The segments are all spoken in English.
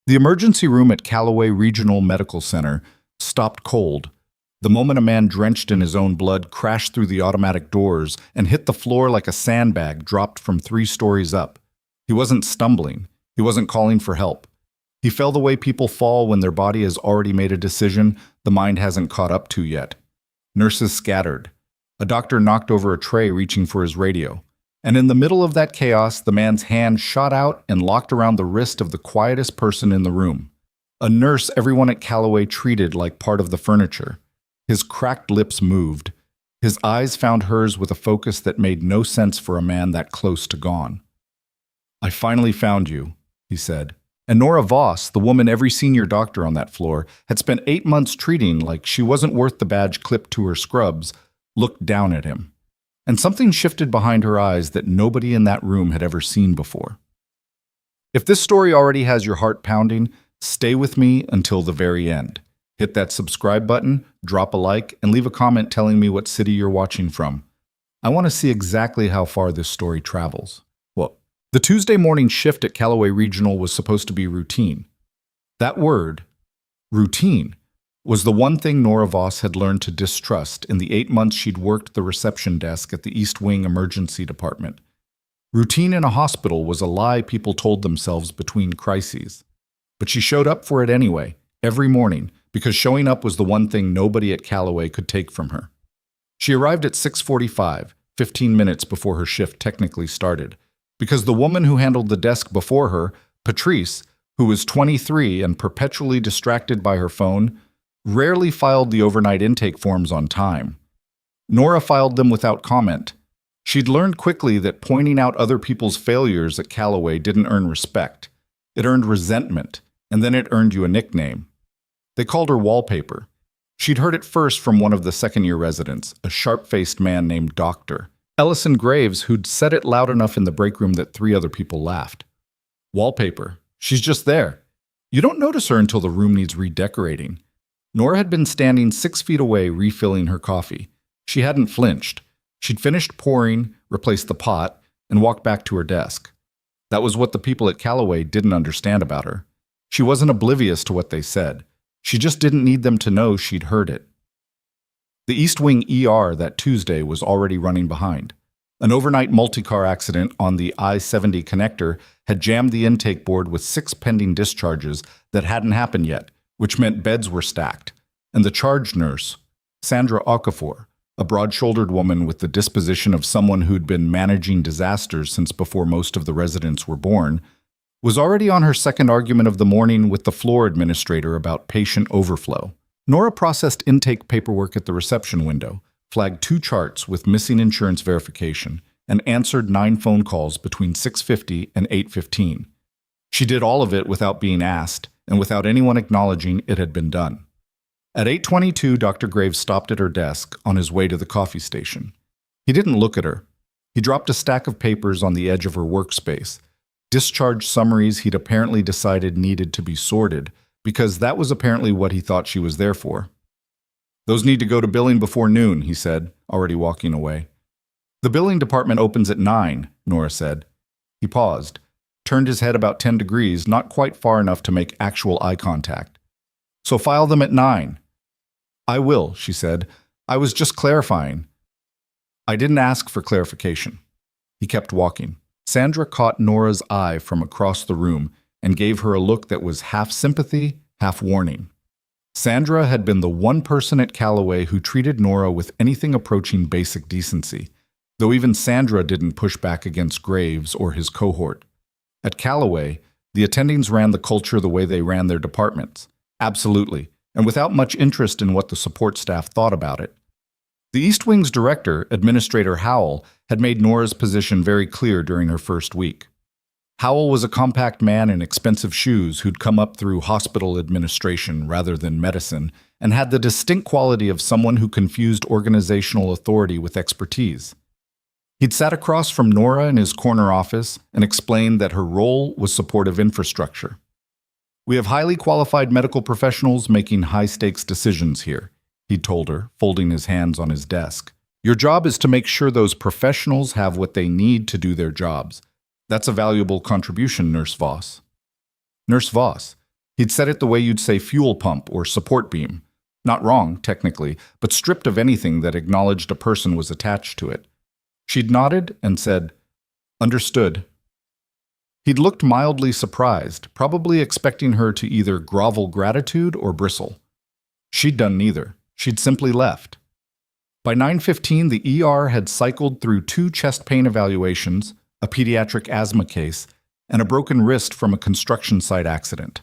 The emergency room at Calloway Regional Medical Center stopped cold the moment a man drenched in his own blood crashed through the automatic doors and hit the floor like a sandbag dropped from 3 stories up. He wasn't stumbling. He wasn't calling for help. He fell the way people fall when their body has already made a decision the mind hasn't caught up to yet. Nurses scattered. A doctor knocked over a tray reaching for his radio. And in the middle of that chaos, the man's hand shot out and locked around the wrist of the quietest person in the room. A nurse everyone at Calloway treated like part of the furniture. His cracked lips moved. His eyes found hers with a focus that made no sense for a man that close to gone. "I finally found you," he said. And Nora Voss, the woman every senior doctor on that floor had spent 8 months treating like she wasn't worth the badge clipped to her scrubs, looked down at him. And something shifted behind her eyes that nobody in that room had ever seen before. If this story already has your heart pounding, stay with me until the very end. Hit that subscribe button, drop a like, and leave a comment telling me what city you're watching from. I want to see exactly how far this story travels. Well, the Tuesday morning shift at Calloway Regional was supposed to be routine. That word, routine, was the one thing Nora Voss had learned to distrust in the 8 months she'd worked the reception desk at the East Wing Emergency Department. Routine in a hospital was a lie people told themselves between crises. But she showed up for it anyway, every morning, because showing up was the one thing nobody at Calloway could take from her. She arrived at 6:45, 15 minutes before her shift technically started, because the woman who handled the desk before her, Patrice, who was 23 and perpetually distracted by her phone, rarely filed the overnight intake forms on time. Nora filed them without comment. She'd learned quickly that pointing out other people's failures at Calloway didn't earn respect. It earned resentment, and then it earned you a nickname. They called her Wallpaper. She'd heard it first from one of the second-year residents, a sharp-faced man named Dr. Ellison Graves, who'd said it loud enough in the break room that 3 other people laughed. "Wallpaper. She's just there. You don't notice her until the room needs redecorating." Nora had been standing 6 feet away refilling her coffee. She hadn't flinched. She'd finished pouring, replaced the pot, and walked back to her desk. That was what the people at Calloway didn't understand about her. She wasn't oblivious to what they said. She just didn't need them to know she'd heard it. The East Wing ER that Tuesday was already running behind. An overnight multi-car accident on the I-70 connector had jammed the intake board with 6 pending discharges that hadn't happened yet, which meant beds were stacked. And the charge nurse, Sandra Okafor, a broad-shouldered woman with the disposition of someone who'd been managing disasters since before most of the residents were born, was already on her second argument of the morning with the floor administrator about patient overflow. Nora processed intake paperwork at the reception window, flagged 2 charts with missing insurance verification, and answered 9 phone calls between 6:50 and 8:15. She did all of it without being asked and without anyone acknowledging it had been done. At 8:22, Dr. Graves stopped at her desk on his way to the coffee station. He didn't look at her. He dropped a stack of papers on the edge of her workspace, discharge summaries he'd apparently decided needed to be sorted, because that was apparently what he thought she was there for. "Those need to go to billing before noon," he said, already walking away. "The billing department opens at 9, Nora said. He paused, turned his head about 10 degrees, not quite far enough to make actual eye contact. "So file them at 9. "I will," she said. "I was just clarifying." "I didn't ask for clarification." He kept walking. Sandra caught Nora's eye from across the room and gave her a look that was half sympathy, half warning. Sandra had been the one person at Calloway who treated Nora with anything approaching basic decency, though even Sandra didn't push back against Graves or his cohort. At Calloway, the attendings ran the culture the way they ran their departments. Absolutely, and without much interest in what the support staff thought about it. The East Wing's director, Administrator Howell, had made Nora's position very clear during her first week. Howell was a compact man in expensive shoes who'd come up through hospital administration rather than medicine, and had the distinct quality of someone who confused organizational authority with expertise. He'd sat across from Nora in his corner office and explained that her role was supportive infrastructure. "We have highly qualified medical professionals making high-stakes decisions here," he'd told her, folding his hands on his desk. "Your job is to make sure those professionals have what they need to do their jobs. That's a valuable contribution, Nurse Voss." Nurse Voss, He'd set it the way you'd say fuel pump or support beam. Not wrong, technically, but stripped of anything that acknowledged a person was attached to it. She'd nodded and said, "Understood." He'd looked mildly surprised, probably expecting her to either grovel gratitude or bristle. She'd done neither. She'd simply left. By 9:15, the ER had cycled through 2 chest pain evaluations, a pediatric asthma case, and a broken wrist from a construction site accident.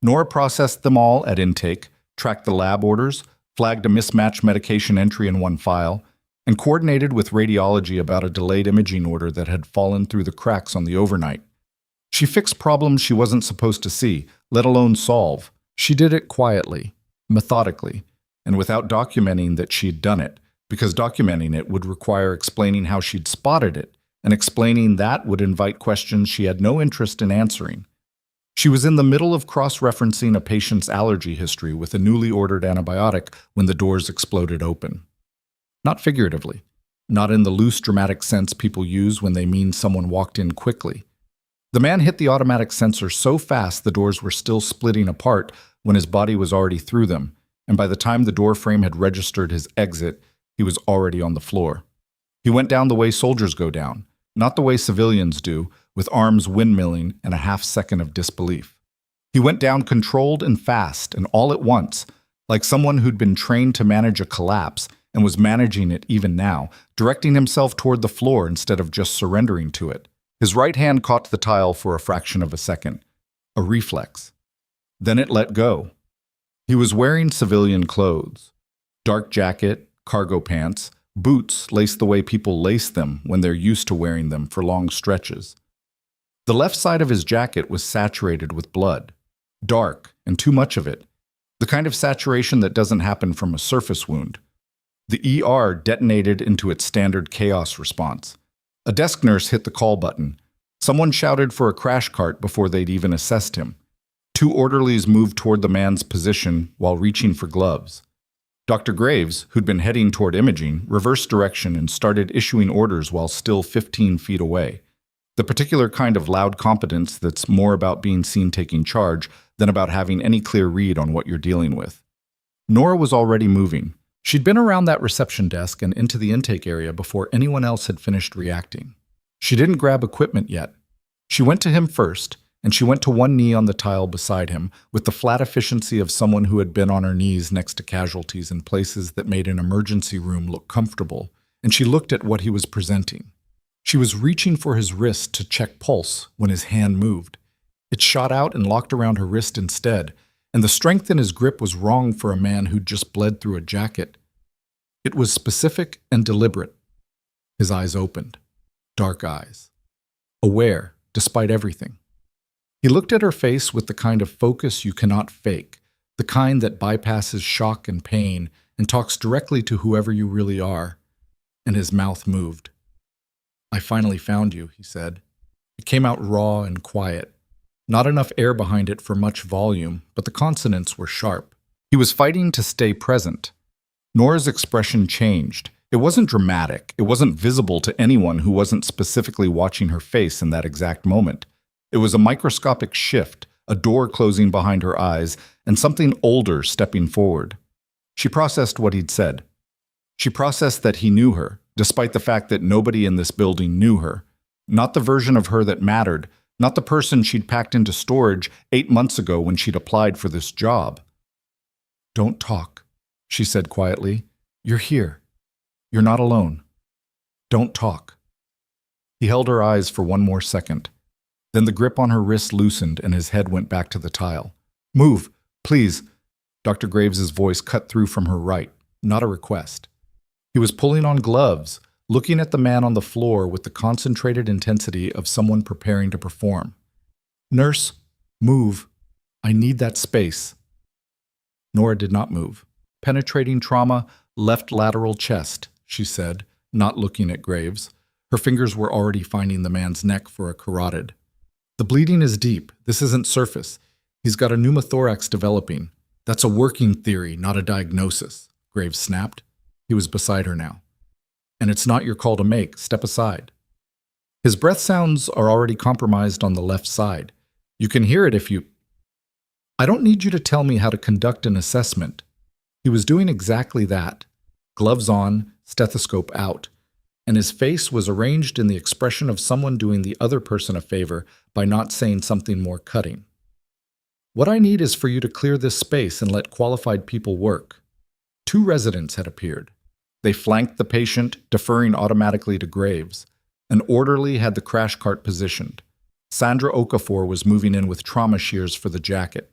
Nora processed them all at intake, tracked the lab orders, flagged a mismatched medication entry in one file, and coordinated with radiology about a delayed imaging order that had fallen through the cracks on the overnight. She fixed problems she wasn't supposed to see, let alone solve. She did it quietly, methodically, and without documenting that she'd done it, because documenting it would require explaining how she'd spotted it, and explaining that would invite questions she had no interest in answering. She was in the middle of cross-referencing a patient's allergy history with a newly ordered antibiotic when the doors exploded open. Not figuratively, not in the loose dramatic sense people use when they mean someone walked in quickly. The man hit the automatic sensor so fast the doors were still splitting apart when his body was already through them, and by the time the door frame had registered his exit, he was already on the floor. He went down the way soldiers go down, not the way civilians do, with arms windmilling and a half-second of disbelief. He went down controlled and fast, and all at once, like someone who'd been trained to manage a collapse and was managing it even now, directing himself toward the floor instead of just surrendering to it. His right hand caught the tile for a fraction of a second, a reflex. Then it let go. He was wearing civilian clothes, dark jacket, cargo pants, boots laced the way people lace them when they're used to wearing them for long stretches. The left side of his jacket was saturated with blood, dark and too much of it, the kind of saturation that doesn't happen from a surface wound. The ER detonated into its standard chaos response. A desk nurse hit the call button. Someone shouted for a crash cart before they'd even assessed him. 2 orderlies moved toward the man's position while reaching for gloves. Dr. Graves, who'd been heading toward imaging, reversed direction and started issuing orders while still 15 feet away. The particular kind of loud competence that's more about being seen taking charge than about having any clear read on what you're dealing with. Nora was already moving. She'd been around that reception desk and into the intake area before anyone else had finished reacting. She didn't grab equipment yet. She went to him first, and she went to one knee on the tile beside him with the flat efficiency of someone who had been on her knees next to casualties in places that made an emergency room look comfortable, and she looked at what he was presenting. She was reaching for his wrist to check pulse when his hand moved. It shot out and locked around her wrist instead, and the strength in his grip was wrong for a man who'd just bled through a jacket. It was specific and deliberate. His eyes opened, dark eyes, aware despite everything. He looked at her face with the kind of focus you cannot fake, the kind that bypasses shock and pain and talks directly to whoever you really are, and his mouth moved. "I finally found you," he said. It came out raw and quiet. Not enough air behind it for much volume, but the consonants were sharp. He was fighting to stay present. Nora's expression changed. It wasn't dramatic. It wasn't visible to anyone who wasn't specifically watching her face in that exact moment. It was a microscopic shift, a door closing behind her eyes, and something older stepping forward. She processed what he'd said. She processed that he knew her, despite the fact that nobody in this building knew her. Not the version of her that mattered, not the person she'd packed into storage 8 months ago when she'd applied for this job. "Don't talk," she said quietly. "You're here. You're not alone. Don't talk." He held her eyes for one more second. Then the grip on her wrist loosened and his head went back to the tile. "Move, please." Dr. Graves's voice cut through from her right, not a request. He was pulling on gloves, looking at the man on the floor with the concentrated intensity of someone preparing to perform. "Nurse, move. I need that space." Nora did not move. "Penetrating trauma, left lateral chest," she said, not looking at Graves. Her fingers were already finding the man's neck for a carotid. "The bleeding is deep. This isn't surface. He's got a pneumothorax developing. That's a working theory, not a diagnosis," Graves snapped. He was beside her now. "And it's not your call to make. Step aside." His breath sounds are already compromised on the left side. You can hear it if you... I don't need you to tell me how to conduct an assessment. He was doing exactly that, gloves on, stethoscope out, and his face was arranged in the expression of someone doing the other person a favor by not saying something more cutting. What I need is for you to clear this space and let qualified people work. 2 residents had appeared. They flanked the patient, deferring automatically to Graves. An orderly had the crash cart positioned. Sandra Okafor was moving in with trauma shears for the jacket.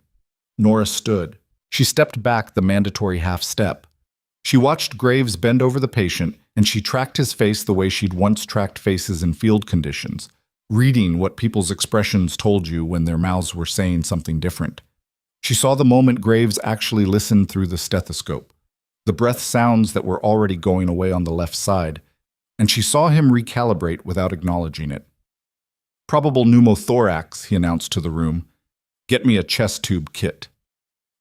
Nora stood. She stepped back the mandatory half step. She watched Graves bend over the patient, and she tracked his face the way she'd once tracked faces in field conditions, reading what people's expressions told you when their mouths were saying something different. She saw the moment Graves actually listened through the stethoscope, the breath sounds that were already going away on the left side, and she saw him recalibrate without acknowledging it. Probable pneumothorax, he announced to the room. Get me a chest tube kit.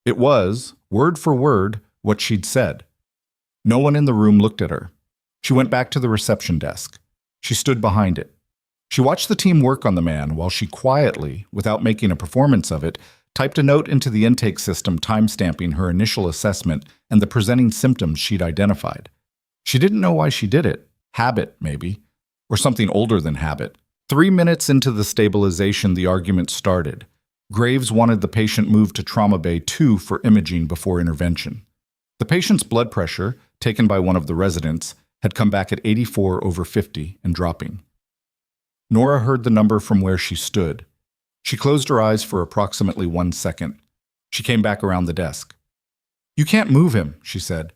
It was, word for word, what she'd said. No one in the room looked at her. She went back to the reception desk. She stood behind it. She watched the team work on the man while she quietly, without making a performance of it, typed a note into the intake system timestamping her initial assessment and the presenting symptoms she'd identified. She didn't know why she did it. Habit, maybe. Or something older than habit. 3 minutes into the stabilization, the argument started. Graves wanted the patient moved to Trauma Bay 2 for imaging before intervention. The patient's blood pressure, taken by one of the residents, had come back at 84/50 and dropping. Nora heard the number from where she stood. She closed her eyes for approximately 1 second. She came back around the desk. You can't move him, she said.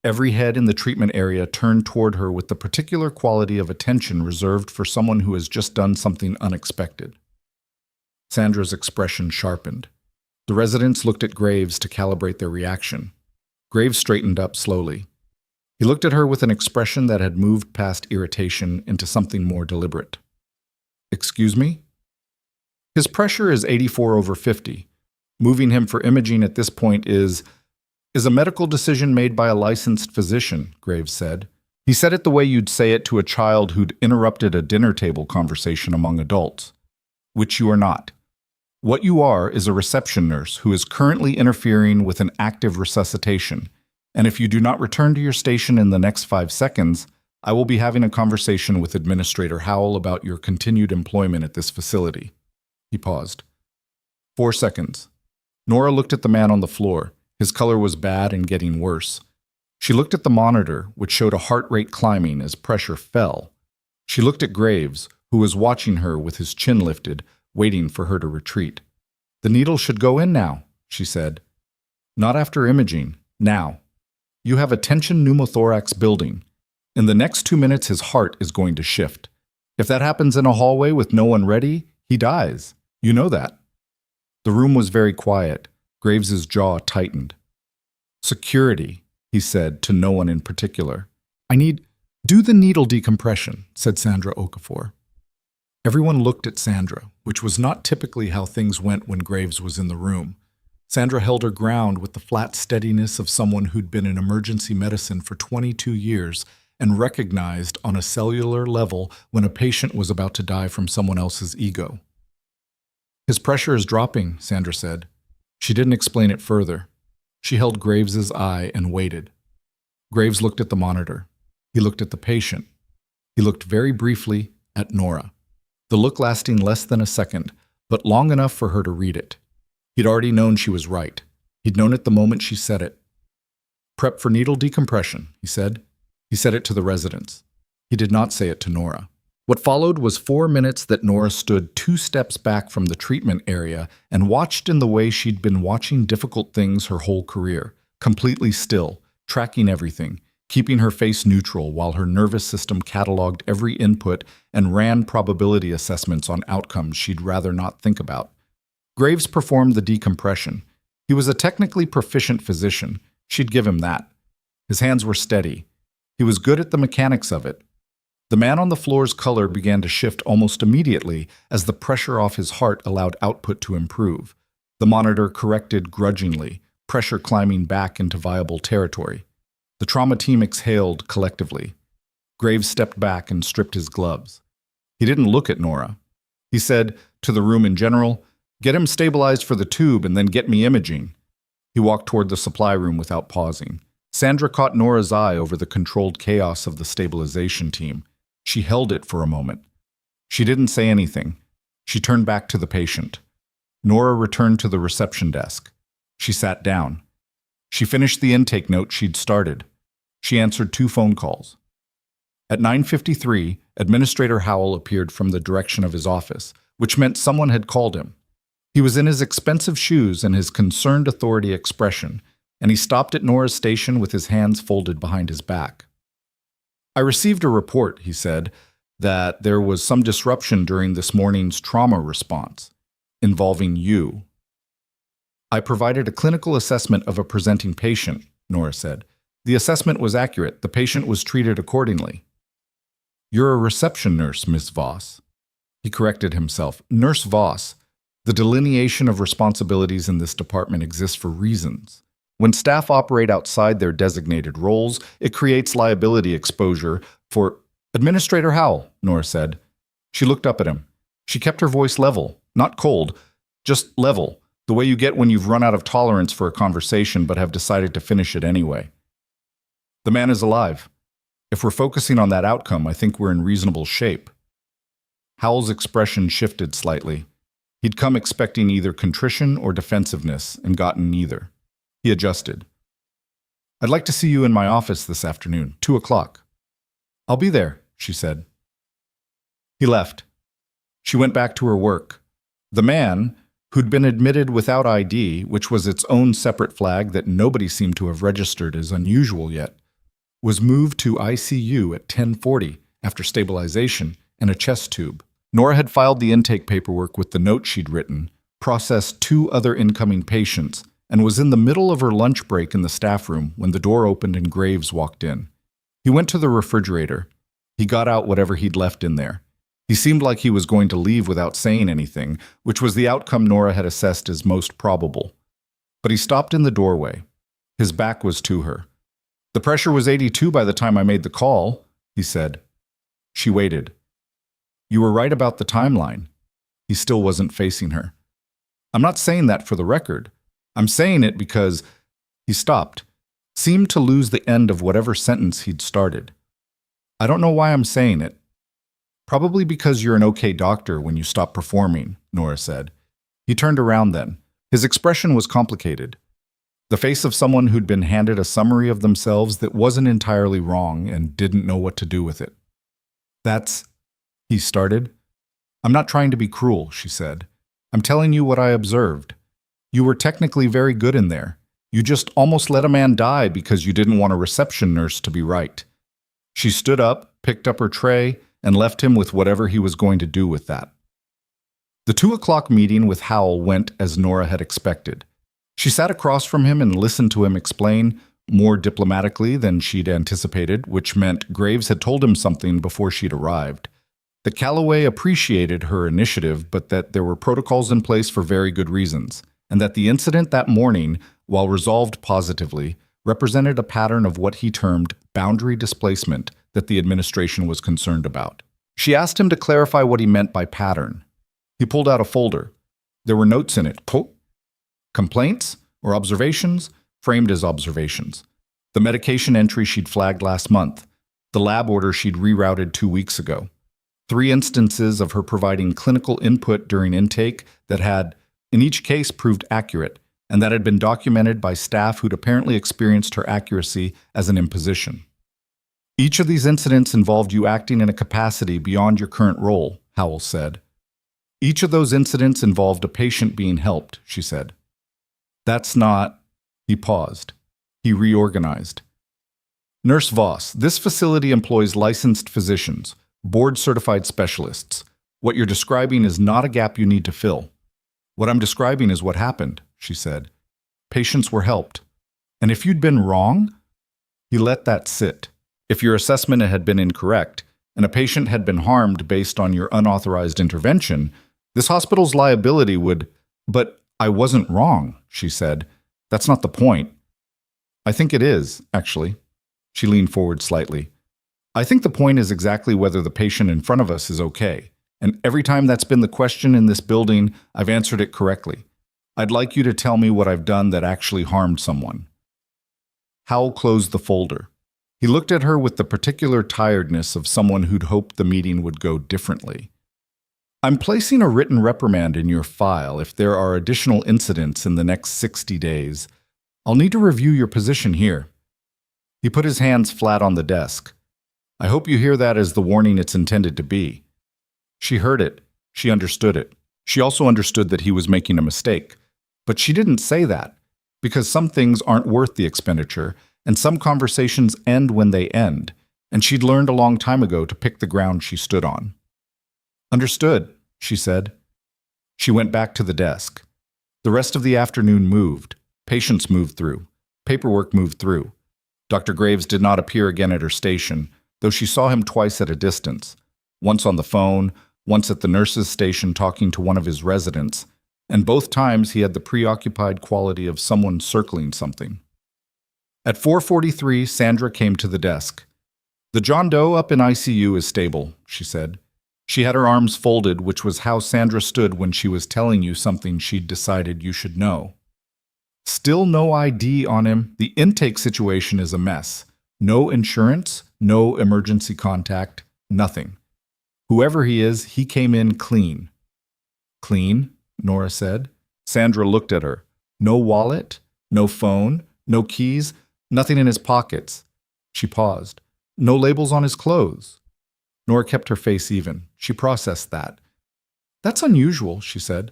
Every head in the treatment area turned toward her with the particular quality of attention reserved for someone who has just done something unexpected. Sandra's expression sharpened. The residents looked at Graves to calibrate their reaction. Graves straightened up slowly. He looked at her with an expression that had moved past irritation into something more deliberate. Excuse me? His pressure is 84/50. Moving him for imaging at this point is a medical decision made by a licensed physician, Graves said. He said it the way you'd say it to a child who'd interrupted a dinner table conversation among adults. Which you are not. What you are is a reception nurse who is currently interfering with an active resuscitation, and if you do not return to your station in the next 5 seconds, I will be having a conversation with Administrator Howell about your continued employment at this facility. He paused. 4 seconds. Nora looked at the man on the floor. His color was bad and getting worse. She looked at the monitor, which showed a heart rate climbing as pressure fell. She looked at Graves, who was watching her with his chin lifted, waiting for her to retreat. The needle should go in now, she said. Not after imaging, now. You have a tension pneumothorax building. In the next 2 minutes, his heart is going to shift. If that happens in a hallway with no one ready, he dies. You know that. The room was very quiet. Graves's jaw tightened. Security, he said to no one in particular. Do the needle decompression, said Sandra Okafor. Everyone looked at Sandra, which was not typically how things went when Graves was in the room. Sandra held her ground with the flat steadiness of someone who'd been in emergency medicine for 22 years and recognized on a cellular level when a patient was about to die from someone else's ego. His pressure is dropping, Sandra said. She didn't explain it further. She held Graves's eye and waited. Graves looked at the monitor. He looked at the patient. He looked very briefly at Nora. The look lasting less than a second, but long enough for her to read it. He'd already known she was right. He'd known it the moment she said it. Prep for needle decompression, he said. He said it to the residents. He did not say it to Nora. What followed was 4 minutes that Nora stood 2 steps back from the treatment area and watched in the way she'd been watching difficult things her whole career, completely still, tracking everything, keeping her face neutral while her nervous system cataloged every input and ran probability assessments on outcomes she'd rather not think about. Graves performed the decompression. He was a technically proficient physician. She'd give him that. His hands were steady. He was good at the mechanics of it. The man on the floor's color began to shift almost immediately as the pressure off his heart allowed output to improve. The monitor corrected grudgingly, pressure climbing back into viable territory. The trauma team exhaled collectively. Graves stepped back and stripped his gloves. He didn't look at Nora. He said, to the room in general, Get him stabilized for the tube and then get me imaging. He walked toward the supply room without pausing. Sandra caught Nora's eye over the controlled chaos of the stabilization team. She held it for a moment. She didn't say anything. She turned back to the patient. Nora returned to the reception desk. She sat down. She finished the intake note she'd started. She answered 2 phone calls. At 9:53, Administrator Howell appeared from the direction of his office, which meant someone had called him. He was in his expensive shoes and his concerned authority expression, and he stopped at Nora's station with his hands folded behind his back. I received a report, he said, that there was some disruption during this morning's trauma response, involving you. I provided a clinical assessment of a presenting patient, Nora said. The assessment was accurate. The patient was treated accordingly. You're a reception nurse, Miss Voss. He corrected himself. Nurse Voss. The delineation of responsibilities in this department exists for reasons. When staff operate outside their designated roles, it creates liability exposure for Administrator Howell, Nora said. She looked up at him. She kept her voice level, not cold, just level, the way you get when you've run out of tolerance for a conversation but have decided to finish it anyway. The man is alive. If we're focusing on that outcome, I think we're in reasonable shape. Howell's expression shifted slightly. He'd come expecting either contrition or defensiveness and gotten neither. He adjusted. I'd like to see you in my office this afternoon, 2 o'clock. I'll be there, she said. He left. She went back to her work. The man, who'd been admitted without ID, which was its own separate flag that nobody seemed to have registered as unusual yet, was moved to ICU at 10:40 after stabilization and a chest tube. Nora had filed the intake paperwork with the note she'd written, processed 2 other incoming patients, and was in the middle of her lunch break in the staff room when the door opened and Graves walked in. He went to the refrigerator. He got out whatever he'd left in there. He seemed like he was going to leave without saying anything, which was the outcome Nora had assessed as most probable. But he stopped in the doorway. His back was to her. The pressure was 82 by the time I made the call, he said. She waited. You were right about the timeline. He still wasn't facing her. I'm not saying that for the record. I'm saying it because he stopped, seemed to lose the end of whatever sentence he'd started. I don't know why I'm saying it. Probably because you're an okay doctor when you stop performing, Nora said. He turned around then. His expression was complicated. The face of someone who'd been handed a summary of themselves that wasn't entirely wrong and didn't know what to do with it. That's, he started. I'm not trying to be cruel, she said. I'm telling you what I observed. You were technically very good in there. You just almost let a man die because you didn't want a reception nurse to be right. She stood up, picked up her tray, and left him with whatever he was going to do with that. The 2 o'clock meeting with Howell went as Nora had expected. She sat across from him and listened to him explain, more diplomatically than she'd anticipated, which meant Graves had told him something before she'd arrived. That Calloway appreciated her initiative, but that there were protocols in place for very good reasons, and that the incident that morning, while resolved positively, represented a pattern of what he termed boundary displacement that the administration was concerned about. She asked him to clarify what he meant by pattern. He pulled out a folder. There were notes in it. Complaints or observations framed as observations. The medication entry she'd flagged last month. The lab order she'd rerouted 2 weeks ago. 3 instances of her providing clinical input during intake that had, in each case, proved accurate, and that had been documented by staff who'd apparently experienced her accuracy as an imposition. Each of these incidents involved you acting in a capacity beyond your current role, Howell said. Each of those incidents involved a patient being helped, she said. That's not... He paused. He reorganized. Nurse Voss, this facility employs licensed physicians, board-certified specialists. What you're describing is not a gap you need to fill. What I'm describing is what happened, she said. Patients were helped. And if you'd been wrong, he let that sit. If your assessment had been incorrect, and a patient had been harmed based on your unauthorized intervention, this hospital's liability would... But I wasn't wrong, she said. That's not the point. I think it is, actually. She leaned forward slightly. I think the point is exactly whether the patient in front of us is okay. And every time that's been the question in this building, I've answered it correctly. I'd like you to tell me what I've done that actually harmed someone." Howell closed the folder. He looked at her with the particular tiredness of someone who'd hoped the meeting would go differently. "I'm placing a written reprimand in your file if there are additional incidents in the next 60 days. I'll need to review your position here." He put his hands flat on the desk. "I hope you hear that as the warning it's intended to be." She heard it. She understood it. She also understood that he was making a mistake. But she didn't say that, because some things aren't worth the expenditure, and some conversations end when they end, and she'd learned a long time ago to pick the ground she stood on. "Understood," she said. She went back to the desk. The rest of the afternoon moved. Patients moved through. Paperwork moved through. Dr. Graves did not appear again at her station, though she saw him twice at a distance, once on the phone, once at the nurse's station talking to one of his residents, and both times he had the preoccupied quality of someone circling something. At 4:43, Sandra came to the desk. "The John Doe up in ICU is stable," she said. She had her arms folded, which was how Sandra stood when she was telling you something she'd decided you should know. "Still no ID on him. The intake situation is a mess. No insurance, no emergency contact, nothing. Whoever he is, he came in clean." "Clean?" Nora said. Sandra looked at her. "No wallet, no phone, no keys, nothing in his pockets." She paused. "No labels on his clothes." Nora kept her face even. She processed that. "That's unusual," she said.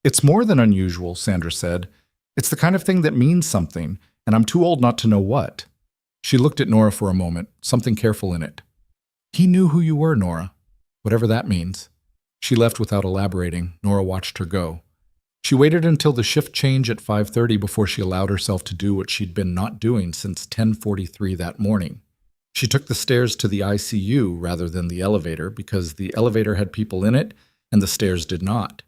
"It's more than unusual," Sandra said. "It's the kind of thing that means something, and I'm too old not to know what." She looked at Nora for a moment, something careful in it. "He knew who you were, Nora, whatever that means." She left without elaborating. Nora watched her go. She waited until the shift change at 5:30 before she allowed herself to do what she'd been not doing since 10:43 that morning. She took the stairs to the ICU rather than the elevator because the elevator had people in it and the stairs did not.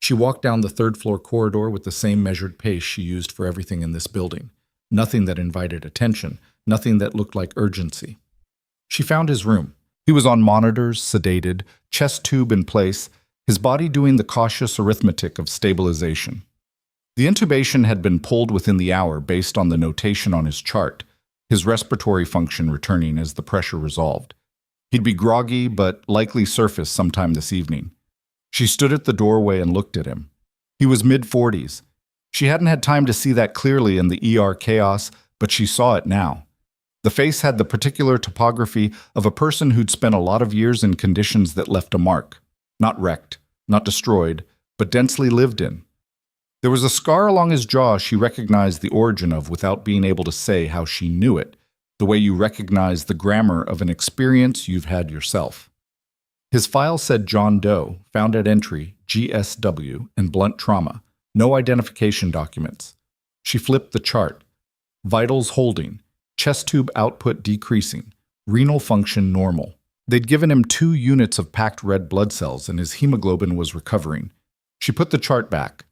She walked down the third-floor corridor with the same measured pace she used for everything in this building. Nothing that invited attention, nothing that looked like urgency. She found his room. He was on monitors, sedated, chest tube in place, his body doing the cautious arithmetic of stabilization. The intubation had been pulled within the hour based on the notation on his chart, his respiratory function returning as the pressure resolved. He'd be groggy, but likely surface sometime this evening. She stood at the doorway and looked at him. He was mid-40s. She hadn't had time to see that clearly in the ER chaos, but she saw it now. The face had the particular topography of a person who'd spent a lot of years in conditions that left a mark. Not wrecked, not destroyed, but densely lived in. There was a scar along his jaw she recognized the origin of without being able to say how she knew it, the way you recognize the grammar of an experience you've had yourself. His file said John Doe, found at entry, GSW, and blunt trauma. No identification documents. She flipped the chart. Vitals holding. Chest tube output decreasing. Renal function normal. They'd given him 2 units of packed red blood cells and his hemoglobin was recovering. She put the chart back.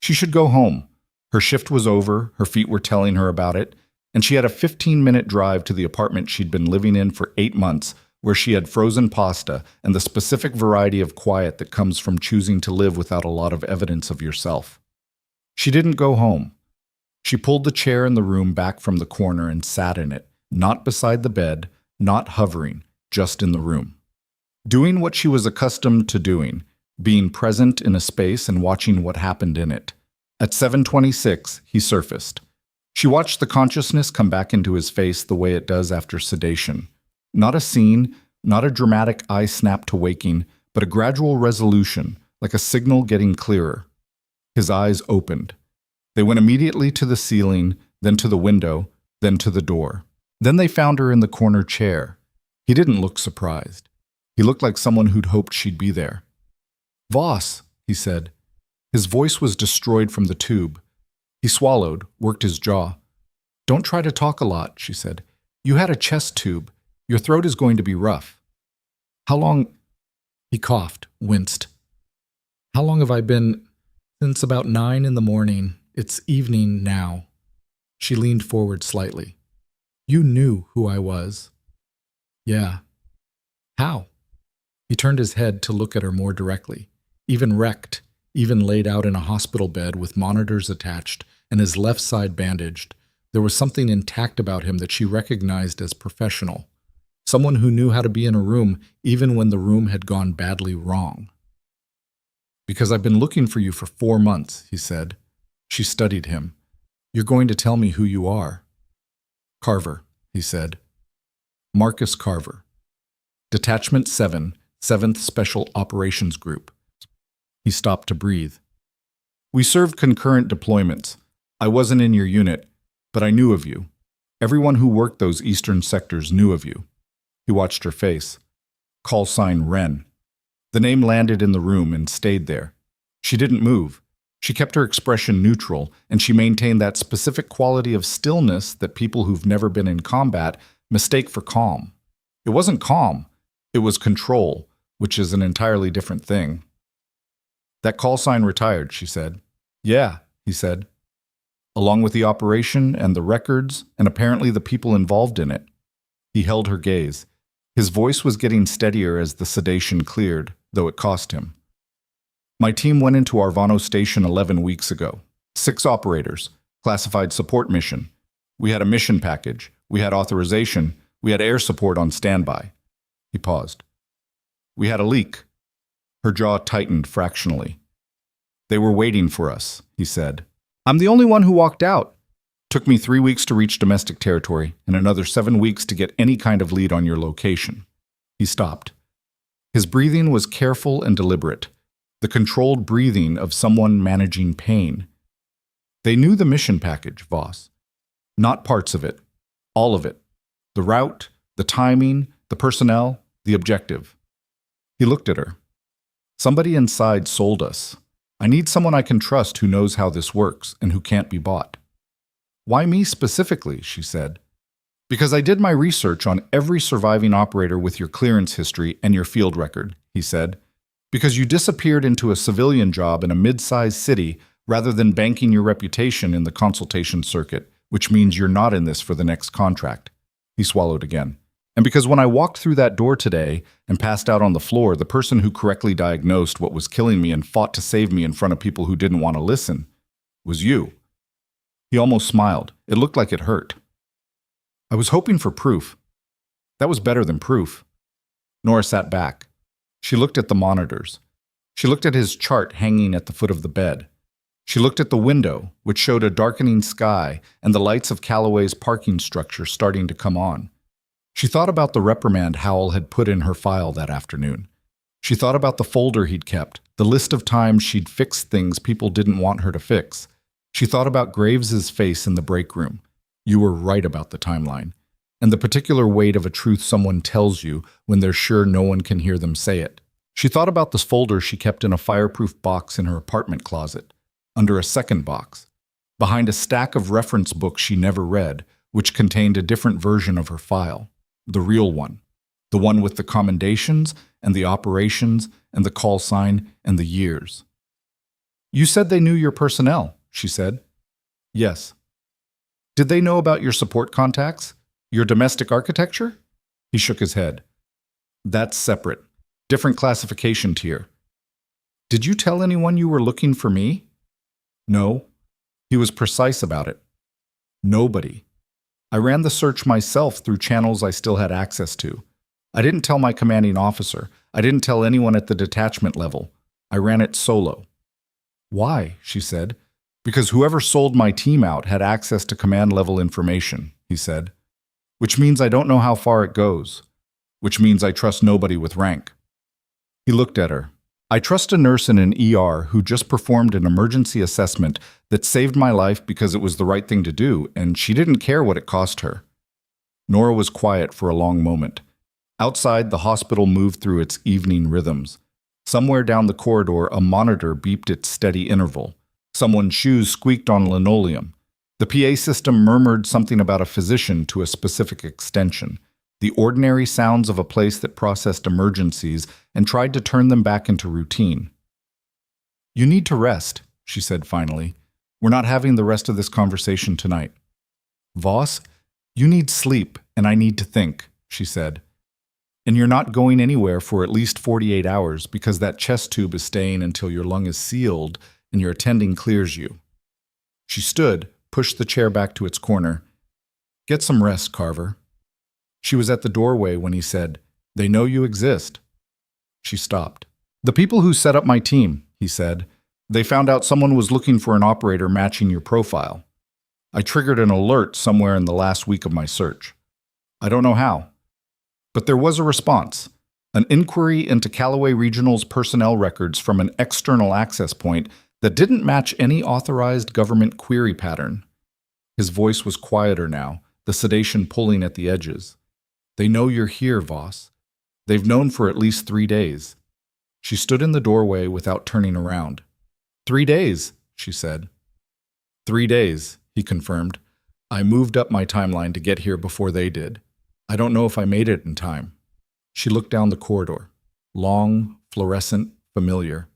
She should go home. Her shift was over, her feet were telling her about it, and she had a 15-minute drive to the apartment she'd been living in for 8 months, where she had frozen pasta and the specific variety of quiet that comes from choosing to live without a lot of evidence of yourself. She didn't go home. She pulled the chair in the room back from the corner and sat in it, not beside the bed, not hovering, just in the room. Doing what she was accustomed to doing, being present in a space and watching what happened in it. At 7:26, he surfaced. She watched the consciousness come back into his face the way it does after sedation. Not a scene, not a dramatic eye snap to waking, but a gradual resolution, like a signal getting clearer. His eyes opened. They went immediately to the ceiling, then to the window, then to the door. Then they found her in the corner chair. He didn't look surprised. He looked like someone who'd hoped she'd be there. "Voss," he said. His voice was destroyed from the tube. He swallowed, worked his jaw. "Don't try to talk a lot," she said. "You had a chest tube. Your throat is going to be rough." "How long—" He coughed, winced. "How long have I been—" "Since about 9 in the morning. It's evening now." She leaned forward slightly. "You knew who I was." "Yeah." "How?" He turned his head to look at her more directly. Even wrecked, even laid out in a hospital bed with monitors attached and his left side bandaged, there was something intact about him that she recognized as professional. Someone who knew how to be in a room even when the room had gone badly wrong. "Because I've been looking for you for 4 months," he said. She studied him. "You're going to tell me who you are." "Carver," he said. "Marcus Carver. Detachment 7, 7th Special Operations Group." He stopped to breathe. "We served concurrent deployments. I wasn't in your unit, but I knew of you. Everyone who worked those eastern sectors knew of you." He watched her face. Call sign Wren. The name landed in the room and stayed there. She didn't move. She kept her expression neutral, and she maintained that specific quality of stillness that people who've never been in combat mistake for calm. It wasn't calm. It was control, which is an entirely different thing. "That call sign retired," she said. "Yeah," he said. "Along with the operation and the records and apparently the people involved in it." He held her gaze. His voice was getting steadier as the sedation cleared, though it cost him. "My team went into Arvano Station 11 weeks ago. 6 operators, classified support mission. We had a mission package. We had authorization. We had air support on standby." He paused. "We had a leak." Her jaw tightened fractionally. "They were waiting for us," he said. "I'm the only one who walked out. Took me 3 weeks to reach domestic territory and another 7 weeks to get any kind of lead on your location." He stopped. His breathing was careful and deliberate, the controlled breathing of someone managing pain. "They knew the mission package, Voss. Not parts of it. All of it. The route, the timing, the personnel, the objective." He looked at her. "Somebody inside sold us. I need someone I can trust who knows how this works and who can't be bought." "Why me specifically?" she said. "Because I did my research on every surviving operator with your clearance history and your field record," he said. "Because you disappeared into a civilian job in a mid-sized city rather than banking your reputation in the consultation circuit, which means you're not in this for the next contract." He swallowed again. "And because when I walked through that door today and passed out on the floor, the person who correctly diagnosed what was killing me and fought to save me in front of people who didn't want to listen was you." He almost smiled. It looked like it hurt. "I was hoping for proof." "That was better than proof." Nora sat back. She looked at the monitors. She looked at his chart hanging at the foot of the bed. She looked at the window, which showed a darkening sky and the lights of Calloway's parking structure starting to come on. She thought about the reprimand Howell had put in her file that afternoon. She thought about the folder he'd kept, the list of times she'd fixed things people didn't want her to fix. She thought about Graves's face in the break room. "You were right about the timeline," and the particular weight of a truth someone tells you when they're sure no one can hear them say it. She thought about the folder she kept in a fireproof box in her apartment closet, under a second box, behind a stack of reference books she never read, which contained a different version of her file, the real one, the one with the commendations and the operations and the call sign and the years. "You said they knew your personnel," she said. "Yes." "Did they know about your support contacts? Your domestic architecture?" He shook his head. "That's separate. Different classification tier." "Did you tell anyone you were looking for me?" "No." He was precise about it. "Nobody. I ran the search myself through channels I still had access to. I didn't tell my commanding officer. I didn't tell anyone at the detachment level. I ran it solo." "Why?" she said. "Because whoever sold my team out had access to command-level information," he said. "Which means I don't know how far it goes. Which means I trust nobody with rank." He looked at her. "I trust a nurse in an ER who just performed an emergency assessment that saved my life because it was the right thing to do, and she didn't care what it cost her." Nora was quiet for a long moment. Outside, the hospital moved through its evening rhythms. Somewhere down the corridor, a monitor beeped its steady interval. Someone's shoes squeaked on linoleum. The PA system murmured something about a physician to a specific extension, the ordinary sounds of a place that processed emergencies and tried to turn them back into routine. "You need to rest," she said finally. "We're not having the rest of this conversation tonight." "Voss, you need sleep, and I need to think," she said. And you're not going anywhere for at least 48 hours because that chest tube is staying until your lung is sealed and your attending clears you. She stood, pushed the chair back to its corner. Get some rest, Carver. She was at the doorway when he said, They know you exist. She stopped. The people who set up my team, he said. They found out someone was looking for an operator matching your profile. I triggered an alert somewhere in the last week of my search. I don't know how. But there was a response. An inquiry into Calloway Regional's personnel records from an external access point that didn't match any authorized government query pattern. His voice was quieter now, the sedation pulling at the edges. They know you're here, Voss. They've known for at least 3 days. She stood in the doorway without turning around. 3 days, she said. 3 days, he confirmed. I moved up my timeline to get here before they did. I don't know if I made it in time. She looked down the corridor. Long, fluorescent, familiar.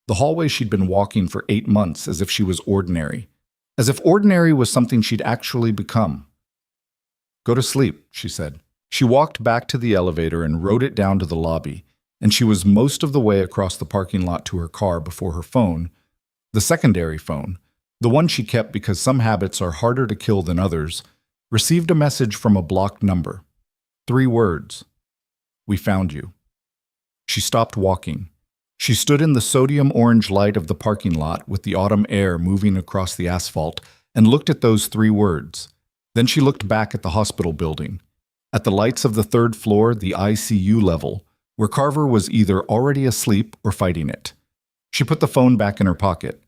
The hallway she'd been walking for 8 months as if she was ordinary. As if ordinary was something she'd actually become. Go to sleep, she said. She walked back to the elevator and rode it down to the lobby, and she was most of the way across the parking lot to her car before her phone, the secondary phone, the one she kept because some habits are harder to kill than others, received a message from a blocked number. 3 words. We found you. She stopped walking. She stood in the sodium orange light of the parking lot with the autumn air moving across the asphalt and looked at those 3 words. Then she looked back at the hospital building, at the lights of the 3rd floor, the ICU level, where Carver was either already asleep or fighting it. She put the phone back in her pocket.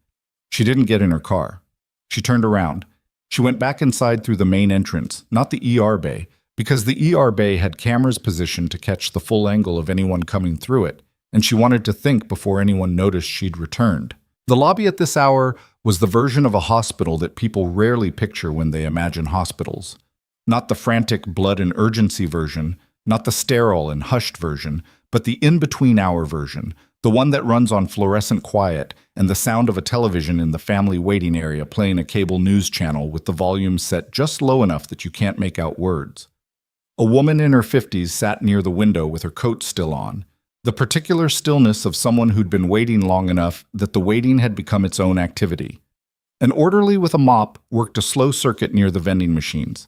She didn't get in her car. She turned around. She went back inside through the main entrance, not the ER bay, because the ER bay had cameras positioned to catch the full angle of anyone coming through it, and she wanted to think before anyone noticed she'd returned. The lobby at this hour was the version of a hospital that people rarely picture when they imagine hospitals. Not the frantic blood and urgency version, not the sterile and hushed version, but the in-between hour version, the one that runs on fluorescent quiet and the sound of a television in the family waiting area playing a cable news channel with the volume set just low enough that you can't make out words. A woman in her 50s sat near the window with her coat still on, the particular stillness of someone who'd been waiting long enough that the waiting had become its own activity. An orderly with a mop worked a slow circuit near the vending machines.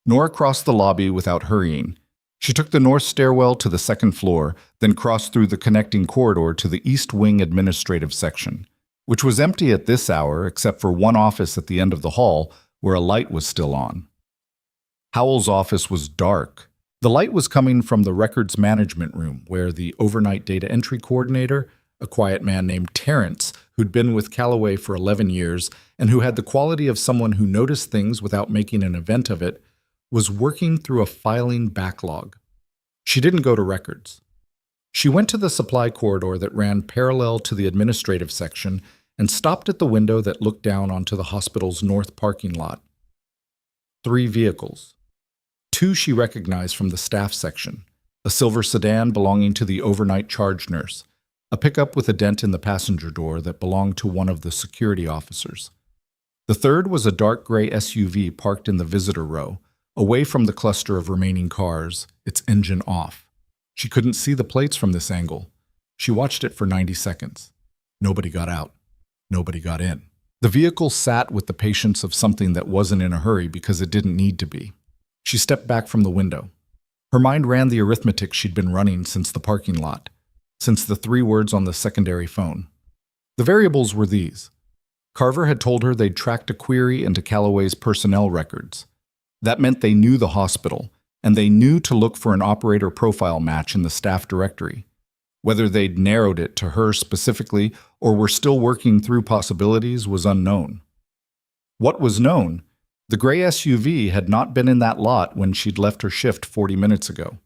Nora crossed the lobby without hurrying. She took the north stairwell to the 2nd floor, then crossed through the connecting corridor to the East Wing administrative section, which was empty at this hour except for one office at the end of the hall where a light was still on. Howell's office was dark. The light was coming from the records management room where the overnight data entry coordinator, a quiet man named Terrence, who'd been with Calloway for 11 years and who had the quality of someone who noticed things without making an event of it, was working through a filing backlog. She didn't go to records. She went to the supply corridor that ran parallel to the administrative section and stopped at the window that looked down onto the hospital's north parking lot. 3 vehicles. 2 she recognized from the staff section, a silver sedan belonging to the overnight charge nurse, a pickup with a dent in the passenger door that belonged to one of the security officers. The 3rd was a dark gray SUV parked in the visitor row, away from the cluster of remaining cars, its engine off. She couldn't see the plates from this angle. She watched it for 90 seconds. Nobody got out. Nobody got in. The vehicle sat with the patience of something that wasn't in a hurry because it didn't need to be. She stepped back from the window. Her mind ran the arithmetic she'd been running since the parking lot, since the 3 words on the secondary phone. The variables were these. Carver had told her they'd tracked a query into Calloway's personnel records. That meant they knew the hospital, and they knew to look for an operator profile match in the staff directory. Whether they'd narrowed it to her specifically or were still working through possibilities was unknown. What was known? The gray SUV had not been in that lot when she'd left her shift 40 minutes ago.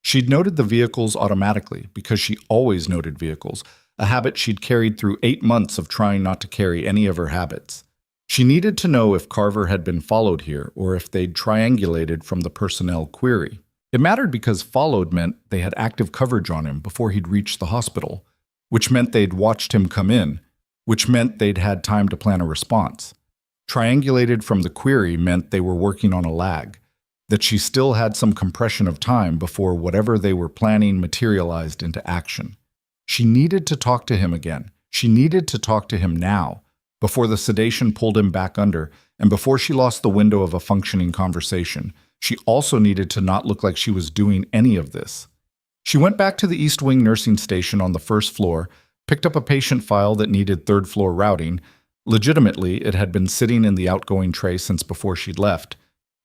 She'd noted the vehicles automatically because she always noted vehicles, a habit she'd carried through 8 months of trying not to carry any of her habits. She needed to know if Carver had been followed here or if they'd triangulated from the personnel query. It mattered because followed meant they had active coverage on him before he'd reached the hospital, which meant they'd watched him come in, which meant they'd had time to plan a response. Triangulated from the query meant they were working on a lag, that she still had some compression of time before whatever they were planning materialized into action. She needed to talk to him again. She needed to talk to him now, before the sedation pulled him back under, and before she lost the window of a functioning conversation. She also needed to not look like she was doing any of this. She went back to the East Wing nursing station on the first floor, picked up a patient file that needed third-floor routing. Legitimately, it had been sitting in the outgoing tray since before she'd left,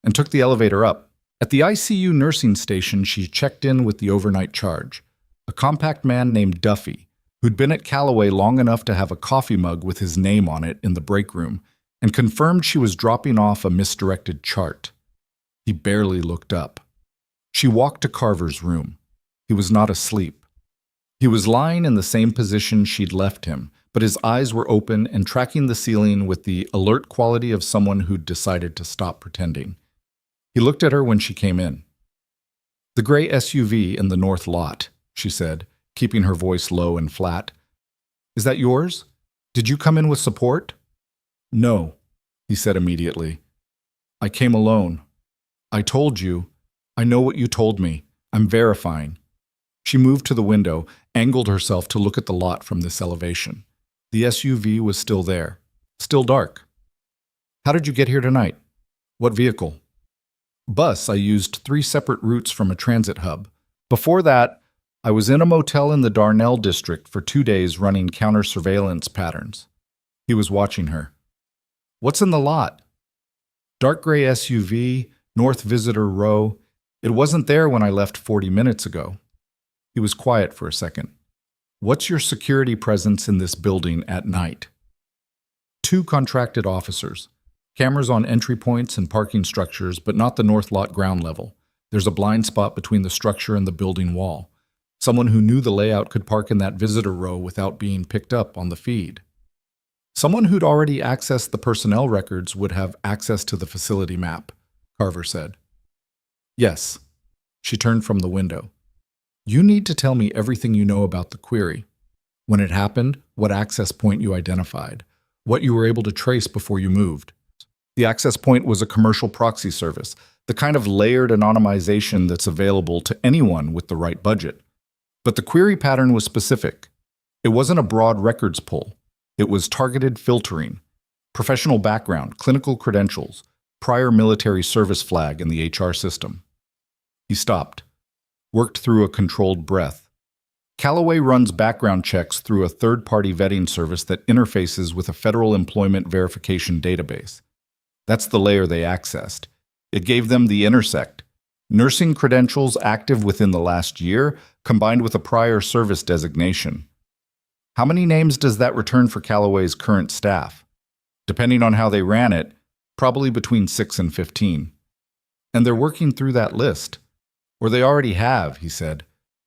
and took the elevator up. At the ICU nursing station, she checked in with the overnight charge, a compact man named Duffy, who'd been at Calloway long enough to have a coffee mug with his name on it in the break room, and confirmed she was dropping off a misdirected chart. He barely looked up. She walked to Carver's room. He was not asleep. He was lying in the same position she'd left him, but his eyes were open and tracking the ceiling with the alert quality of someone who'd decided to stop pretending. He looked at her when she came in. "The gray SUV in the north lot," she said, keeping her voice low and flat. "Is that yours? Did you come in with support?" "No," he said immediately. "I came alone. I told you. I know what you told me. I'm verifying." She moved to the window, angled herself to look at the lot from this elevation. The SUV was still there, still dark. "How did you get here tonight? What vehicle?" "Bus. I used 3 separate routes from a transit hub. Before that, I was in a motel in the Darnell district for 2 days running counter-surveillance patterns." He was watching her. "What's in the lot?" "Dark gray SUV, North Visitor Row. It wasn't there when I left 40 minutes ago." He was quiet for a second. "What's your security presence in this building at night?" 2 contracted officers. Cameras on entry points and parking structures, but not the north lot ground level. There's a blind spot between the structure and the building wall. Someone who knew the layout could park in that visitor row without being picked up on the feed. Someone who'd already accessed the personnel records would have access to the facility map, Carver said. "Yes." She turned from the window. "You need to tell me everything you know about the query. When it happened, what access point you identified, what you were able to trace before you moved." The access point was a commercial proxy service, the kind of layered anonymization that's available to anyone with the right budget. But the query pattern was specific. It wasn't a broad records pull. It was targeted filtering, professional background, clinical credentials, prior military service flag in the HR system. He stopped, worked through a controlled breath. Calloway runs background checks through a third-party vetting service that interfaces with a federal employment verification database. That's the layer they accessed. It gave them the intersect. Nursing credentials active within the last year, combined with a prior service designation. How many names does that return for Calloway's current staff? Depending on how they ran it, probably between 6 and 15. And they're working through that list. Or they already have, he said.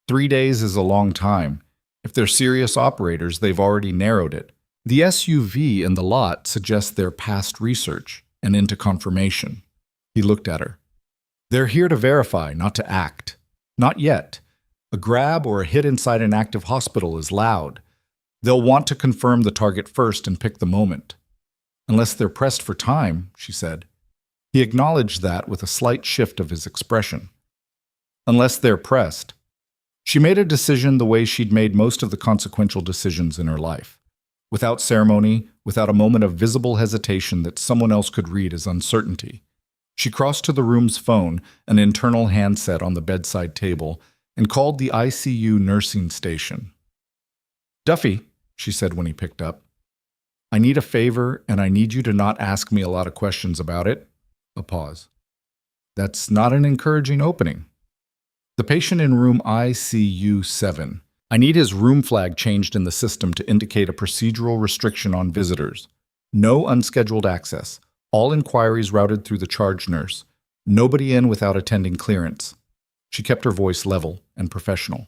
3 days is a long time. If they're serious operators, they've already narrowed it. The SUV in the lot suggests they're past research and into confirmation. He looked at her. They're here to verify, not to act. Not yet. A grab or a hit inside an active hospital is loud. They'll want to confirm the target first and pick the moment. Unless they're pressed for time, she said. He acknowledged that with a slight shift of his expression. Unless they're pressed. She made a decision the way she'd made most of the consequential decisions in her life. Without ceremony, without a moment of visible hesitation that someone else could read as uncertainty. She crossed to the room's phone, an internal handset on the bedside table, and called the ICU nursing station. "Duffy," she said when he picked up, "I need a favor, and I need you to not ask me a lot of questions about it." A pause. "That's not an encouraging opening." "The patient in room ICU 7. I need his room flag changed in the system to indicate a procedural restriction on visitors. No unscheduled access. All inquiries routed through the charge nurse. Nobody in without attending clearance." She kept her voice level and professional.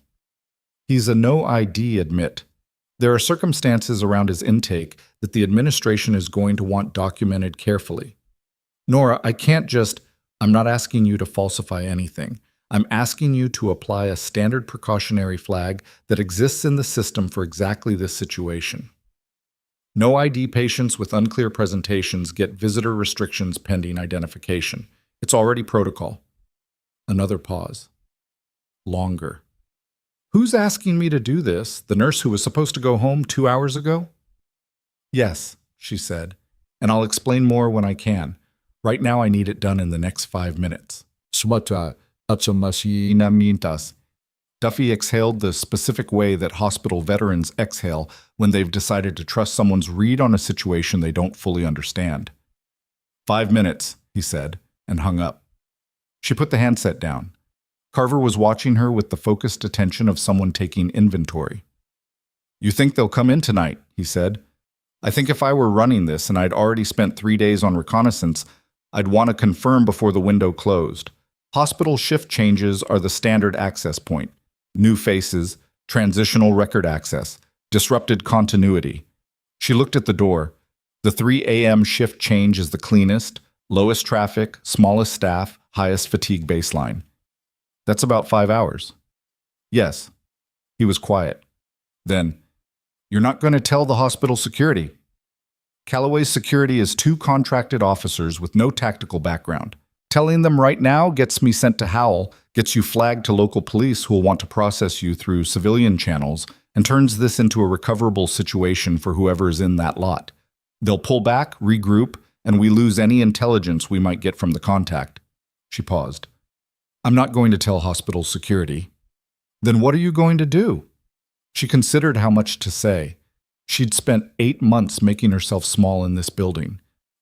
"He's a no ID admit. There are circumstances around his intake that the administration is going to want documented carefully. Nora, I can't just... I'm not asking you to falsify anything. I'm asking you to apply a standard precautionary flag that exists in the system for exactly this situation. No ID patients with unclear presentations get visitor restrictions pending identification. It's already protocol. Another pause. Longer. Who's asking me to do this? The nurse who was supposed to go home 2 hours ago? Yes, she said, and I'll explain more when I can. Right now I need it done in the next 5 minutes. Duffy exhaled the specific way that hospital veterans exhale when they've decided to trust someone's read on a situation they don't fully understand. 5 minutes, he said, and hung up. She put the handset down. Carver was watching her with the focused attention of someone taking inventory. You think they'll come in tonight, he said. I think if I were running this and I'd already spent 3 days on reconnaissance, I'd want to confirm before the window closed. Hospital shift changes are the standard access point. New faces, transitional record access, disrupted continuity. She looked at the door. The 3 a.m. shift change is the cleanest, lowest traffic, smallest staff, highest fatigue baseline. That's about 5 hours. Yes. He was quiet. Then, you're not going to tell the hospital security. Calloway's security is 2 contracted officers with no tactical background. Telling them right now gets me sent to Howell, gets you flagged to local police who will want to process you through civilian channels, and turns this into a recoverable situation for whoever is in that lot. They'll pull back, regroup, and we lose any intelligence we might get from the contact. She paused. I'm not going to tell hospital security. Then what are you going to do? She considered how much to say. She'd spent 8 months making herself small in this building.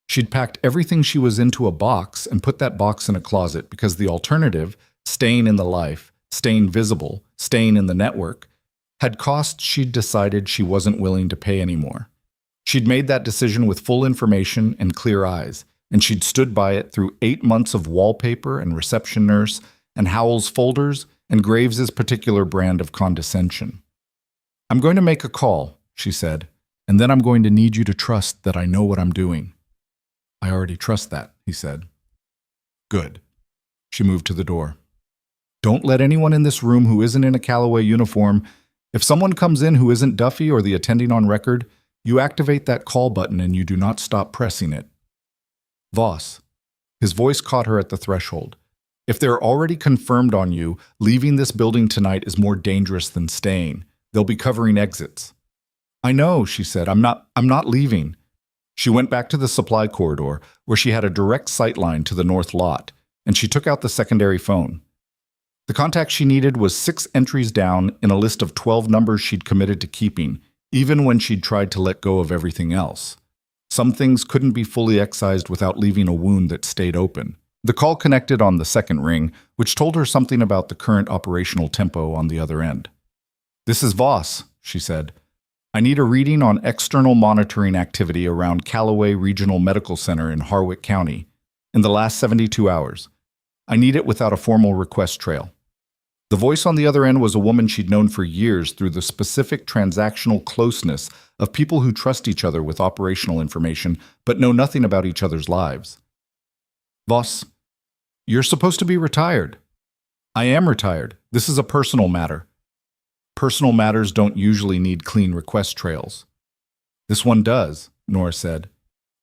She'd packed everything she was into a box and put that box in a closet because the alternative, staying in the life, staying visible, staying in the network, had costs she'd decided she wasn't willing to pay anymore. She'd made that decision with full information and clear eyes, and she'd stood by it through 8 months of wallpaper and reception nurse and Howell's folders and Graves's particular brand of condescension. I'm going to make a call, she said, and then I'm going to need you to trust that I know what I'm doing. I already trust that, he said. Good. She moved to the door. Don't let anyone in this room who isn't in a Calloway uniform. If someone comes in who isn't Duffy or the attending on record, you activate that call button and you do not stop pressing it. Voss. His voice caught her at the threshold. If they're already confirmed on you, leaving this building tonight is more dangerous than staying. They'll be covering exits. I know, she said. I'm not leaving. She went back to the supply corridor, where she had a direct sight line to the north lot, and she took out the secondary phone. The contact she needed was 6 entries down in a list of 12 numbers she'd committed to keeping, even when she'd tried to let go of everything else. Some things couldn't be fully excised without leaving a wound that stayed open. The call connected on the second ring, which told her something about the current operational tempo on the other end. This is Voss, she said. I need a reading on external monitoring activity around Calloway Regional Medical Center in Harwick County in the last 72 hours. I need it without a formal request trail. The voice on the other end was a woman she'd known for years through the specific transactional closeness of people who trust each other with operational information but know nothing about each other's lives. Voss, you're supposed to be retired. I am retired. This is a personal matter. Personal matters don't usually need clean request trails. This one does, Nora said.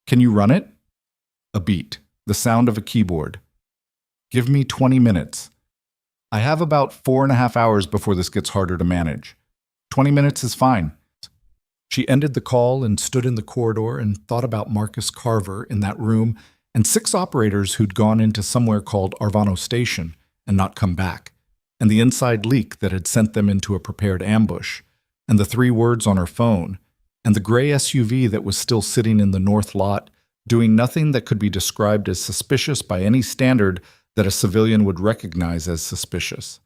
Can you run it? A beat, the sound of a keyboard. Give me 20 minutes. I have about 4.5 hours before this gets harder to manage. 20 minutes is fine. She ended the call and stood in the corridor and thought about Marcus Carver in that room and 6 operators who'd gone into somewhere called Arvano Station and not come back, and the inside leak that had sent them into a prepared ambush, and the 3 words on her phone, and the gray SUV that was still sitting in the north lot, doing nothing that could be described as suspicious by any standard that a civilian would recognize as suspicious.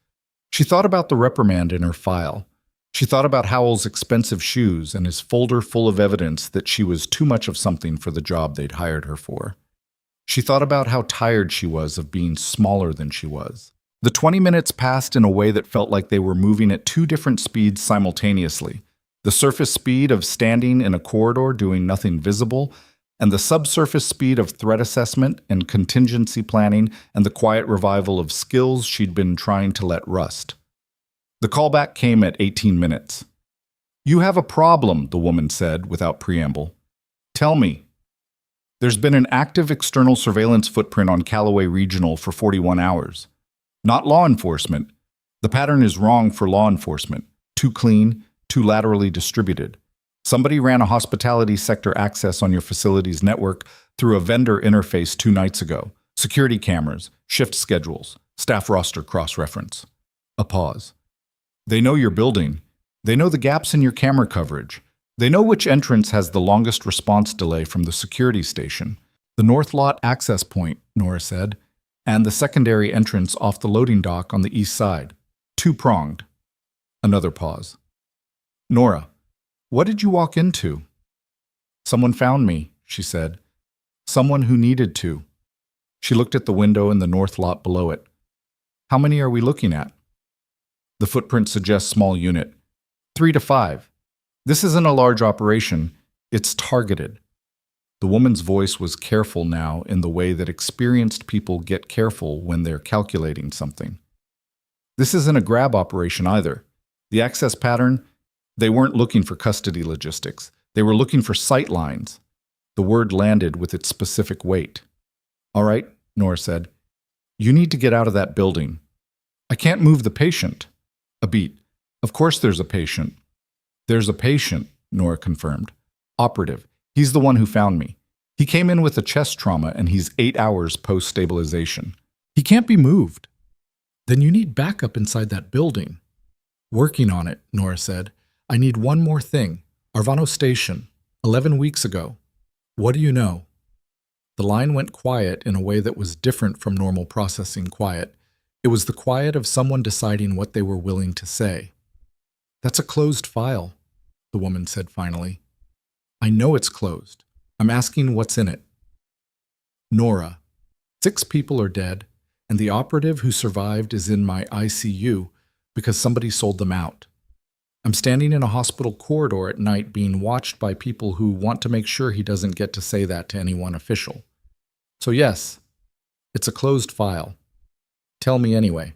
She thought about the reprimand in her file. She thought about Howell's expensive shoes and his folder full of evidence that she was too much of something for the job they'd hired her for. She thought about how tired she was of being smaller than she was. The 20 minutes passed in a way that felt like they were moving at 2 different speeds simultaneously. The surface speed of standing in a corridor doing nothing visible, and the subsurface speed of threat assessment and contingency planning and the quiet revival of skills she'd been trying to let rust. The callback came at 18 minutes. You have a problem, the woman said without preamble. Tell me. There's been an active external surveillance footprint on Calloway Regional for 41 hours. Not law enforcement. The pattern is wrong for law enforcement. Too clean, too laterally distributed. Somebody ran a hospitality sector access on your facility's network through a vendor interface 2 nights ago. Security cameras, shift schedules, staff roster cross-reference. A pause. They know your building. They know the gaps in your camera coverage. They know which entrance has the longest response delay from the security station. The north lot access point, Nora said, and the secondary entrance off the loading dock on the east side. Two-pronged. Another pause. Nora, what did you walk into? Someone found me, she said. Someone who needed to. She looked at the window in the north lot below it. How many are we looking at? The footprint suggests small unit. 3 to 5. This isn't a large operation. It's targeted. The woman's voice was careful now in the way that experienced people get careful when they're calculating something. This isn't a grab operation either. The access pattern, they weren't looking for custody logistics. They were looking for sight lines. The word landed with its specific weight. All right, Nora said. You need to get out of that building. I can't move the patient. A beat. Of course there's a patient. There's a patient, Nora confirmed. Operative. He's the one who found me. He came in with a chest trauma and he's 8 hours post-stabilization. He can't be moved. Then you need backup inside that building. Working on it, Nora said. I need one more thing. Arvano Station, 11 weeks ago. What do you know? The line went quiet in a way that was different from normal processing quiet. It was the quiet of someone deciding what they were willing to say. That's a closed file, the woman said finally. I know it's closed. I'm asking what's in it. Nora, 6 people are dead, and the operative who survived is in my ICU because somebody sold them out. I'm standing in a hospital corridor at night being watched by people who want to make sure he doesn't get to say that to anyone official. So yes, it's a closed file. Tell me anyway.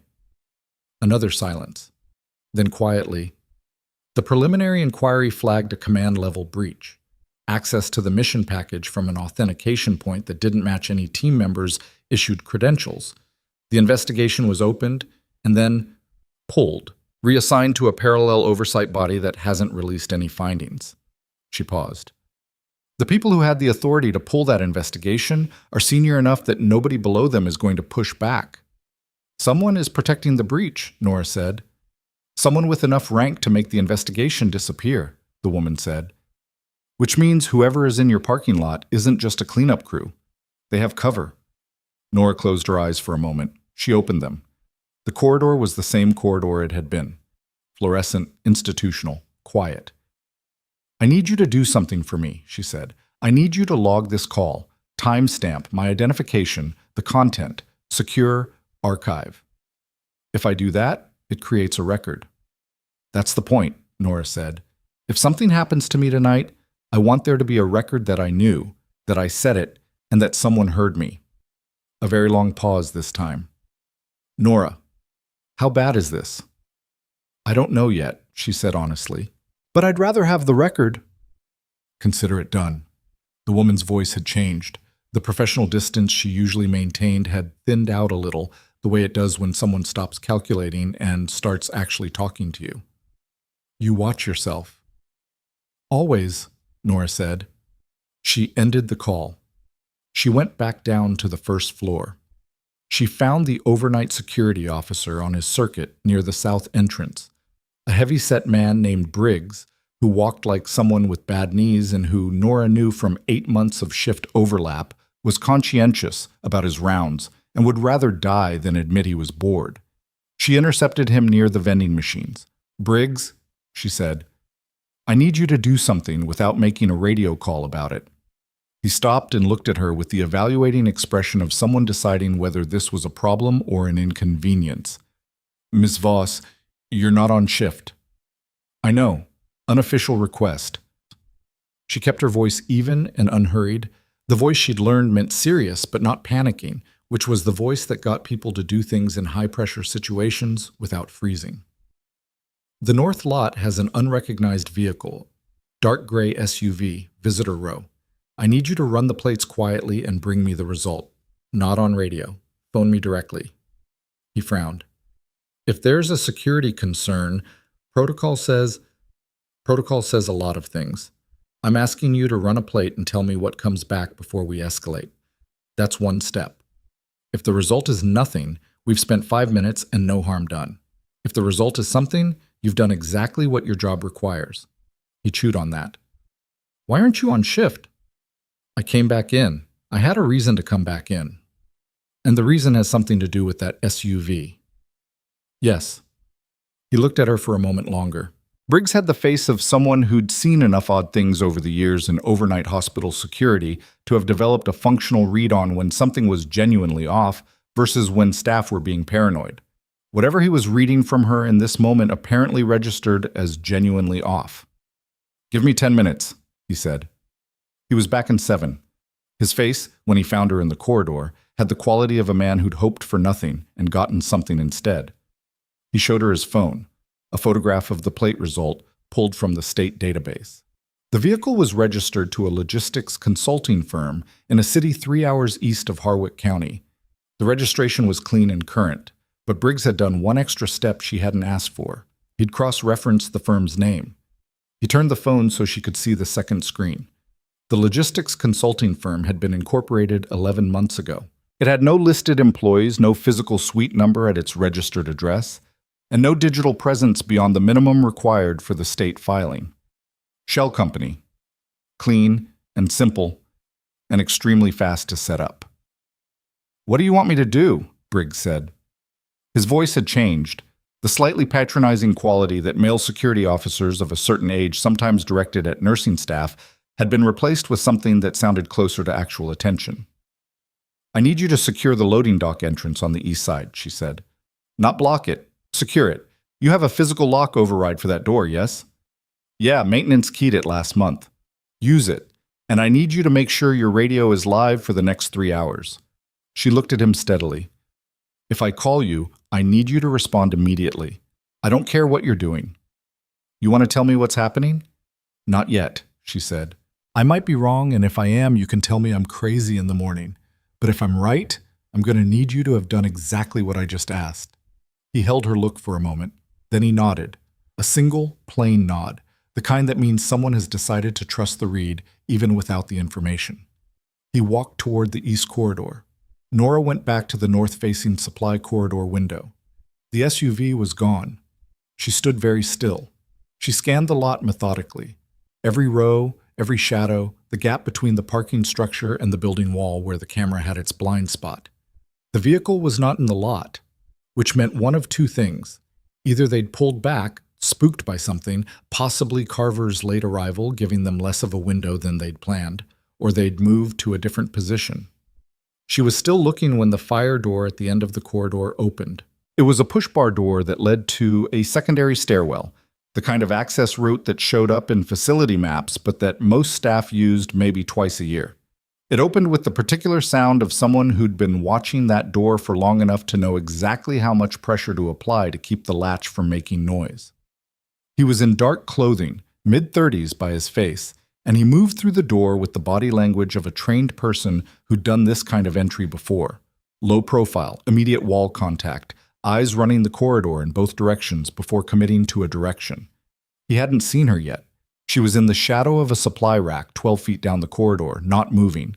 Another silence. Then quietly, the preliminary inquiry flagged a command-level breach. Access to the mission package from an authentication point that didn't match any team members' issued credentials. The investigation was opened and then pulled, reassigned to a parallel oversight body that hasn't released any findings. She paused. The people who had the authority to pull that investigation are senior enough that nobody below them is going to push back. Someone is protecting the breach, Nora said. Someone with enough rank to make the investigation disappear, the woman said. Which means whoever is in your parking lot isn't just a cleanup crew. They have cover. Nora closed her eyes for a moment. She opened them. The corridor was the same corridor it had been. Fluorescent, institutional, quiet. I need you to do something for me, she said. I need you to log this call, timestamp my identification, the content, secure, archive. If I do that, it creates a record. That's the point, Nora said. If something happens to me tonight, I want there to be a record that I knew, that I said it, and that someone heard me. A very long pause this time. Nora, how bad is this? I don't know yet, she said honestly. But I'd rather have the record. Consider it done. The woman's voice had changed. The professional distance she usually maintained had thinned out a little, the way it does when someone stops calculating and starts actually talking to you. You watch yourself. Always, Nora said. She ended the call. She went back down to the first floor. She found the overnight security officer on his circuit near the south entrance, a heavy-set man named Briggs, who walked like someone with bad knees and who Nora knew from 8 months of shift overlap was conscientious about his rounds and would rather die than admit he was bored. She intercepted him near the vending machines. Briggs, she said, I need you to do something without making a radio call about it. He stopped and looked at her with the evaluating expression of someone deciding whether this was a problem or an inconvenience. Miss Voss, you're not on shift. I know. Unofficial request. She kept her voice even and unhurried. The voice she'd learned meant serious but not panicking, which was the voice that got people to do things in high-pressure situations without freezing. The north lot has an unrecognized vehicle, dark gray SUV, visitor row. I need you to run the plates quietly and bring me the result. Not on radio. Phone me directly. He frowned. If there's a security concern, protocol says a lot of things. I'm asking you to run a plate and tell me what comes back before we escalate. That's one step. If the result is nothing, we've spent 5 minutes and no harm done. If the result is something, you've done exactly what your job requires. He chewed on that. Why aren't you on shift? I came back in. I had a reason to come back in. And the reason has something to do with that SUV. Yes. He looked at her for a moment longer. Briggs had the face of someone who'd seen enough odd things over the years in overnight hospital security to have developed a functional read on when something was genuinely off versus when staff were being paranoid. Whatever he was reading from her in this moment apparently registered as genuinely off. Give me 10 minutes, he said. He was back in 7. His face, when he found her in the corridor, had the quality of a man who'd hoped for nothing and gotten something instead. He showed her his phone, a photograph of the plate result pulled from the state database. The vehicle was registered to a logistics consulting firm in a city 3 hours east of Harwick County. The registration was clean and current, but Briggs had done one extra step she hadn't asked for. He'd cross-referenced the firm's name. He turned the phone so she could see the second screen. The logistics consulting firm had been incorporated 11 months ago. It had no listed employees, no physical suite number at its registered address, and no digital presence beyond the minimum required for the state filing. Shell company. Clean and simple and extremely fast to set up. What do you want me to do? Briggs said. His voice had changed. The slightly patronizing quality that male security officers of a certain age sometimes directed at nursing staff had been replaced with something that sounded closer to actual attention. I need you to secure the loading dock entrance on the east side, she said. Not block it. Secure it. You have a physical lock override for that door, yes? Yeah, maintenance keyed it last month. Use it. And I need you to make sure your radio is live for the next 3 hours. She looked at him steadily. If I call you, I need you to respond immediately. I don't care what you're doing. You want to tell me what's happening? Not yet, she said. I might be wrong, and if I am, you can tell me I'm crazy in the morning. But if I'm right, I'm going to need you to have done exactly what I just asked. He held her look for a moment. Then he nodded. A single, plain nod, the kind that means someone has decided to trust the read even without the information. He walked toward the east corridor. Nora went back to the north-facing supply corridor window. The SUV was gone. She stood very still. She scanned the lot methodically. Every row, every shadow, the gap between the parking structure and the building wall where the camera had its blind spot. The vehicle was not in the lot, which meant one of two things. Either they'd pulled back, spooked by something, possibly Carver's late arrival giving them less of a window than they'd planned, or they'd moved to a different position. She was still looking when the fire door at the end of the corridor opened. It was a push-bar door that led to a secondary stairwell, the kind of access route that showed up in facility maps but that most staff used maybe twice a year. It opened with the particular sound of someone who'd been watching that door for long enough to know exactly how much pressure to apply to keep the latch from making noise. He was in dark clothing, mid-30s by his face, and he moved through the door with the body language of a trained person who'd done this kind of entry before. Low profile, immediate wall contact, eyes running the corridor in both directions before committing to a direction. He hadn't seen her yet. She was in the shadow of a supply rack 12 feet down the corridor, not moving.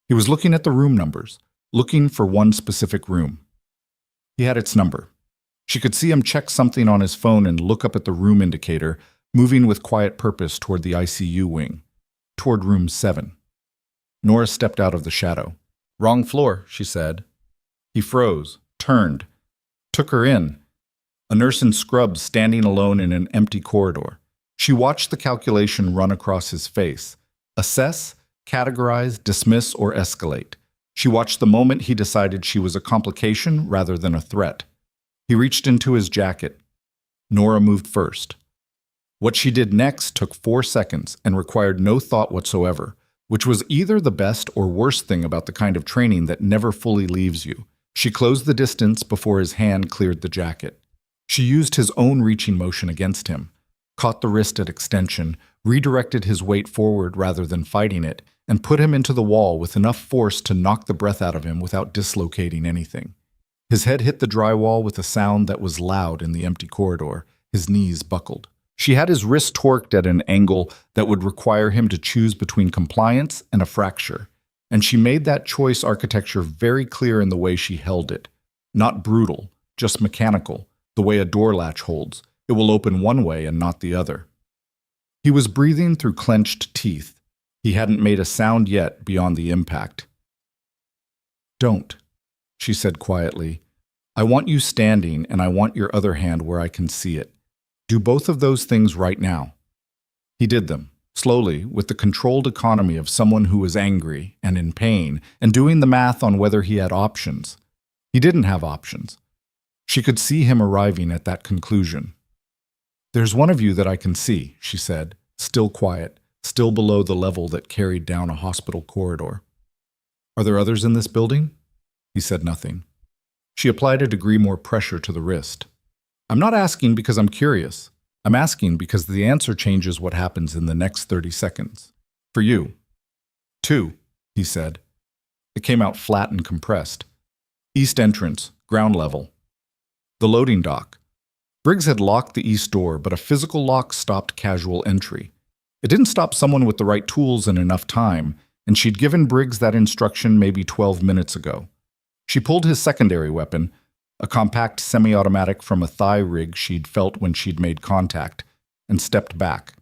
He was looking at the room numbers, looking for one specific room. He had its number. She could see him check something on his phone and look up at the room indicator, moving with quiet purpose toward the ICU wing, toward room 7. Nora stepped out of the shadow. Wrong floor, she said. He froze, turned, took her in. A nurse in scrubs standing alone in an empty corridor. She watched the calculation run across his face. Assess, categorize, dismiss, or escalate. She watched the moment he decided she was a complication rather than a threat. He reached into his jacket. Nora moved first. What she did next took 4 seconds and required no thought whatsoever, which was either the best or worst thing about the kind of training that never fully leaves you. She closed the distance before his hand cleared the jacket. She used his own reaching motion against him, caught the wrist at extension, redirected his weight forward rather than fighting it, and put him into the wall with enough force to knock the breath out of him without dislocating anything. His head hit the drywall with a sound that was loud in the empty corridor. His knees buckled. She had his wrist torqued at an angle that would require him to choose between compliance and a fracture. And she made that choice architecture very clear in the way she held it. Not brutal, just mechanical, the way a door latch holds. It will open one way and not the other. He was breathing through clenched teeth. He hadn't made a sound yet beyond the impact. "Don't," she said quietly. "I want you standing, and I want your other hand where I can see it. Do both of those things right now." He did them, slowly, with the controlled economy of someone who was angry and in pain, and doing the math on whether he had options. He didn't have options. She could see him arriving at that conclusion. "There's one of you that I can see," she said, still quiet, still below the level that carried down a hospital corridor. "Are there others in this building?" He said nothing. She applied a degree more pressure to the wrist. "I'm not asking because I'm curious. I'm asking because the answer changes what happens in the next 30 seconds. For you." "2," he said. It came out flat and compressed. "East entrance, ground level." The loading dock. Briggs had locked the east door, but a physical lock stopped casual entry. It didn't stop someone with the right tools and enough time, and she'd given Briggs that instruction maybe 12 minutes ago. She pulled his secondary weapon, a compact semi-automatic from a thigh rig she'd felt when she'd made contact, and stepped back.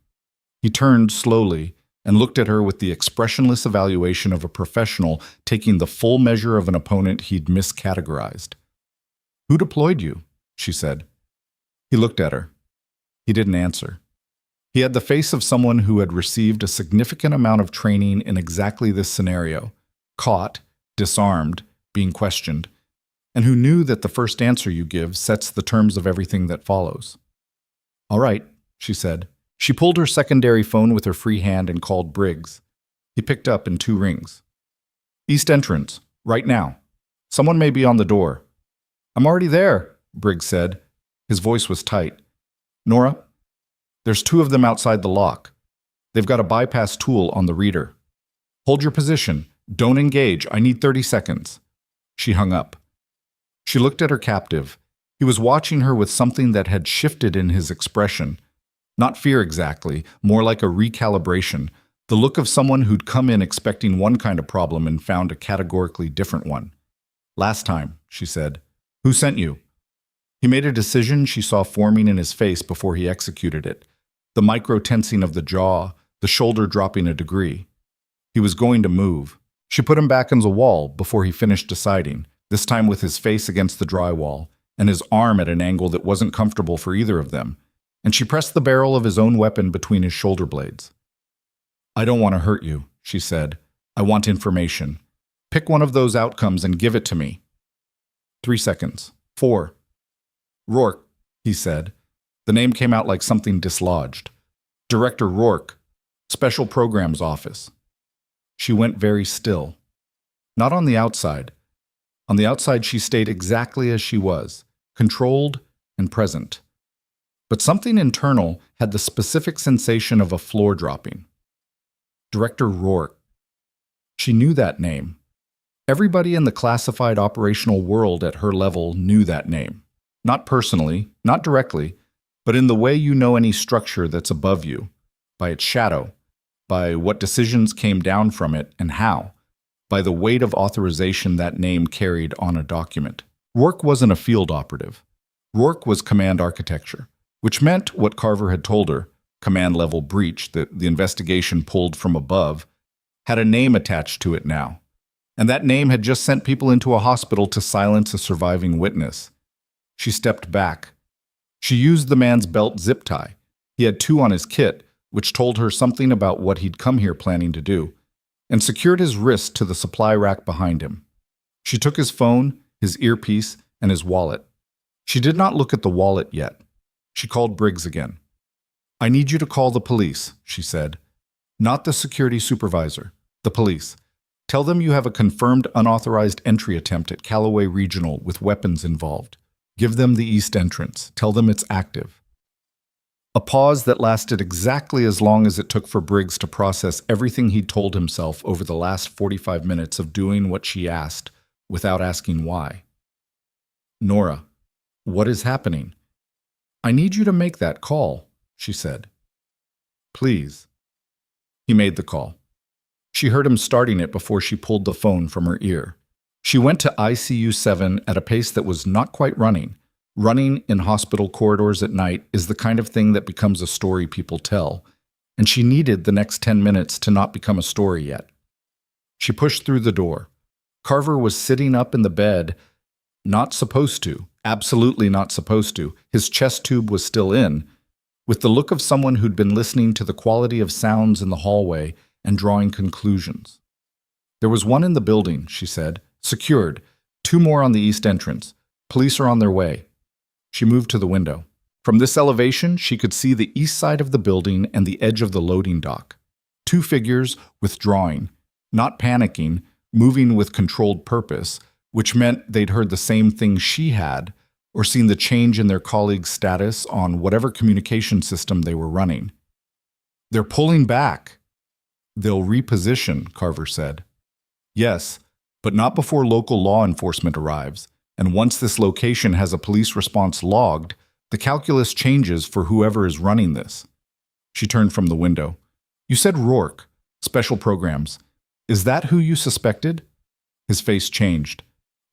He turned slowly and looked at her with the expressionless evaluation of a professional taking the full measure of an opponent he'd miscategorized. "Who deployed you?" she said. He looked at her. He didn't answer. He had the face of someone who had received a significant amount of training in exactly this scenario, caught, disarmed, being questioned, and who knew that the first answer you give sets the terms of everything that follows. "All right," she said. She pulled her secondary phone with her free hand and called Briggs. He picked up in 2 rings. "East entrance, right now. Someone may be on the door." "I'm already there," Briggs said. His voice was tight. "Nora, there's 2 of them outside the lock. They've got a bypass tool on the reader. Hold your position. Don't engage. I need 30 seconds. She hung up. She looked at her captive. He was watching her with something that had shifted in his expression. Not fear exactly, more like a recalibration, the look of someone who'd come in expecting one kind of problem and found a categorically different one. "Last time," she said. "Who sent you?" He made a decision she saw forming in his face before he executed it. The micro-tensing of the jaw, the shoulder dropping a degree. He was going to move. She put him back on the wall before he finished deciding, this time with his face against the drywall, and his arm at an angle that wasn't comfortable for either of them, and she pressed the barrel of his own weapon between his shoulder blades. "I don't want to hurt you," she said. "I want information. Pick one of those outcomes and give it to me." 3 seconds. 4. "Rourke," he said. The name came out like something dislodged. "Director Rourke, Special Programs Office." She went very still. Not on the outside. On the outside she stayed exactly as she was, controlled and present. But something internal had the specific sensation of a floor dropping. Director Rourke. She knew that name. Everybody in the classified operational world at her level knew that name. Not personally, not directly, but in the way you know any structure that's above you, by its shadow, by what decisions came down from it and how, by the weight of authorization that name carried on a document. Rourke wasn't a field operative. Rourke was command architecture, which meant what Carver had told her, command level breach that the investigation pulled from above, had a name attached to it now. And that name had just sent people into a hospital to silence a surviving witness. She stepped back. She used the man's belt zip tie. He had 2 on his kit, which told her something about what he'd come here planning to do, and secured his wrist to the supply rack behind him. She took his phone, his earpiece, and his wallet. She did not look at the wallet yet. She called Briggs again. "I need you to call the police," she said. "Not the security supervisor, the police. Tell them you have a confirmed unauthorized entry attempt at Calloway Regional with weapons involved. Give them the east entrance. Tell them it's active." A pause that lasted exactly as long as it took for Briggs to process everything he'd told himself over the last 45 minutes of doing what she asked without asking why. Nora, what is happening? I need you to make that call, she said. Please. He made the call. She heard him starting it before she pulled the phone from her ear. She went to ICU 7 at a pace that was not quite running. Running in hospital corridors at night is the kind of thing that becomes a story people tell, and she needed the next 10 minutes to not become a story yet. She pushed through the door. Carver was sitting up in the bed, not supposed to, absolutely not supposed to. His chest tube was still in, with the look of someone who'd been listening to the quality of sounds in the hallway and drawing conclusions. There was one in the building, she said, secured. 2 more on the east entrance. Police are on their way. She moved to the window. From this elevation, she could see the east side of the building and the edge of the loading dock. 2 figures withdrawing, not panicking, moving with controlled purpose, which meant they'd heard the same thing she had, or seen the change in their colleague's status on whatever communication system they were running. They're pulling back. They'll reposition, Carver said. Yes, but not before local law enforcement arrives, and once this location has a police response logged, the calculus changes for whoever is running this. She turned from the window. You said Rourke, special programs. Is that who you suspected? His face changed.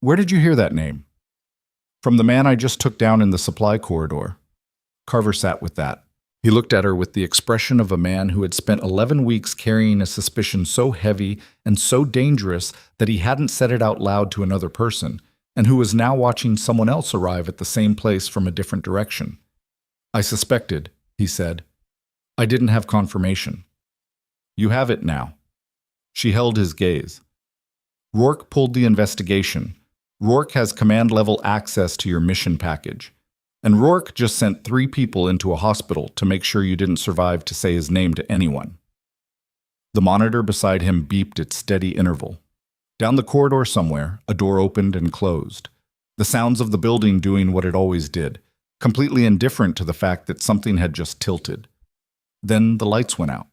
Where did you hear that name? From the man I just took down in the supply corridor. Carver sat with that. He looked at her with the expression of a man who had spent 11 weeks carrying a suspicion so heavy and so dangerous that he hadn't said it out loud to another person, and who was now watching someone else arrive at the same place from a different direction. I suspected, he said. I didn't have confirmation. You have it now. She held his gaze. Rourke pulled the investigation. Rourke has command-level access to your mission package. And Rourke just sent 3 people into a hospital to make sure you didn't survive to say his name to anyone. The monitor beside him beeped at steady interval. Down the corridor somewhere, a door opened and closed. The sounds of the building doing what it always did, completely indifferent to the fact that something had just tilted. Then the lights went out.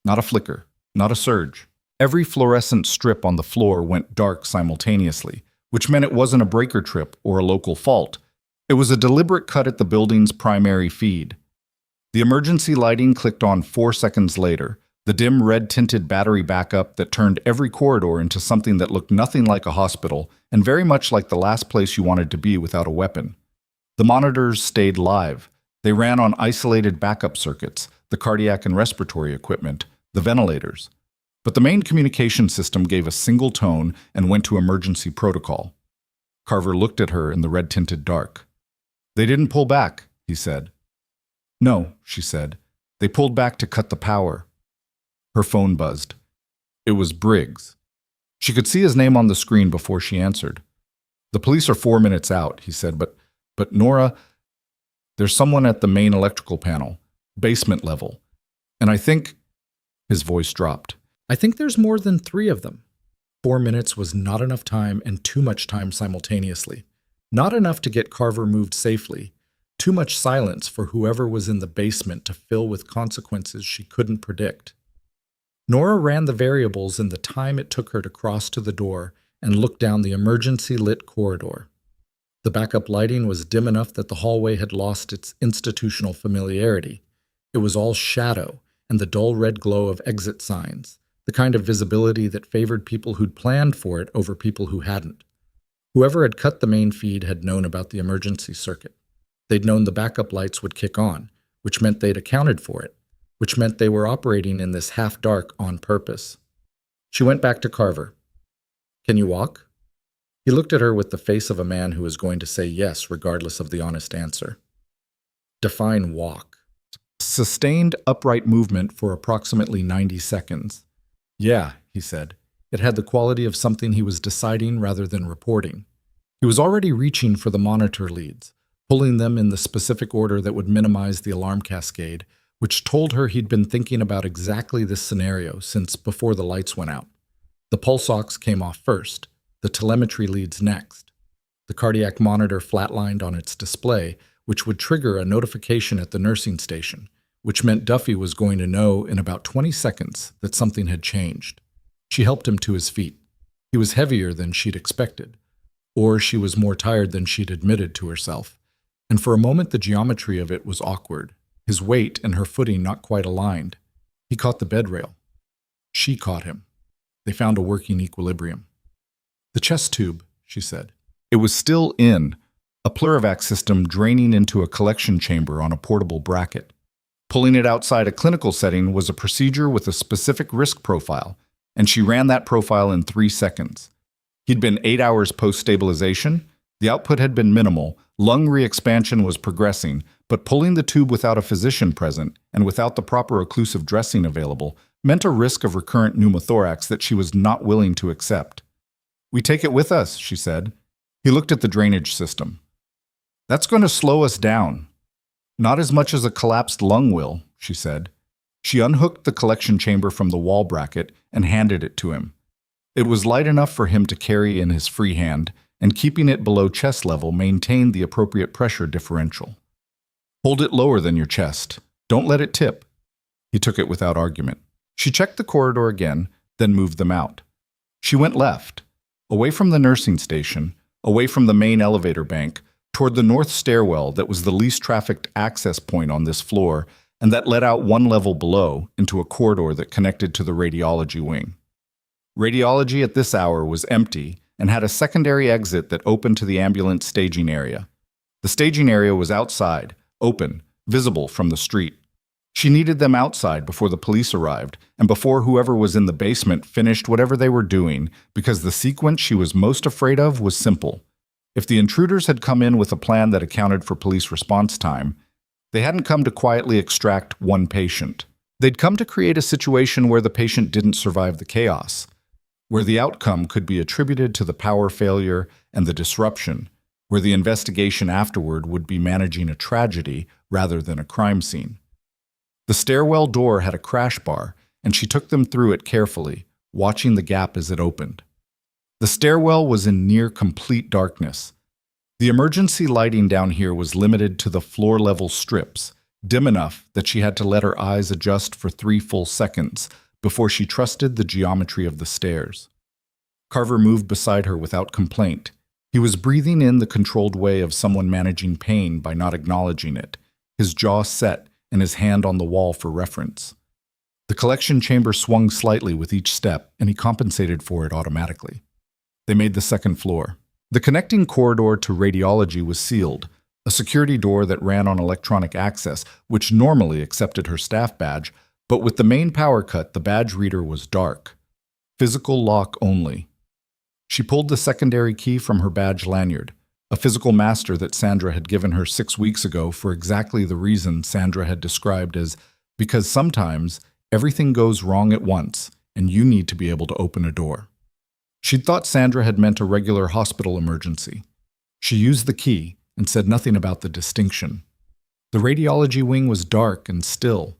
Not a flicker, not a surge. Every fluorescent strip on the floor went dark simultaneously, which meant it wasn't a breaker trip or a local fault. It was a deliberate cut at the building's primary feed. The emergency lighting clicked on 4 seconds later, the dim red-tinted battery backup that turned every corridor into something that looked nothing like a hospital and very much like the last place you wanted to be without a weapon. The monitors stayed live. They ran on isolated backup circuits, the cardiac and respiratory equipment, the ventilators. But the main communication system gave a single tone and went to emergency protocol. Carver looked at her in the red-tinted dark. They didn't pull back, he said. No, she said. They pulled back to cut the power. Her phone buzzed. It was Briggs. She could see his name on the screen before she answered. The police are 4 minutes out, he said, but Nora, there's someone at the main electrical panel, basement level. And I think, his voice dropped. I think there's more than 3 of them. 4 minutes was not enough time and too much time simultaneously. Not enough to get Carver moved safely. Too much silence for whoever was in the basement to fill with consequences she couldn't predict. Nora ran the variables in the time it took her to cross to the door and look down the emergency-lit corridor. The backup lighting was dim enough that the hallway had lost its institutional familiarity. It was all shadow and the dull red glow of exit signs, the kind of visibility that favored people who'd planned for it over people who hadn't. Whoever had cut the main feed had known about the emergency circuit. They'd known the backup lights would kick on, which meant they'd accounted for it, which meant they were operating in this half-dark on purpose. She went back to Carver. Can you walk? He looked at her with the face of a man who was going to say yes regardless of the honest answer. Define walk. Sustained upright movement for approximately 90 seconds. Yeah, he said. It had the quality of something he was deciding rather than reporting. He was already reaching for the monitor leads, pulling them in the specific order that would minimize the alarm cascade, which told her he'd been thinking about exactly this scenario since before the lights went out. The pulse ox came off first, the telemetry leads next. The cardiac monitor flatlined on its display, which would trigger a notification at the nursing station, which meant Duffy was going to know in about 20 seconds that something had changed. She helped him to his feet. He was heavier than she'd expected. or she was more tired than she'd admitted to herself. And for a moment the geometry of it was awkward, his weight and her footing not quite aligned. He caught the bed rail. She caught him. They found a working equilibrium. "The chest tube," she said. It was still in, a Pleurovac system draining into a collection chamber on a portable bracket. Pulling it outside a clinical setting was a procedure with a specific risk profile, and she ran that profile in 3 seconds. He'd been 8 hours post-stabilization. The output had been minimal, lung re-expansion was progressing, but pulling the tube without a physician present and without the proper occlusive dressing available meant a risk of recurrent pneumothorax that she was not willing to accept. "We take it with us," she said. He looked at the drainage system. "That's going to slow us down." "Not as much as a collapsed lung will," she said. She unhooked the collection chamber from the wall bracket and handed it to him. It was light enough for him to carry in his free hand, and keeping it below chest level maintained the appropriate pressure differential. "Hold it lower than your chest. Don't let it tip." He took it without argument. She checked the corridor again, then moved them out. She went left, away from the nursing station, away from the main elevator bank, toward the north stairwell that was the least trafficked access point on this floor and that led out 1 level below into a corridor that connected to the radiology wing. Radiology at this hour was empty and had a secondary exit that opened to the ambulance staging area. The staging area was outside, open, visible from the street. She needed them outside before the police arrived and before whoever was in the basement finished whatever they were doing, because the sequence she was most afraid of was simple. If the intruders had come in with a plan that accounted for police response time, they hadn't come to quietly extract one patient. They'd come to create a situation where the patient didn't survive the chaos, where the outcome could be attributed to the power failure and the disruption, where the investigation afterward would be managing a tragedy rather than a crime scene. The stairwell door had a crash bar, and she took them through it carefully, watching the gap as it opened. The stairwell was in near complete darkness. The emergency lighting down here was limited to the floor-level strips, dim enough that she had to let her eyes adjust for 3 full seconds before she trusted the geometry of the stairs. Carver moved beside her without complaint. He was breathing in the controlled way of someone managing pain by not acknowledging it, his jaw set and his hand on the wall for reference. The collection chamber swung slightly with each step, and he compensated for it automatically. They made the 2nd floor. The connecting corridor to radiology was sealed, a security door that ran on electronic access, which normally accepted her staff badge, but with the main power cut, the badge reader was dark. Physical lock only. She pulled the secondary key from her badge lanyard, a physical master that Sandra had given her 6 weeks ago for exactly the reason Sandra had described as, because sometimes everything goes wrong at once and you need to be able to open a door. She'd thought Sandra had meant a regular hospital emergency. She used the key and said nothing about the distinction. The radiology wing was dark and still,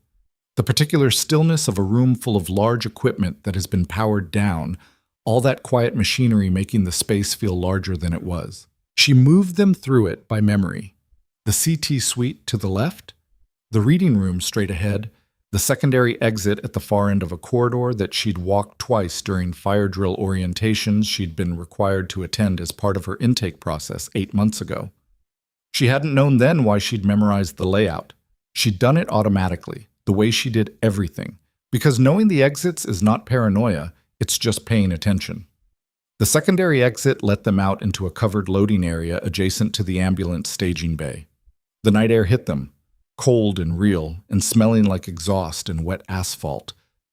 the particular stillness of a room full of large equipment that has been powered down, all that quiet machinery making the space feel larger than it was. She moved them through it by memory. The CT suite to the left, the reading room straight ahead, the secondary exit at the far end of a corridor that she'd walked twice during fire drill orientations she'd been required to attend as part of her intake process 8 months ago. She hadn't known then why she'd memorized the layout. She'd done it automatically, the way she did everything, because knowing the exits is not paranoia, it's just paying attention. The secondary exit let them out into a covered loading area adjacent to the ambulance staging bay. The night air hit them, cold and real, and smelling like exhaust and wet asphalt.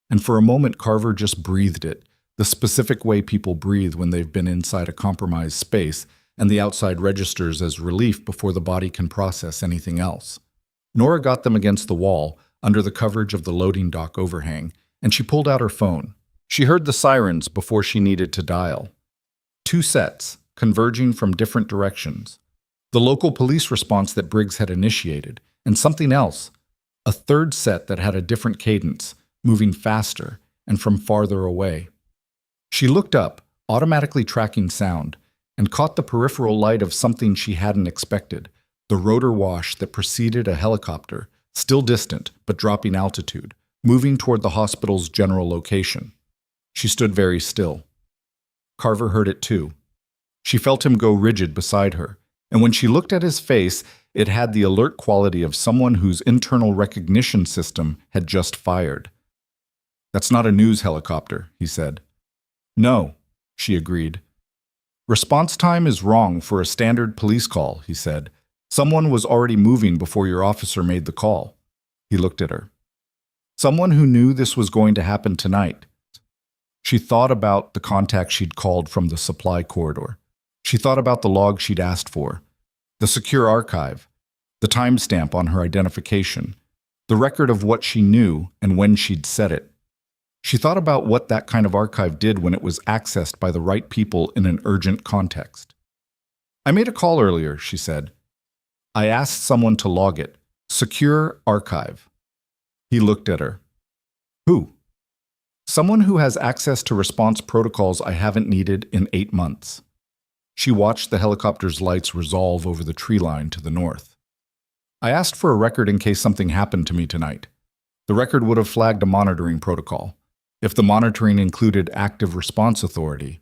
And for a moment Carver just breathed it, the specific way people breathe when they've been inside a compromised space, and the outside registers as relief before the body can process anything else. Nora got them against the wall, under the coverage of the loading dock overhang, and she pulled out her phone. She heard the sirens before she needed to dial. 2 sets, converging from different directions. The local police response that Briggs had initiated, and something else, a 3rd set that had a different cadence, moving faster and from farther away. She looked up, automatically tracking sound, and caught the peripheral light of something she hadn't expected, the rotor wash that preceded a helicopter, still distant but dropping altitude, moving toward the hospital's general location. She stood very still. Carver heard it too. She felt him go rigid beside her, and when she looked at his face, it had the alert quality of someone whose internal recognition system had just fired. "That's not a news helicopter," he said. "No," she agreed. "Response time is wrong for a standard police call," he said. "Someone was already moving before your officer made the call." He looked at her. Someone who knew this was going to happen tonight. She thought about the contact she'd called from the supply corridor. She thought about the log she'd asked for, the secure archive, the timestamp on her identification, the record of what she knew and when she'd said it. She thought about what that kind of archive did when it was accessed by the right people in an urgent context. "I made a call earlier," she said. "I asked someone to log it. Secure archive." He looked at her. "Who?" "Someone who has access to response protocols I haven't needed in 8 months." She watched the helicopter's lights resolve over the tree line to the north. "I asked for a record in case something happened to me tonight. The record would have flagged a monitoring protocol. If the monitoring included active response authority,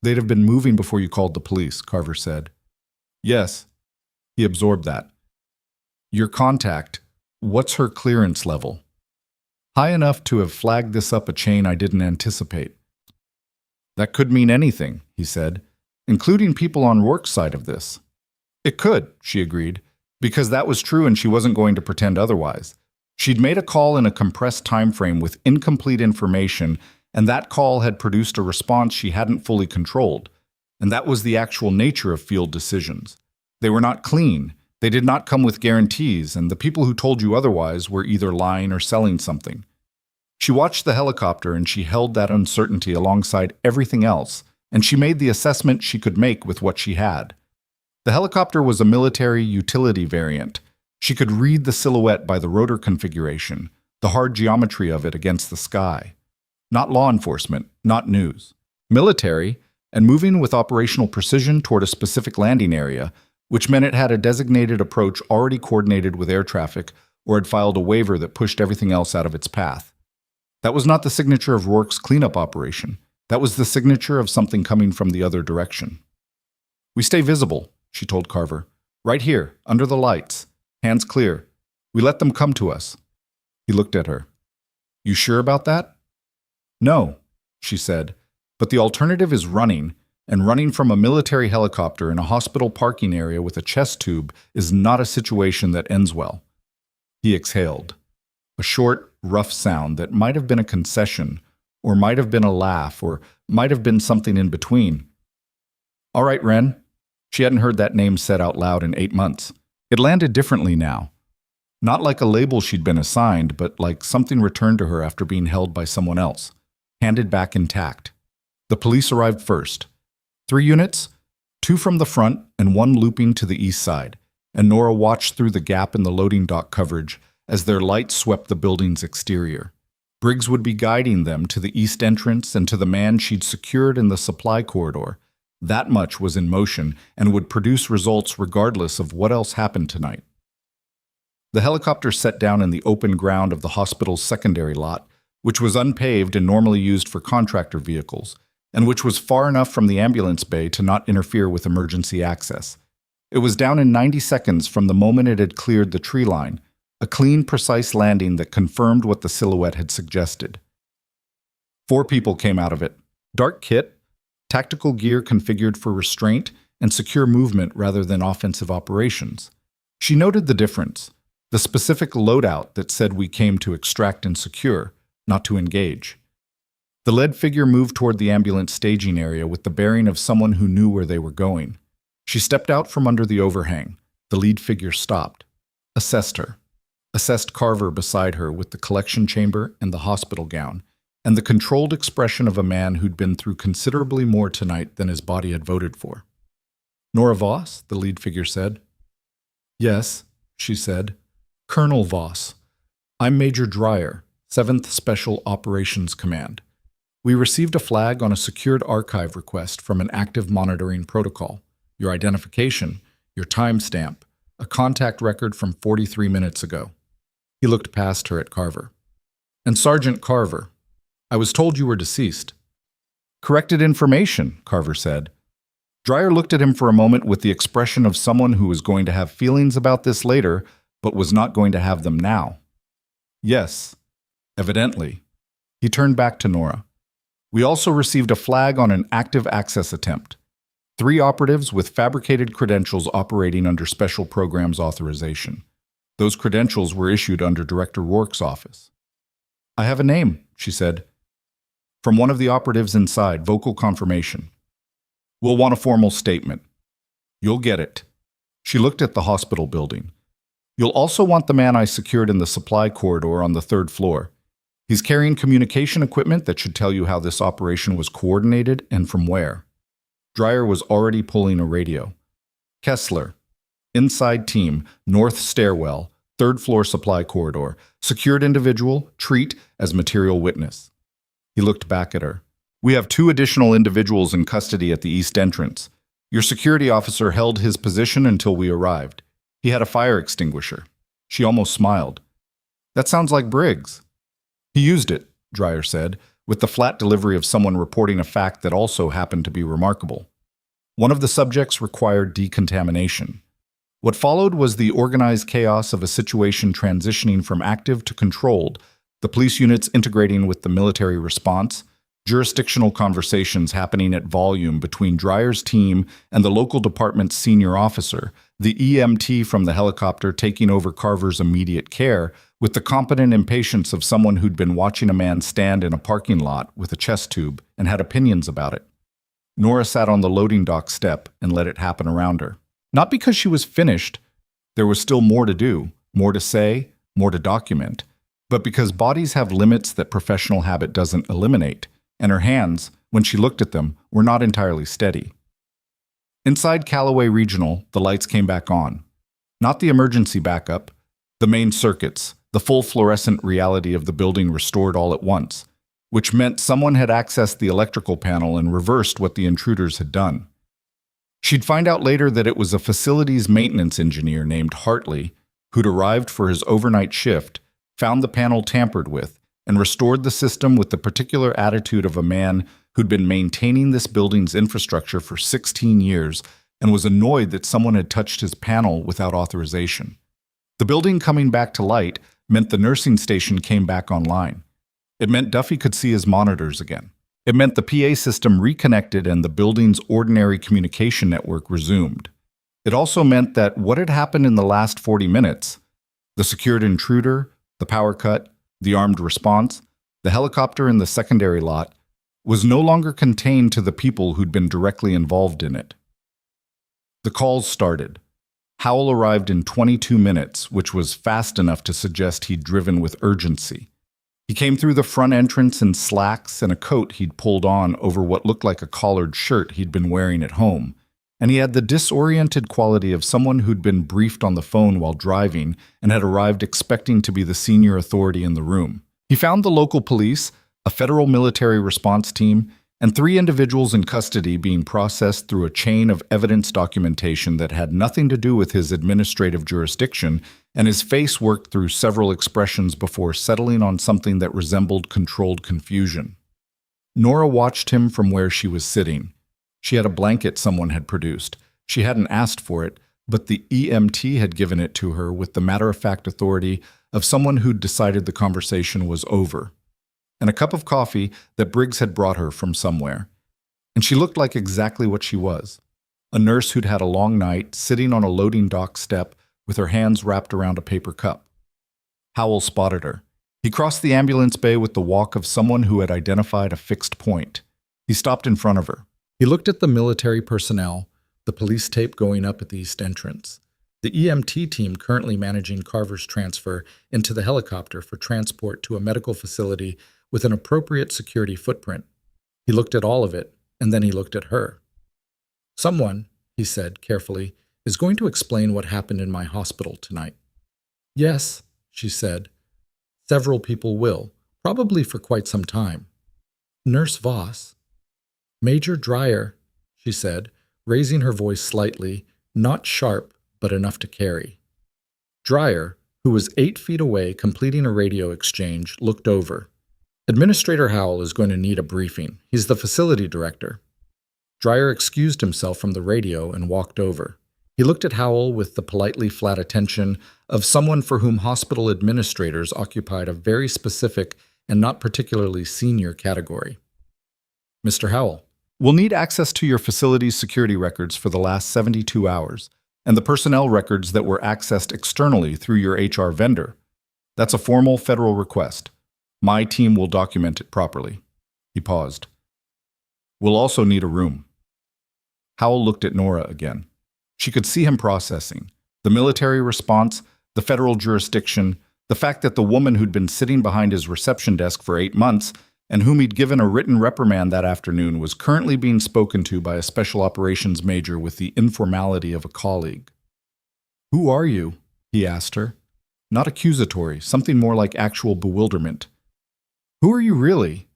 they'd have been moving before you called the police," Carver said. "Yes." He absorbed that. "Your contact, what's her clearance level?" "High enough to have flagged this up a chain I didn't anticipate." "That could mean anything," he said, "including people on Rourke's side of this." "It could," she agreed, because that was true and she wasn't going to pretend otherwise. She'd made a call in a compressed time frame with incomplete information, and that call had produced a response she hadn't fully controlled. And that was the actual nature of field decisions. They were not clean, they did not come with guarantees, and the people who told you otherwise were either lying or selling something. She watched the helicopter and she held that uncertainty alongside everything else, and she made the assessment she could make with what she had. The helicopter was a military utility variant. She could read the silhouette by the rotor configuration, the hard geometry of it against the sky. Not law enforcement, not news. Military, and moving with operational precision toward a specific landing area, which meant it had a designated approach already coordinated with air traffic or had filed a waiver that pushed everything else out of its path. That was not the signature of Rourke's cleanup operation. That was the signature of something coming from the other direction. "We stay visible," she told Carver. "Right here, under the lights. Hands clear. We let them come to us." He looked at her. "You sure about that?" "No," she said, "but the alternative is running, and running from a military helicopter in a hospital parking area with a chest tube is not a situation that ends well." He exhaled. A short, rough sound that might have been a concession, or might have been a laugh, or might have been something in between. "All right, Wren." She hadn't heard that name said out loud in 8 months. It landed differently now. Not like a label she'd been assigned, but like something returned to her after being held by someone else, handed back intact. The police arrived first. 3 units, 2 from the front and 1 looping to the east side, and Nora watched through the gap in the loading dock coverage as their light swept the building's exterior. Briggs would be guiding them to the east entrance and to the man she'd secured in the supply corridor. That much was in motion and would produce results regardless of what else happened tonight. The helicopter set down in the open ground of the hospital's secondary lot, which was unpaved and normally used for contractor vehicles, and which was far enough from the ambulance bay to not interfere with emergency access. It was down in 90 seconds from the moment it had cleared the tree line, a clean, precise landing that confirmed what the silhouette had suggested. 4 people came out of it. Dark kit, tactical gear configured for restraint and secure movement rather than offensive operations. She noted the difference, the specific loadout that said we came to extract and secure, not to engage. The lead figure moved toward the ambulance staging area with the bearing of someone who knew where they were going. She stepped out from under the overhang. The lead figure stopped, assessed her, assessed Carver beside her with the collection chamber and the hospital gown, and the controlled expression of a man who'd been through considerably more tonight than his body had voted for. "Nora Voss?" the lead figure said. "Yes," she said. "Colonel Voss. I'm Major Dreyer, 7th Special Operations Command. We received a flag on a secured archive request from an active monitoring protocol. Your identification, your timestamp, a contact record from 43 minutes ago." He looked past her at Carver. "And Sergeant Carver, I was told you were deceased." "Corrected information," Carver said. Dreyer looked at him for a moment with the expression of someone who was going to have feelings about this later, but was not going to have them now. Yes, evidently. He turned back to Nora. We also received a flag on an active access attempt. 3 operatives with fabricated credentials operating under Special Programs Authorization. Those credentials were issued under Director Rourke's office. I have a name, she said. From one of the operatives inside, vocal confirmation. We'll want a formal statement. You'll get it. She looked at the hospital building. You'll also want the man I secured in the supply corridor on the 3rd floor. He's carrying communication equipment that should tell you how this operation was coordinated and from where. Dreyer was already pulling a radio. Kessler, inside team, north stairwell, 3rd floor supply corridor, secured individual, treat as material witness. He looked back at her. We have 2 additional individuals in custody at the east entrance. Your security officer held his position until we arrived. He had a fire extinguisher. She almost smiled. That sounds like Briggs. He used it, Dreyer said, with the flat delivery of someone reporting a fact that also happened to be remarkable. One of the subjects required decontamination. What followed was the organized chaos of a situation transitioning from active to controlled, the police units integrating with the military response, jurisdictional conversations happening at volume between Dreyer's team and the local department's senior officer, the EMT from the helicopter taking over Carver's immediate care, with the competent impatience of someone who'd been watching a man stand in a parking lot with a chest tube and had opinions about it. Nora sat on the loading dock step and let it happen around her. Not because she was finished, there was still more to do, more to say, more to document, but because bodies have limits that professional habit doesn't eliminate, and her hands, when she looked at them, were not entirely steady. Inside Calloway Regional, the lights came back on. Not the emergency backup, the main circuits, the full fluorescent reality of the building restored all at once, which meant someone had accessed the electrical panel and reversed what the intruders had done. She'd find out later that it was a facilities maintenance engineer named Hartley, who'd arrived for his overnight shift, found the panel tampered with, and restored the system with the particular attitude of a man who'd been maintaining this building's infrastructure for 16 years and was annoyed that someone had touched his panel without authorization. The building coming back to light meant the nursing station came back online. It meant Duffy could see his monitors again. It meant the PA system reconnected and the building's ordinary communication network resumed. It also meant that what had happened in the last 40 minutes, the secured intruder, the power cut, the armed response, the helicopter in the secondary lot, was no longer contained to the people who'd been directly involved in it. The calls started. Howell arrived in 22 minutes, which was fast enough to suggest he'd driven with urgency. He came through the front entrance in slacks and a coat he'd pulled on over what looked like a collared shirt he'd been wearing at home, and he had the disoriented quality of someone who'd been briefed on the phone while driving and had arrived expecting to be the senior authority in the room. He found the local police, a federal military response team, and 3 individuals in custody being processed through a chain of evidence documentation that had nothing to do with his administrative jurisdiction, and his face worked through several expressions before settling on something that resembled controlled confusion. Nora watched him from where she was sitting. She had a blanket someone had produced. She hadn't asked for it, but the EMT had given it to her with the matter-of-fact authority of someone who'd decided the conversation was over. And a cup of coffee that Briggs had brought her from somewhere. And she looked like exactly what she was. A nurse who'd had a long night, sitting on a loading dock step with her hands wrapped around a paper cup. Howell spotted her. He crossed the ambulance bay with the walk of someone who had identified a fixed point. He stopped in front of her. He looked at the military personnel, the police tape going up at the east entrance, the EMT team currently managing Carver's transfer into the helicopter for transport to a medical facility with an appropriate security footprint. He looked at all of it, and then he looked at her. Someone, he said carefully, is going to explain what happened in my hospital tonight. Yes, she said. Several people will, probably for quite some time. Nurse Voss. Major Dreyer, she said, raising her voice slightly, not sharp, but enough to carry. Dreyer, who was 8 feet away completing a radio exchange, looked over. Administrator Howell is going to need a briefing. He's the facility director. Dreyer excused himself from the radio and walked over. He looked at Howell with the politely flat attention of someone for whom hospital administrators occupied a very specific and not particularly senior category. Mr. Howell, we'll need access to your facility's security records for the last 72 hours and the personnel records that were accessed externally through your HR vendor. That's a formal federal request. My team will document it properly. He paused. We'll also need a room. Howell looked at Nora again. She could see him processing. The military response, the federal jurisdiction, the fact that the woman who'd been sitting behind his reception desk for 8 months and whom he'd given a written reprimand that afternoon was currently being spoken to by a special operations major with the informality of a colleague. Who are you? He asked her. Not accusatory, something more like actual bewilderment. Who are you really?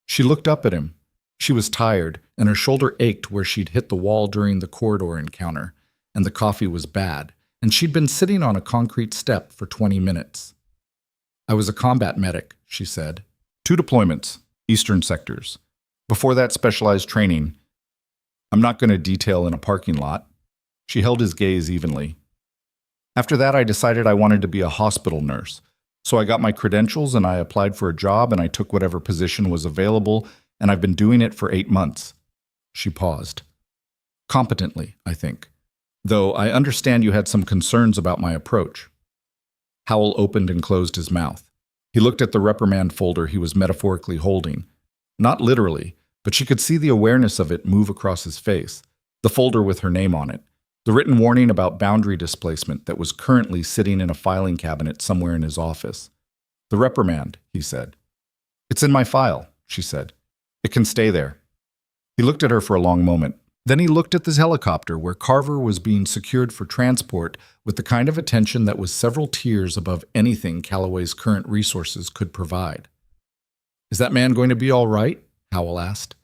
She looked up at him. She was tired, and her shoulder ached where she'd hit the wall during the corridor encounter, and the coffee was bad, and she'd been sitting on a concrete step for 20 minutes. I was a combat medic, she said. 2 deployments, eastern sectors. Before that specialized training, I'm not going to detail in a parking lot. She held his gaze evenly. After that, I decided I wanted to be a hospital nurse. So I got my credentials and I applied for a job and I took whatever position was available, and I've been doing it for 8 months. She paused. Competently, I think. Though I understand you had some concerns about my approach. Howell opened and closed his mouth. He looked at the reprimand folder he was metaphorically holding. Not literally, but she could see the awareness of it move across his face. The folder with her name on it. The written warning about boundary displacement that was currently sitting in a filing cabinet somewhere in his office. The reprimand, he said. It's in my file, she said. It can stay there. He looked at her for a long moment. Then he looked at this helicopter where Carver was being secured for transport with the kind of attention that was several tiers above anything Calloway's current resources could provide. Is that man going to be all right? Howell asked.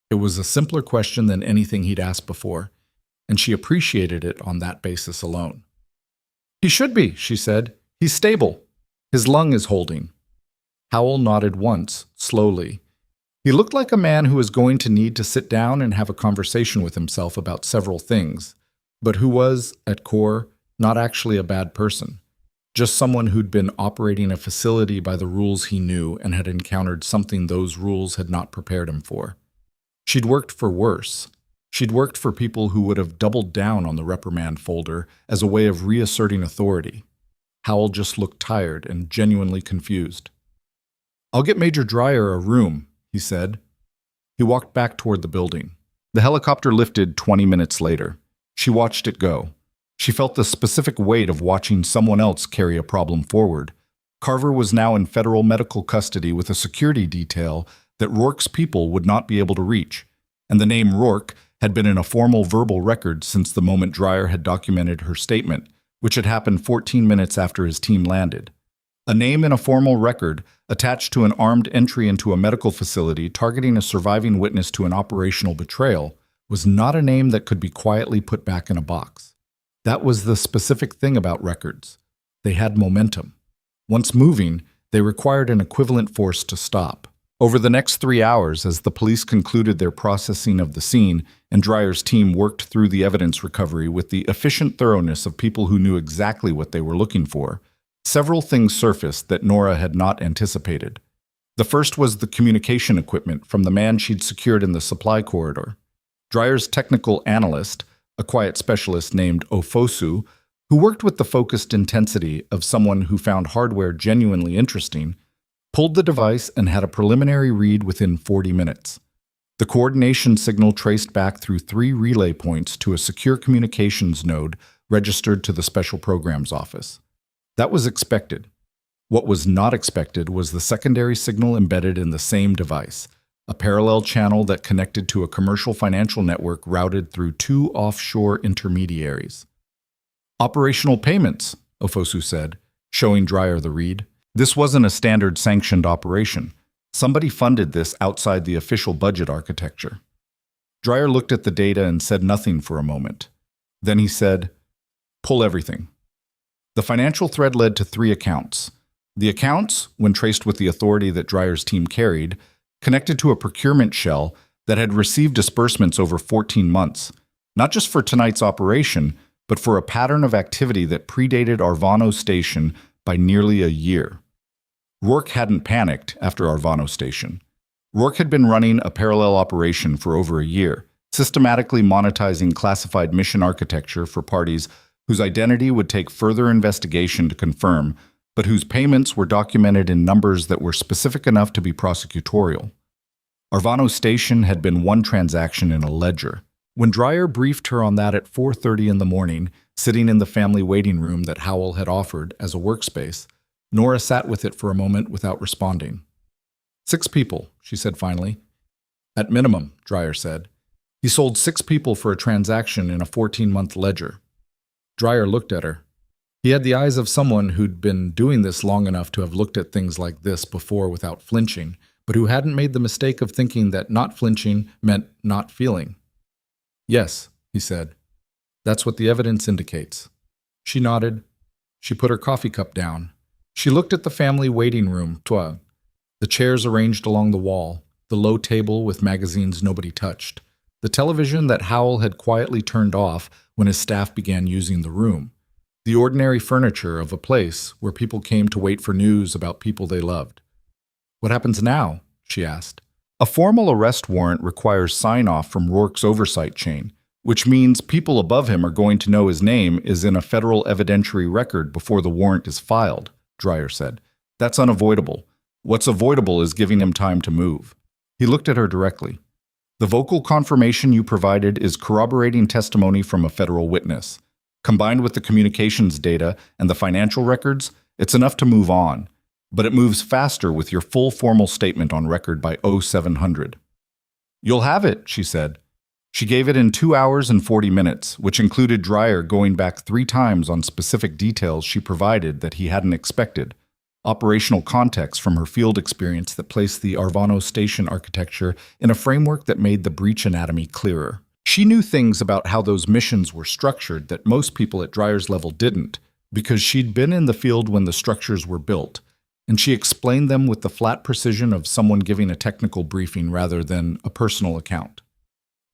It was a simpler question than anything he'd asked before, and she appreciated it on that basis alone. He should be, she said. He's stable. His lung is holding. Howell nodded once, slowly. He looked like a man who was going to need to sit down and have a conversation with himself about several things, but who was, at core, not actually a bad person. Just someone who'd been operating a facility by the rules he knew and had encountered something those rules had not prepared him for. She'd worked for worse. She'd worked for people who would have doubled down on the reprimand folder as a way of reasserting authority. Howell just looked tired and genuinely confused. I'll get Major Dreyer a room, he said. He walked back toward the building. The helicopter lifted 20 minutes later. She watched it go. She felt the specific weight of watching someone else carry a problem forward. Carver was now in federal medical custody with a security detail that Rourke's people would not be able to reach, and the name Rourke had been in a formal verbal record since the moment Dreyer had documented her statement, which had happened 14 minutes after his team landed. A name in a formal record attached to an armed entry into a medical facility targeting a surviving witness to an operational betrayal was not a name that could be quietly put back in a box. That was the specific thing about records. They had momentum. Once moving, they required an equivalent force to stop. Over the next 3 hours, as the police concluded their processing of the scene and Dreyer's team worked through the evidence recovery with the efficient thoroughness of people who knew exactly what they were looking for, several things surfaced that Nora had not anticipated. The first was the communication equipment from the man she'd secured in the supply corridor. Dreyer's technical analyst, a quiet specialist named Ofosu, who worked with the focused intensity of someone who found hardware genuinely interesting, pulled the device and had a preliminary read within 40 minutes. The coordination signal traced back through 3 relay points to a secure communications node registered to the Special Programs Office. That was expected. What was not expected was the secondary signal embedded in the same device, a parallel channel that connected to a commercial financial network routed through 2 offshore intermediaries. Operational payments, Ofosu said, showing Dreyer the read. This wasn't a standard sanctioned operation. Somebody funded this outside the official budget architecture. Dreyer looked at the data and said nothing for a moment. Then he said, "Pull everything." The financial thread led to 3 accounts. The accounts, when traced with the authority that Dreyer's team carried, connected to a procurement shell that had received disbursements over 14 months, not just for tonight's operation, but for a pattern of activity that predated Arvano Station by nearly a year. Rourke hadn't panicked after Arvano Station. Rourke had been running a parallel operation for over a year, systematically monetizing classified mission architecture for parties whose identity would take further investigation to confirm, but whose payments were documented in numbers that were specific enough to be prosecutorial. Arvano Station had been one transaction in a ledger. When Dreyer briefed her on that at 4:30 in the morning, sitting in the family waiting room that Howell had offered as a workspace, Nora sat with it for a moment without responding. 6 people, she said finally. At minimum, Dreyer said. He sold 6 people for a transaction in a 14-month ledger. Dreyer looked at her. He had the eyes of someone who'd been doing this long enough to have looked at things like this before without flinching, but who hadn't made the mistake of thinking that not flinching meant not feeling. Yes, he said. That's what the evidence indicates. She nodded. She put her coffee cup down. She looked at the family waiting room, the chairs arranged along the wall, the low table with magazines nobody touched, the television that Howell had quietly turned off when his staff began using the room, the ordinary furniture of a place where people came to wait for news about people they loved. What happens now? She asked. A formal arrest warrant requires sign-off from Rourke's oversight chain, which means people above him are going to know his name is in a federal evidentiary record before the warrant is filed, Dreyer said. That's unavoidable. What's avoidable is giving him time to move. He looked at her directly. The vocal confirmation you provided is corroborating testimony from a federal witness. Combined with the communications data and the financial records, it's enough to move on. But it moves faster with your full formal statement on record by 0700. You'll have it, she said. She gave it in 2 hours and 40 minutes, which included Dreyer going back 3 times on specific details she provided that he hadn't expected. Operational context from her field experience that placed the Arvano Station architecture in a framework that made the breach anatomy clearer. She knew things about how those missions were structured that most people at Dreyer's level didn't, because she'd been in the field when the structures were built, and she explained them with the flat precision of someone giving a technical briefing rather than a personal account.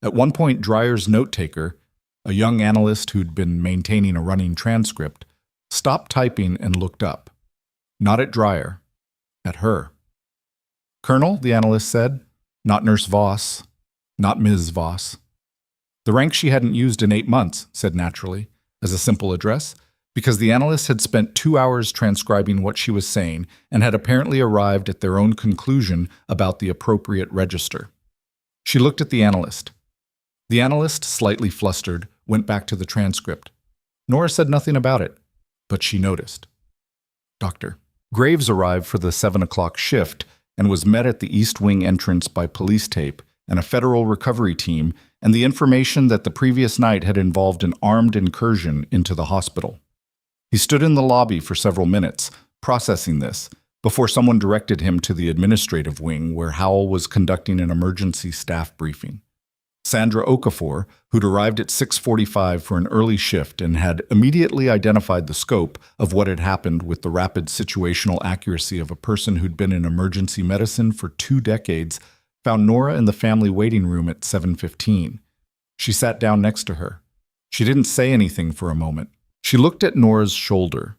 At one point, Dreyer's note-taker, a young analyst who'd been maintaining a running transcript, stopped typing and looked up. Not at Dreyer, at her. Colonel, the analyst said, not Nurse Voss, not Ms. Voss. The rank she hadn't used in 8 months, said naturally, as a simple address, because the analyst had spent 2 hours transcribing what she was saying and had apparently arrived at their own conclusion about the appropriate register. She looked at the analyst. The analyst, slightly flustered, went back to the transcript. Nora said nothing about it, but she noticed. Doctor. Graves arrived for the 7 o'clock shift and was met at the East Wing entrance by police tape and a federal recovery team and the information that the previous night had involved an armed incursion into the hospital. He stood in the lobby for several minutes, processing this, before someone directed him to the administrative wing where Howell was conducting an emergency staff briefing. Sandra Okafor, who'd arrived at 6:45 for an early shift and had immediately identified the scope of what had happened with the rapid situational accuracy of a person who'd been in emergency medicine for 2 decades, found Nora in the family waiting room at 7:15. She sat down next to her. She didn't say anything for a moment. She looked at Nora's shoulder.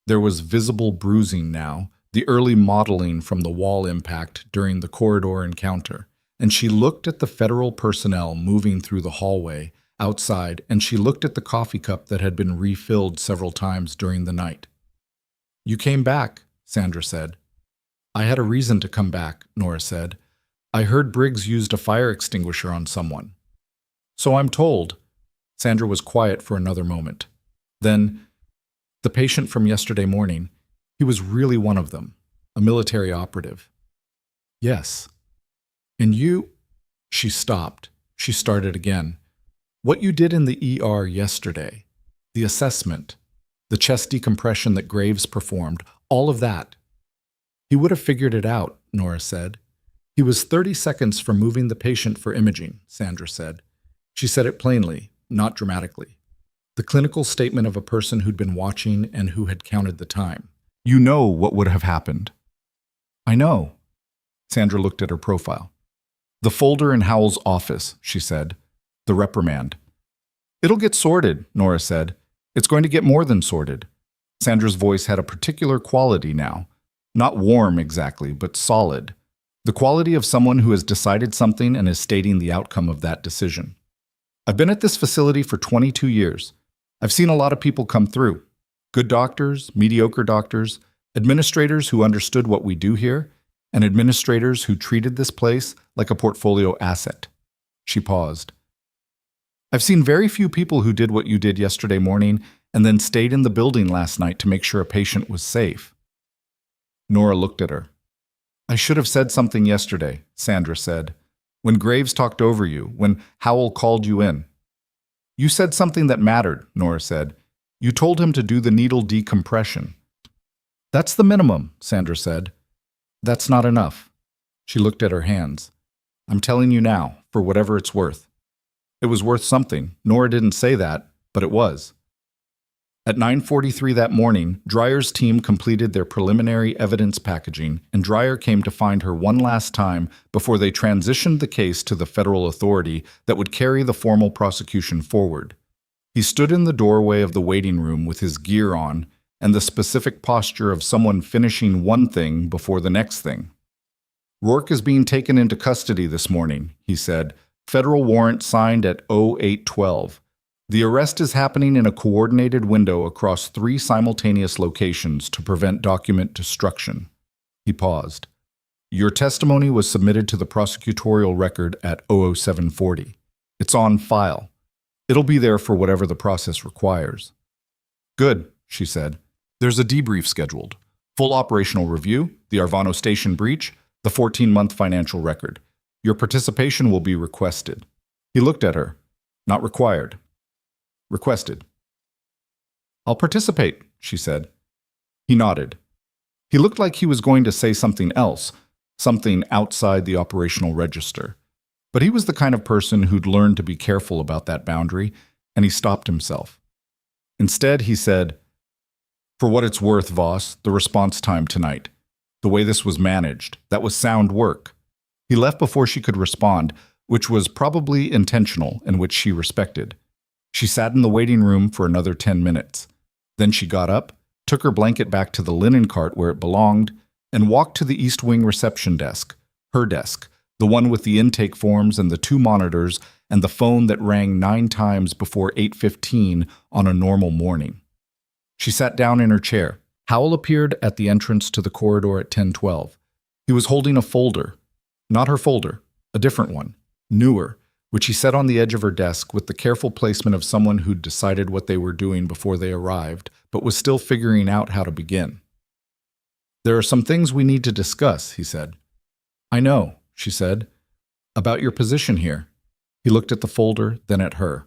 There was visible bruising now, the early mottling from the wall impact during the corridor encounter. And she looked at the federal personnel moving through the hallway outside, and she looked at the coffee cup that had been refilled several times during the night. You came back, Sandra said. I had a reason to come back, Nora said. I heard Briggs used a fire extinguisher on someone. So I'm told. Sandra was quiet for another moment. Then, the patient from yesterday morning, he was really one of them, a military operative. Yes. And you, she stopped. She started again. What you did in the ER yesterday, the assessment, the chest decompression that Graves performed, all of that. He would have figured it out, Nora said. He was 30 seconds from moving the patient for imaging, Sandra said. She said it plainly, not dramatically. The clinical statement of a person who'd been watching and who had counted the time. You know what would have happened. I know. Sandra looked at her profile. The folder in Howell's office, she said. The reprimand. It'll get sorted, Nora said. It's going to get more than sorted. Sandra's voice had a particular quality now. Not warm exactly, but solid. The quality of someone who has decided something and is stating the outcome of that decision. I've been at this facility for 22 years. I've seen a lot of people come through. Good doctors, mediocre doctors, administrators who understood what we do here, and administrators who treated this place like a portfolio asset. She paused. I've seen very few people who did what you did yesterday morning and then stayed in the building last night to make sure a patient was safe. Nora looked at her. I should have said something yesterday, Sandra said. When Graves talked over you, when Howell called you in. You said something that mattered, Nora said. You told him to do the needle decompression. That's the minimum, Sandra said. That's not enough. She looked at her hands. I'm telling you now, for whatever it's worth. It was worth something. Nora didn't say that, but it was. At 9:43 that morning, Dreyer's team completed their preliminary evidence packaging, and Dreyer came to find her one last time before they transitioned the case to the federal authority that would carry the formal prosecution forward. He stood in the doorway of the waiting room with his gear on and the specific posture of someone finishing one thing before the next thing. Rourke is being taken into custody this morning, he said. Federal warrant signed at 0812. The arrest is happening in a coordinated window across 3 simultaneous locations to prevent document destruction. He paused. Your testimony was submitted to the prosecutorial record at 00740. It's on file. It'll be there for whatever the process requires. Good, she said. There's a debrief scheduled. Full operational review, the Arvano Station breach, the 14-month financial record. Your participation will be requested. He looked at her. Not required. Requested. I'll participate, she said. He nodded. He looked like he was going to say something else, something outside the operational register. But he was the kind of person who'd learned to be careful about that boundary, and he stopped himself. Instead, he said, For what it's worth, Voss, the response time tonight. The way this was managed, that was sound work. He left before she could respond, which was probably intentional and which she respected. She sat in the waiting room for another 10 minutes. Then she got up, took her blanket back to the linen cart where it belonged, and walked to the East Wing reception desk, her desk, the one with the intake forms and the 2 monitors and the phone that rang 9 times before 8:15 on a normal morning. She sat down in her chair. Howell appeared at the entrance to the corridor at 10:12. He was holding a folder. Not her folder, a different one, newer, which he set on the edge of her desk with the careful placement of someone who'd decided what they were doing before they arrived, but was still figuring out how to begin. There are some things we need to discuss, he said. I know, she said. About your position here. He looked at the folder, then at her.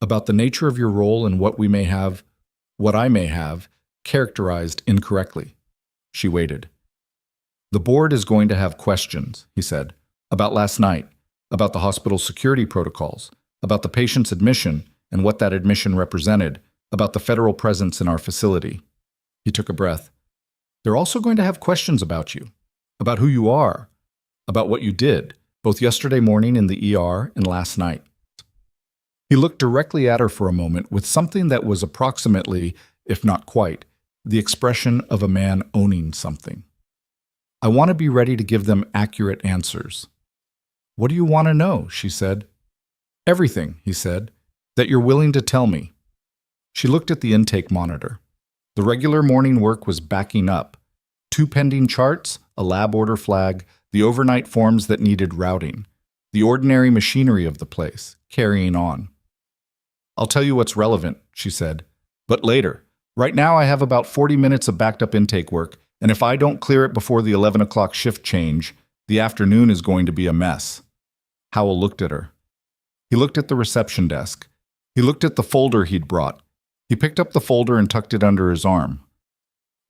About the nature of your role and what I may have, characterized incorrectly. She waited. The board is going to have questions, he said, about last night, about the hospital security protocols, about the patient's admission and what that admission represented, about the federal presence in our facility. He took a breath. They're also going to have questions about you, about who you are, about what you did, both yesterday morning in the ER and last night. He looked directly at her for a moment with something that was approximately, if not quite, the expression of a man owning something. I want to be ready to give them accurate answers. What do you want to know? She said. Everything, he said, that you're willing to tell me. She looked at the intake monitor. The regular morning work was backing up. 2 pending charts, a lab order flag, the overnight forms that needed routing, the ordinary machinery of the place, carrying on. I'll tell you what's relevant, she said, but later. Right now I have about 40 minutes of backed up intake work, and if I don't clear it before the 11 o'clock shift change, the afternoon is going to be a mess. Howell looked at her. He looked at the reception desk. He looked at the folder he'd brought. He picked up the folder and tucked it under his arm.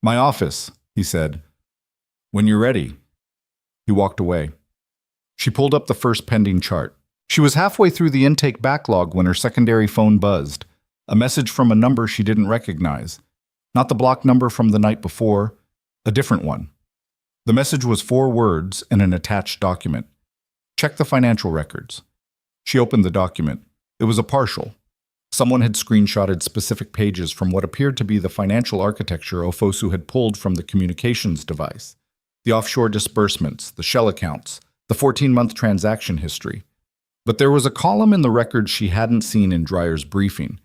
My office, he said. When you're ready. He walked away. She pulled up the first pending chart. She was halfway through the intake backlog when her secondary phone buzzed. A message from a number she didn't recognize. Not the block number from the night before, a different one. The message was 4 words and an attached document. Check the financial records. She opened the document. It was a partial. Someone had screenshotted specific pages from what appeared to be the financial architecture Ofosu had pulled from the communications device. The offshore disbursements, the shell accounts, the 14-month transaction history. But there was a column in the records she hadn't seen in Dreyer's briefing.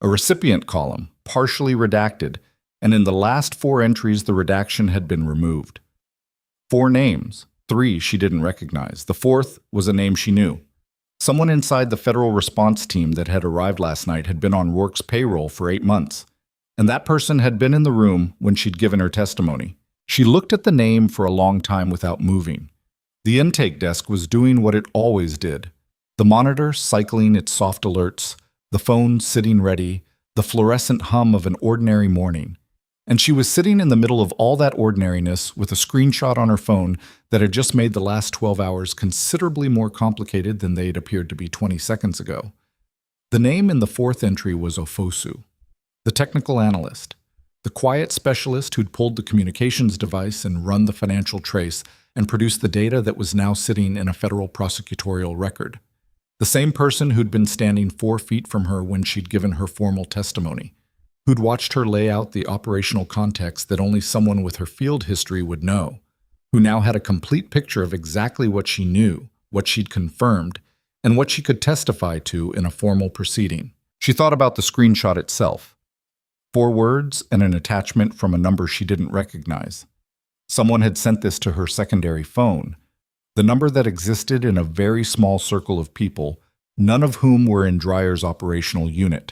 A recipient column, partially redacted, and in the last 4 entries the redaction had been removed. 4 names, 3 she didn't recognize. The 4th was a name she knew. Someone inside the federal response team that had arrived last night had been on Rourke's payroll for 8 months, and that person had been in the room when she'd given her testimony. She looked at the name for a long time without moving. The intake desk was doing what it always did. The monitor cycling its soft alerts, the phone sitting ready, the fluorescent hum of an ordinary morning. And she was sitting in the middle of all that ordinariness with a screenshot on her phone that had just made the last 12 hours considerably more complicated than they'd appeared to be 20 seconds ago. The name in the 4th entry was Ofosu, the technical analyst, the quiet specialist who'd pulled the communications device and run the financial trace and produced the data that was now sitting in a federal prosecutorial record. The same person who'd been standing 4 feet from her when she'd given her formal testimony, who'd watched her lay out the operational context that only someone with her field history would know, who now had a complete picture of exactly what she knew, what she'd confirmed, and what she could testify to in a formal proceeding. She thought about the screenshot itself. 4 words and an attachment from a number she didn't recognize. Someone had sent this to her secondary phone, the number that existed in a very small circle of people, none of whom were in Dreyer's operational unit,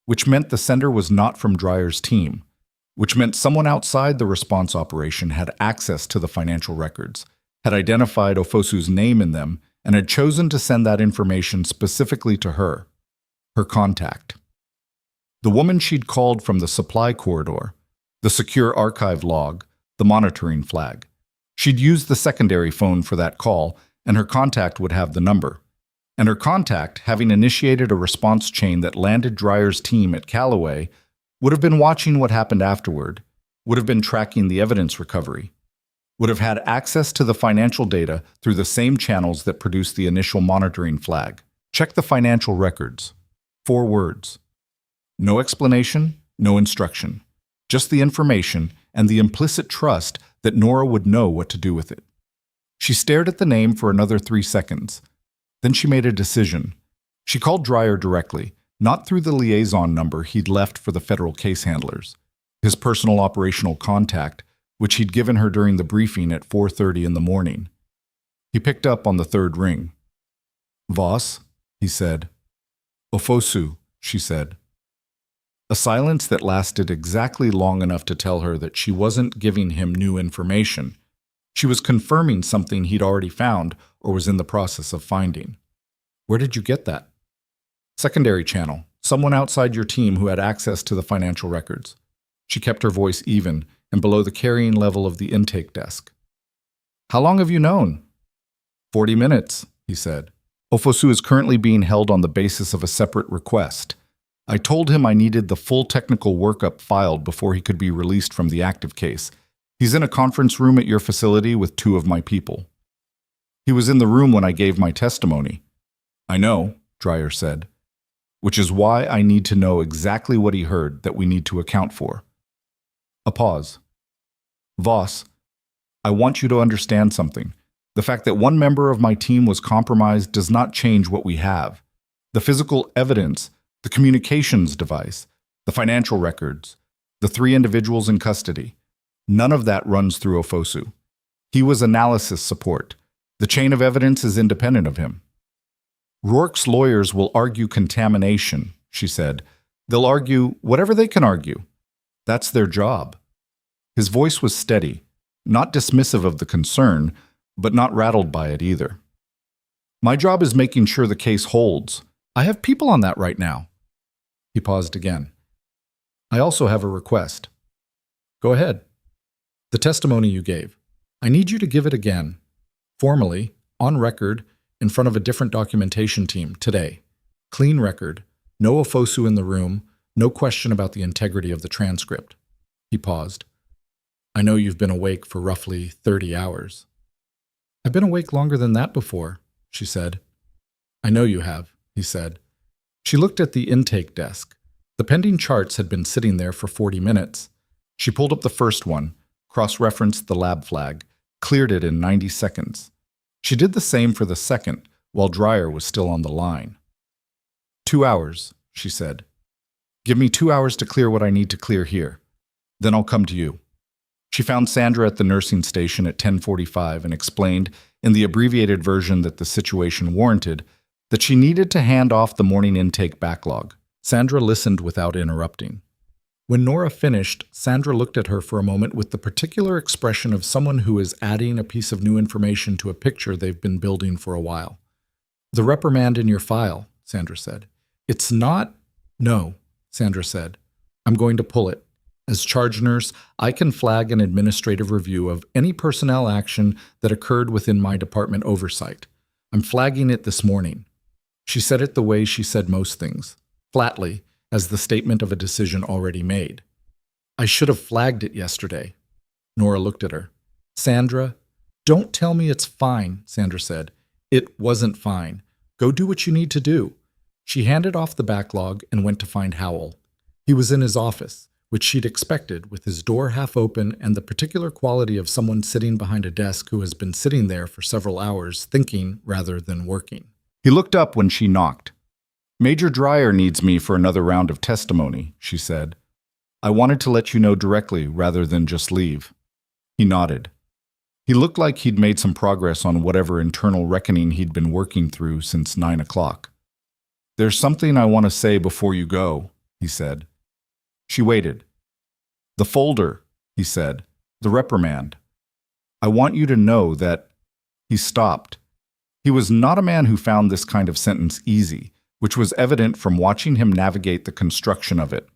which meant the sender was not from Dreyer's team, which meant someone outside the response operation had access to the financial records, had identified Ofosu's name in them, and had chosen to send that information specifically to her, her contact. The woman she'd called from the supply corridor, the secure archive log, the monitoring flag. She'd used the secondary phone for that call, and her contact would have the number. And her contact, having initiated a response chain that landed Dreyer's team at Calloway, would have been watching what happened afterward, would have been tracking the evidence recovery, would have had access to the financial data through the same channels that produced the initial monitoring flag. Check the financial records. 4 words. No explanation, no instruction. Just the information and the implicit trust that Nora would know what to do with it. She stared at the name for another 3 seconds. Then she made a decision. She called Dreyer directly, not through the liaison number he'd left for the federal case handlers, his personal operational contact, which he'd given her during the briefing at 4:30 in the morning. He picked up on the 3rd ring. "Voss," he said. "Ofosu," she said. A silence that lasted exactly long enough to tell her that she wasn't giving him new information. She was confirming something he'd already found or was in the process of finding. "Where did you get that?" "Secondary channel. Someone outside your team who had access to the financial records." She kept her voice even and below the carrying level of the intake desk. "How long have you known?" 40 minutes, he said. "Ofosu is currently being held on the basis of a separate request. I told him I needed the full technical workup filed before he could be released from the active case. He's in a conference room at your facility with 2 of my people." "He was in the room when I gave my testimony." "I know," Dreyer said, "which is why I need to know exactly what he heard that we need to account for." A pause. "Voss, I want you to understand something. The fact that one member of my team was compromised does not change what we have. The physical evidence, the communications device, the financial records, the 3 individuals in custody. None of that runs through Ofosu. He was analysis support. The chain of evidence is independent of him." "Rourke's lawyers will argue contamination," she said. "They'll argue whatever they can argue. That's their job." His voice was steady, not dismissive of the concern, but not rattled by it either. "My job is making sure the case holds. I have people on that right now." He paused again. "I also have a request." "Go ahead." "The testimony you gave. I need you to give it again, formally, on record, in front of a different documentation team today. Clean record, no Ofosu in the room, no question about the integrity of the transcript." He paused. "I know you've been awake for roughly 30 hours. "I've been awake longer than that before," she said. I know you have, he said. She looked at the intake desk. The pending charts had been sitting there for 40 minutes. She pulled up the first one, cross-referenced the lab flag, cleared it in 90 seconds. She did the same for the second, while Dreyer was still on the line. 2 hours, she said. Give me 2 hours to clear what I need to clear here. Then I'll come to you. She found Sandra at the nursing station at 10:45 and explained, in the abbreviated version that the situation warranted, that she needed to hand off the morning intake backlog. Sandra listened without interrupting. When Nora finished, Sandra looked at her for a moment with the particular expression of someone who is adding a piece of new information to a picture they've been building for a while. The reprimand in your file, Sandra said. It's not... No, Sandra said. I'm going to pull it. As charge nurse, I can flag an administrative review of any personnel action that occurred within my department oversight. I'm flagging it this morning. She said it the way she said most things, flatly, as the statement of a decision already made. I should have flagged it yesterday. Nora looked at her. Sandra, don't tell me it's fine, Sandra said. It wasn't fine. Go do what you need to do. She handed off the backlog and went to find Howell. He was in his office, which she'd expected, with his door half open and the particular quality of someone sitting behind a desk who has been sitting there for several hours thinking rather than working. He looked up when she knocked. Major Dreyer needs me for another round of testimony, she said. I wanted to let you know directly rather than just leave. He nodded. He looked like he'd made some progress on whatever internal reckoning he'd been working through since 9 o'clock. There's something I want to say before you go, he said. She waited. The folder, he said. The reprimand. I want you to know that... He stopped. He was not a man who found this kind of sentence easy, which was evident from watching him navigate the construction of it.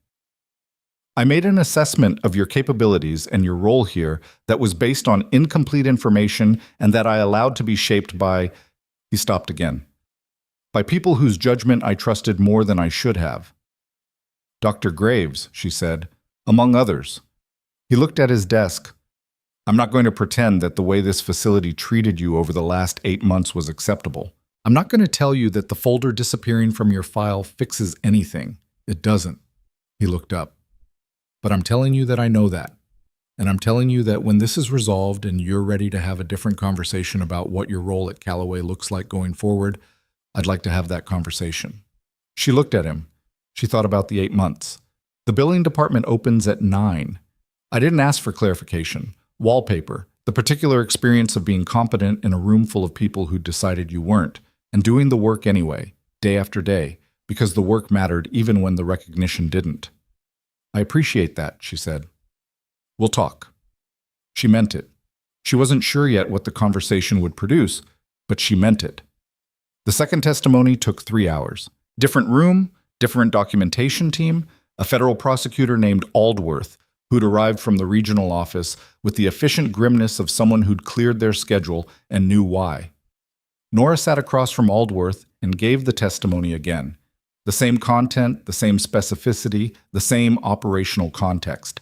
I made an assessment of your capabilities and your role here that was based on incomplete information and that I allowed to be shaped by... He stopped again. By people whose judgment I trusted more than I should have. Dr. Graves, she said, among others. He looked at his desk. I'm not going to pretend that the way this facility treated you over the last 8 months was acceptable. I'm not going to tell you that the folder disappearing from your file fixes anything. It doesn't. He looked up. But I'm telling you that I know that. And I'm telling you that when this is resolved and you're ready to have a different conversation about what your role at Calloway looks like going forward, I'd like to have that conversation. She looked at him. She thought about the 8 months. The billing department opens at 9. I didn't ask for clarification. Wallpaper, the particular experience of being competent in a room full of people who decided you weren't, and doing the work anyway, day after day, because the work mattered even when the recognition didn't. I appreciate that, she said. We'll talk. She meant it. She wasn't sure yet what the conversation would produce, but she meant it. The second testimony took 3 hours. Different room, different documentation team, a federal prosecutor named Aldworth, who'd arrived from the regional office with the efficient grimness of someone who'd cleared their schedule and knew why. Nora sat across from Aldworth and gave the testimony again. The same content, the same specificity, the same operational context.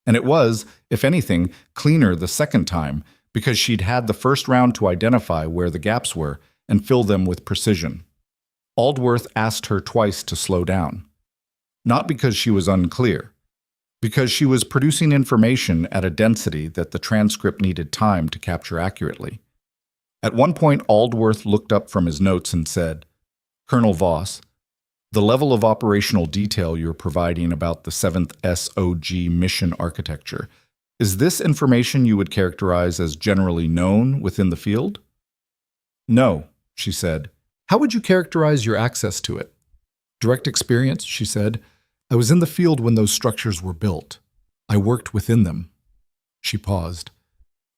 And it was, if anything, cleaner the second time because she'd had the first round to identify where the gaps were and fill them with precision. Aldworth asked her twice to slow down. Not because she was unclear, because she was producing information at a density that the transcript needed time to capture accurately. At one point, Aldworth looked up from his notes and said, Colonel Voss, the level of operational detail you're providing about the 7th SOG mission architecture, is this information you would characterize as generally known within the field? No, she said. How would you characterize your access to it? Direct experience, she said. I was in the field when those structures were built. I worked within them. She paused.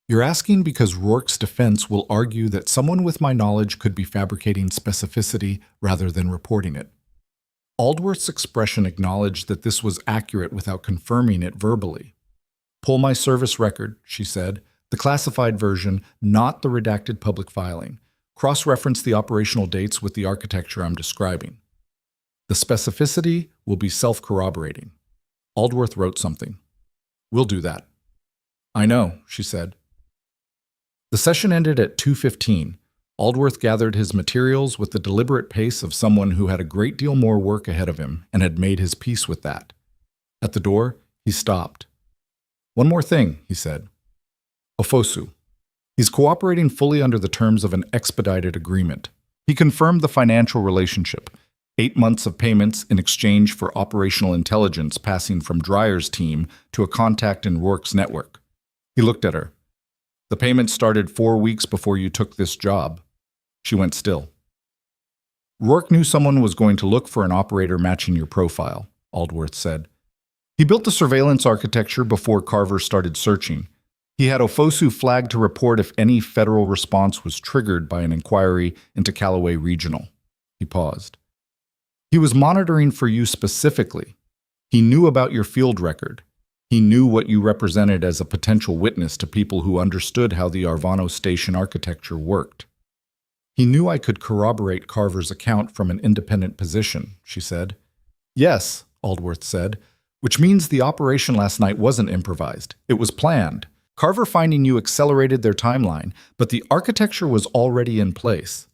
You're asking because Rourke's defense will argue that someone with my knowledge could be fabricating specificity rather than reporting it. Aldworth's expression acknowledged that this was accurate without confirming it verbally. Pull my service record, she said, the classified version, not the redacted public filing. Cross-reference the operational dates with the architecture I'm describing. The specificity will be self-corroborating. Aldworth wrote something. We'll do that. I know, she said. The session ended at 2:15. Aldworth gathered his materials with the deliberate pace of someone who had a great deal more work ahead of him and had made his peace with that. At the door, he stopped. "One more thing," he said. "Ofosu. He's cooperating fully under the terms of an expedited agreement." He confirmed the financial relationship, 8 months of payments in exchange for operational intelligence passing from Dreyer's team to a contact in Rourke's network. He looked at her. "The payment started 4 weeks before you took this job." She went still. "Rourke knew someone was going to look for an operator matching your profile," Aldworth said. "He built the surveillance architecture before Carver started searching. He had Ofosu flagged to report if any federal response was triggered by an inquiry into Calloway Regional." He paused. "He was monitoring for you specifically. He knew about your field record. He knew what you represented as a potential witness to people who understood how the Arvano station architecture worked. He knew I could corroborate Carver's account from an independent position," she said. "Yes," Aldworth said, "which means the operation last night wasn't improvised. It was planned. Carver finding you accelerated their timeline, but the architecture was already in place."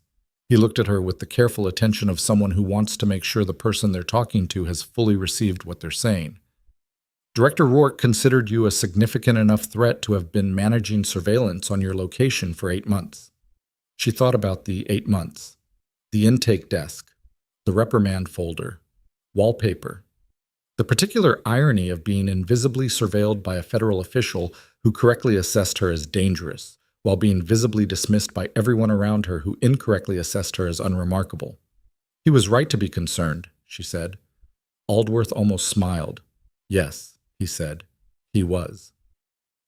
He looked at her with the careful attention of someone who wants to make sure the person they're talking to has fully received what they're saying. "Director Rourke considered you a significant enough threat to have been managing surveillance on your location for 8 months. She thought about the 8 months. The intake desk, the reprimand folder, wallpaper. The particular irony of being invisibly surveilled by a federal official who correctly assessed her as dangerous, while being visibly dismissed by everyone around her who incorrectly assessed her as unremarkable. He was right to be concerned," she said. Aldworth almost smiled. "Yes," he said. "He was."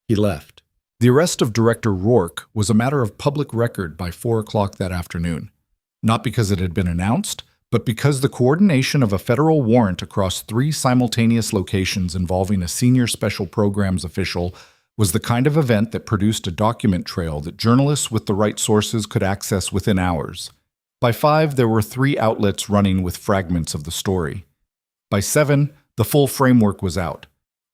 He left. The arrest of Director Rourke was a matter of public record by 4 o'clock that afternoon, not because it had been announced, but because the coordination of a federal warrant across 3 simultaneous locations involving a senior special programs official was the kind of event that produced a document trail that journalists with the right sources could access within hours. By 5, there were 3 outlets running with fragments of the story. By 7, the full framework was out.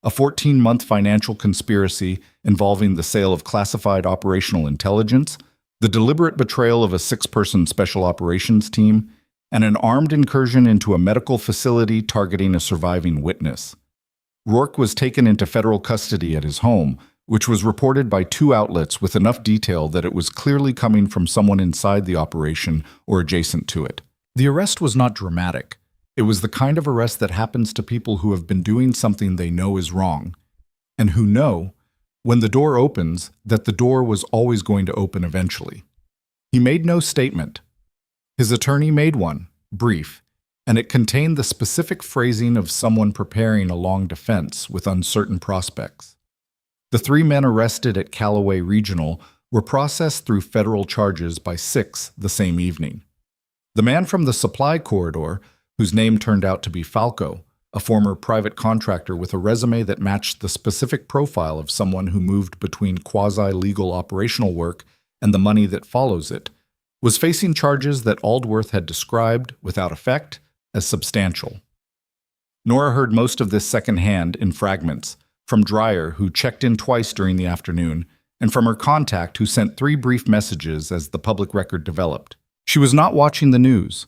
A 14-month financial conspiracy involving the sale of classified operational intelligence, the deliberate betrayal of a 6-person special operations team, and an armed incursion into a medical facility targeting a surviving witness. Rourke was taken into federal custody at his home, which was reported by 2 outlets with enough detail that it was clearly coming from someone inside the operation or adjacent to it. The arrest was not dramatic. It was the kind of arrest that happens to people who have been doing something they know is wrong, and who know, when the door opens, that the door was always going to open eventually. He made no statement. His attorney made one, brief, and it contained the specific phrasing of someone preparing a long defense with uncertain prospects. The 3 men arrested at Calloway Regional were processed through federal charges by 6 the same evening. The man from the supply corridor, whose name turned out to be Falco, a former private contractor with a resume that matched the specific profile of someone who moved between quasi-legal operational work and the money that follows it, was facing charges that Aldworth had described, without effect, as substantial. Nora heard most of this secondhand in fragments, from Dreyer, who checked in twice during the afternoon, and from her contact, who sent 3 brief messages as the public record developed. She was not watching the news.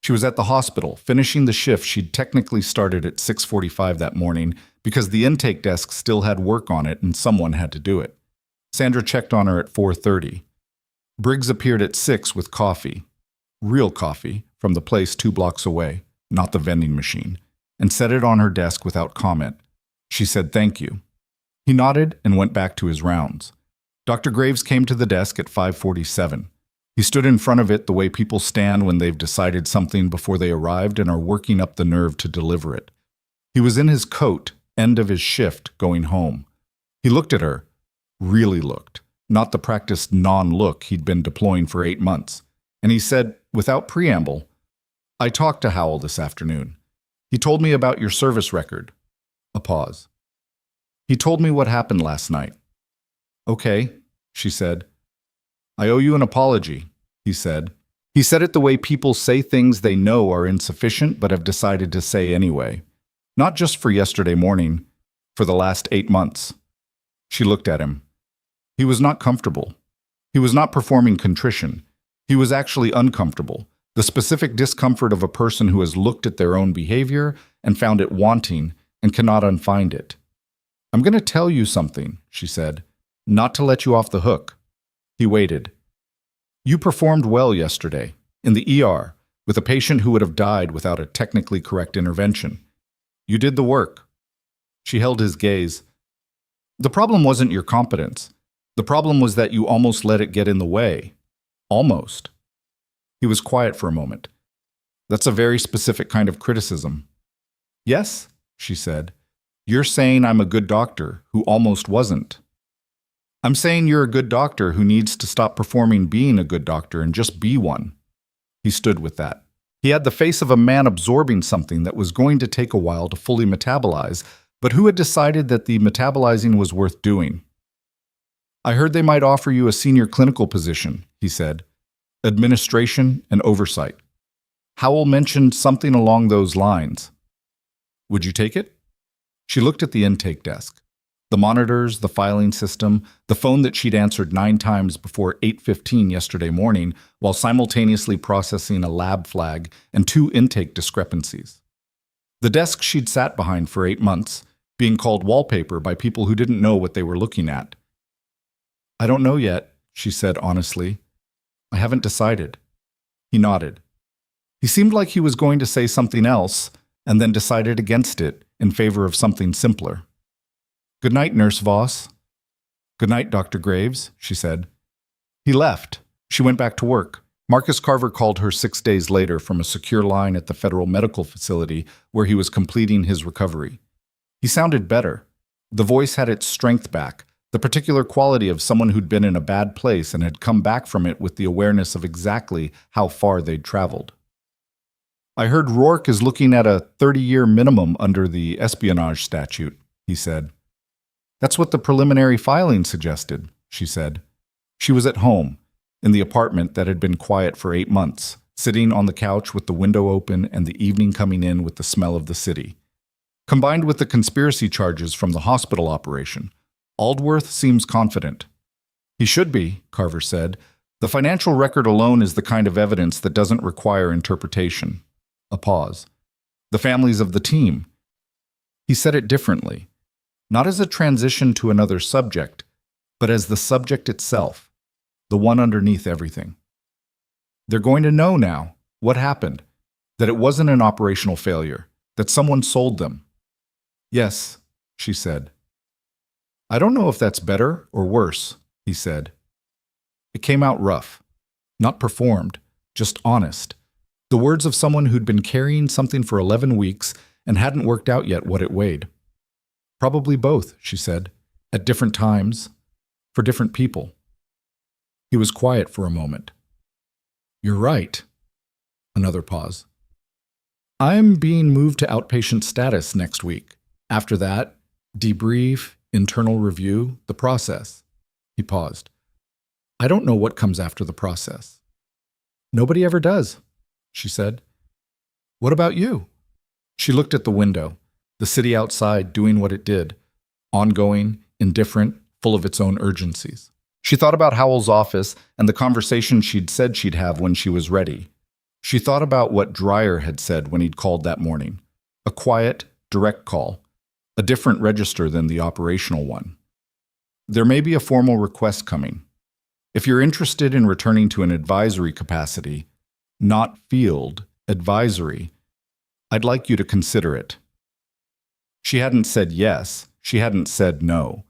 She was at the hospital, finishing the shift she'd technically started at 6:45 that morning because the intake desk still had work on it and someone had to do it. Sandra checked on her at 4:30. Briggs appeared at 6 with coffee, real coffee, from the place 2 blocks away, not the vending machine, and set it on her desk without comment. She said thank you. He nodded and went back to his rounds. Dr. Graves came to the desk at 5:47. He stood in front of it the way people stand when they've decided something before they arrived and are working up the nerve to deliver it. He was in his coat, end of his shift, going home. He looked at her, really looked, not the practiced non-look he'd been deploying for 8 months, and he said, without preamble, "I talked to Howell this afternoon. He told me about your service record." A pause. "He told me what happened last night." "Okay," she said. "I owe you an apology," he said. He said it the way people say things they know are insufficient but have decided to say anyway. Not just for yesterday morning, for the last 8 months. She looked at him. He was not comfortable. He was not performing contrition. He was actually uncomfortable, the specific discomfort of a person who has looked at their own behavior and found it wanting and cannot unfind it. "I'm going to tell you something," she said, "not to let you off the hook." He waited. "You performed well yesterday, in the ER, with a patient who would have died without a technically correct intervention. You did the work." She held his gaze. "The problem wasn't your competence. The problem was that you almost let it get in the way. Almost." He was quiet for a moment. "That's a very specific kind of criticism." "Yes," she said. "You're saying I'm a good doctor who almost wasn't." "I'm saying you're a good doctor who needs to stop performing being a good doctor and just be one." He stood with that. He had the face of a man absorbing something that was going to take a while to fully metabolize, but who had decided that the metabolizing was worth doing. "I heard they might offer you a senior clinical position," he said. "Administration and oversight." Howell mentioned something along those lines. "Would you take it?" She looked at the intake desk. The monitors, the filing system, the phone that she'd answered 9 times before 8:15 yesterday morning while simultaneously processing a lab flag and 2 intake discrepancies. The desk she'd sat behind for 8 months, being called wallpaper by people who didn't know what they were looking at. "I don't know yet," she said honestly. "I haven't decided." He nodded. He seemed like he was going to say something else, and then decided against it in favor of something simpler. "Good night, Nurse Voss." "Good night, Dr. Graves," she said. He left. She went back to work. Marcus Carver called her 6 days later from a secure line at the Federal Medical Facility where he was completing his recovery. He sounded better. The voice had its strength back, the particular quality of someone who'd been in a bad place and had come back from it with the awareness of exactly how far they'd traveled. "I heard Rourke is looking at a 30-year minimum under the espionage statute," he said. "That's what the preliminary filing suggested," she said. She was at home, in the apartment that had been quiet for 8 months, sitting on the couch with the window open and the evening coming in with the smell of the city. Combined with the conspiracy charges from the hospital operation, Aldworth seems confident. "He should be," Carver said. "The financial record alone is the kind of evidence that doesn't require interpretation." A pause. "The families of the team." He said it differently. Not as a transition to another subject, but as the subject itself, the one underneath everything. "They're going to know now what happened, that it wasn't an operational failure, that someone sold them." "Yes," she said. "I don't know if that's better or worse," he said. It came out rough, not performed, just honest. The words of someone who'd been carrying something for 11 weeks and hadn't worked out yet what it weighed. "Probably both," she said, "at different times, for different people." He was quiet for a moment. "You're right." Another pause. "I'm being moved to outpatient status next week. After that, debrief, internal review, the process." He paused. "I don't know what comes after the process." "Nobody ever does," she said. "What about you?" She looked at the window, the city outside doing what it did, ongoing, indifferent, full of its own urgencies. She thought about Howell's office and the conversation she'd said she'd have when she was ready. She thought about what Dreyer had said when he'd called that morning. A quiet, direct call, a different register than the operational one. "There may be a formal request coming. If you're interested in returning to an advisory capacity, not field, advisory, I'd like you to consider it." She hadn't said yes. She hadn't said no.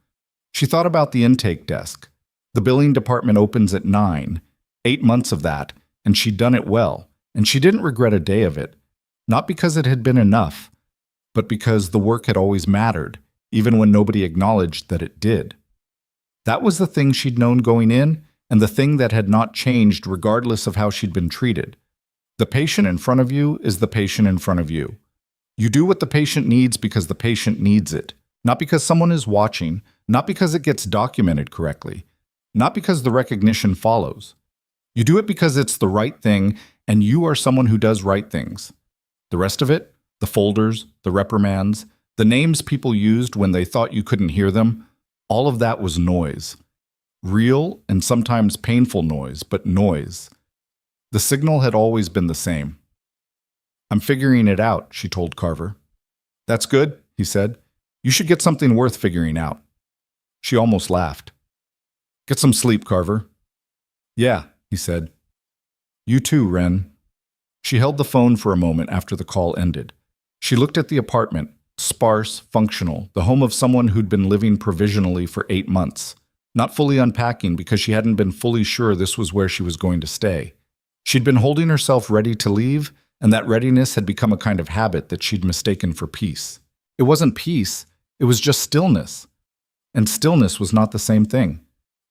She thought about the intake desk. The billing department opens at 9, 8 months of that, and she'd done it well, and she didn't regret a day of it, not because it had been enough, but because the work had always mattered, even when nobody acknowledged that it did. That was the thing she'd known going in, and the thing that had not changed regardless of how she'd been treated. The patient in front of you is the patient in front of you. You do what the patient needs because the patient needs it, not because someone is watching, not because it gets documented correctly, not because the recognition follows. You do it because it's the right thing, and you are someone who does right things. The rest of it, the folders, the reprimands, the names people used when they thought you couldn't hear them, all of that was noise. Real and sometimes painful noise, but noise. The signal had always been the same. "I'm figuring it out," she told Carver. "That's good," he said. "You should get something worth figuring out." She almost laughed. "Get some sleep, Carver." "Yeah," he said. "You too, Wren." She held the phone for a moment after the call ended. She looked at the apartment, sparse, functional, the home of someone who'd been living provisionally for 8 months, not fully unpacking because she hadn't been fully sure this was where she was going to stay. She'd been holding herself ready to leave, and that readiness had become a kind of habit that she'd mistaken for peace. It wasn't peace, it was just stillness. And stillness was not the same thing.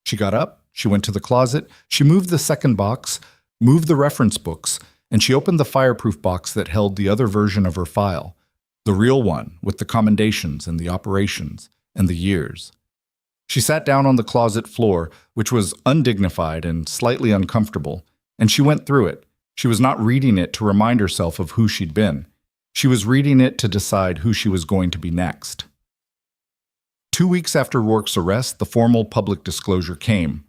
She got up, she went to the closet, she moved the second box, moved the reference books, and she opened the fireproof box that held the other version of her file, the real one with the commendations and the operations and the years. She sat down on the closet floor, which was undignified and slightly uncomfortable, and she went through it. She was not reading it to remind herself of who she'd been. She was reading it to decide who she was going to be next. 2 weeks after Rourke's arrest, the formal public disclosure came.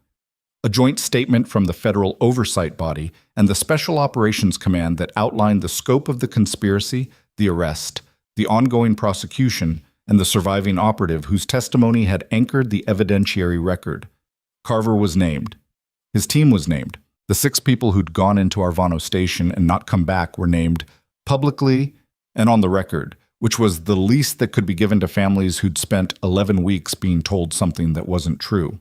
A joint statement from the federal oversight body and the Special Operations Command that outlined the scope of the conspiracy, the arrest, the ongoing prosecution, and the surviving operative whose testimony had anchored the evidentiary record. Carver was named. His team was named. The 6 people who'd gone into Arvano Station and not come back were named publicly and on the record, which was the least that could be given to families who'd spent 11 weeks being told something that wasn't true.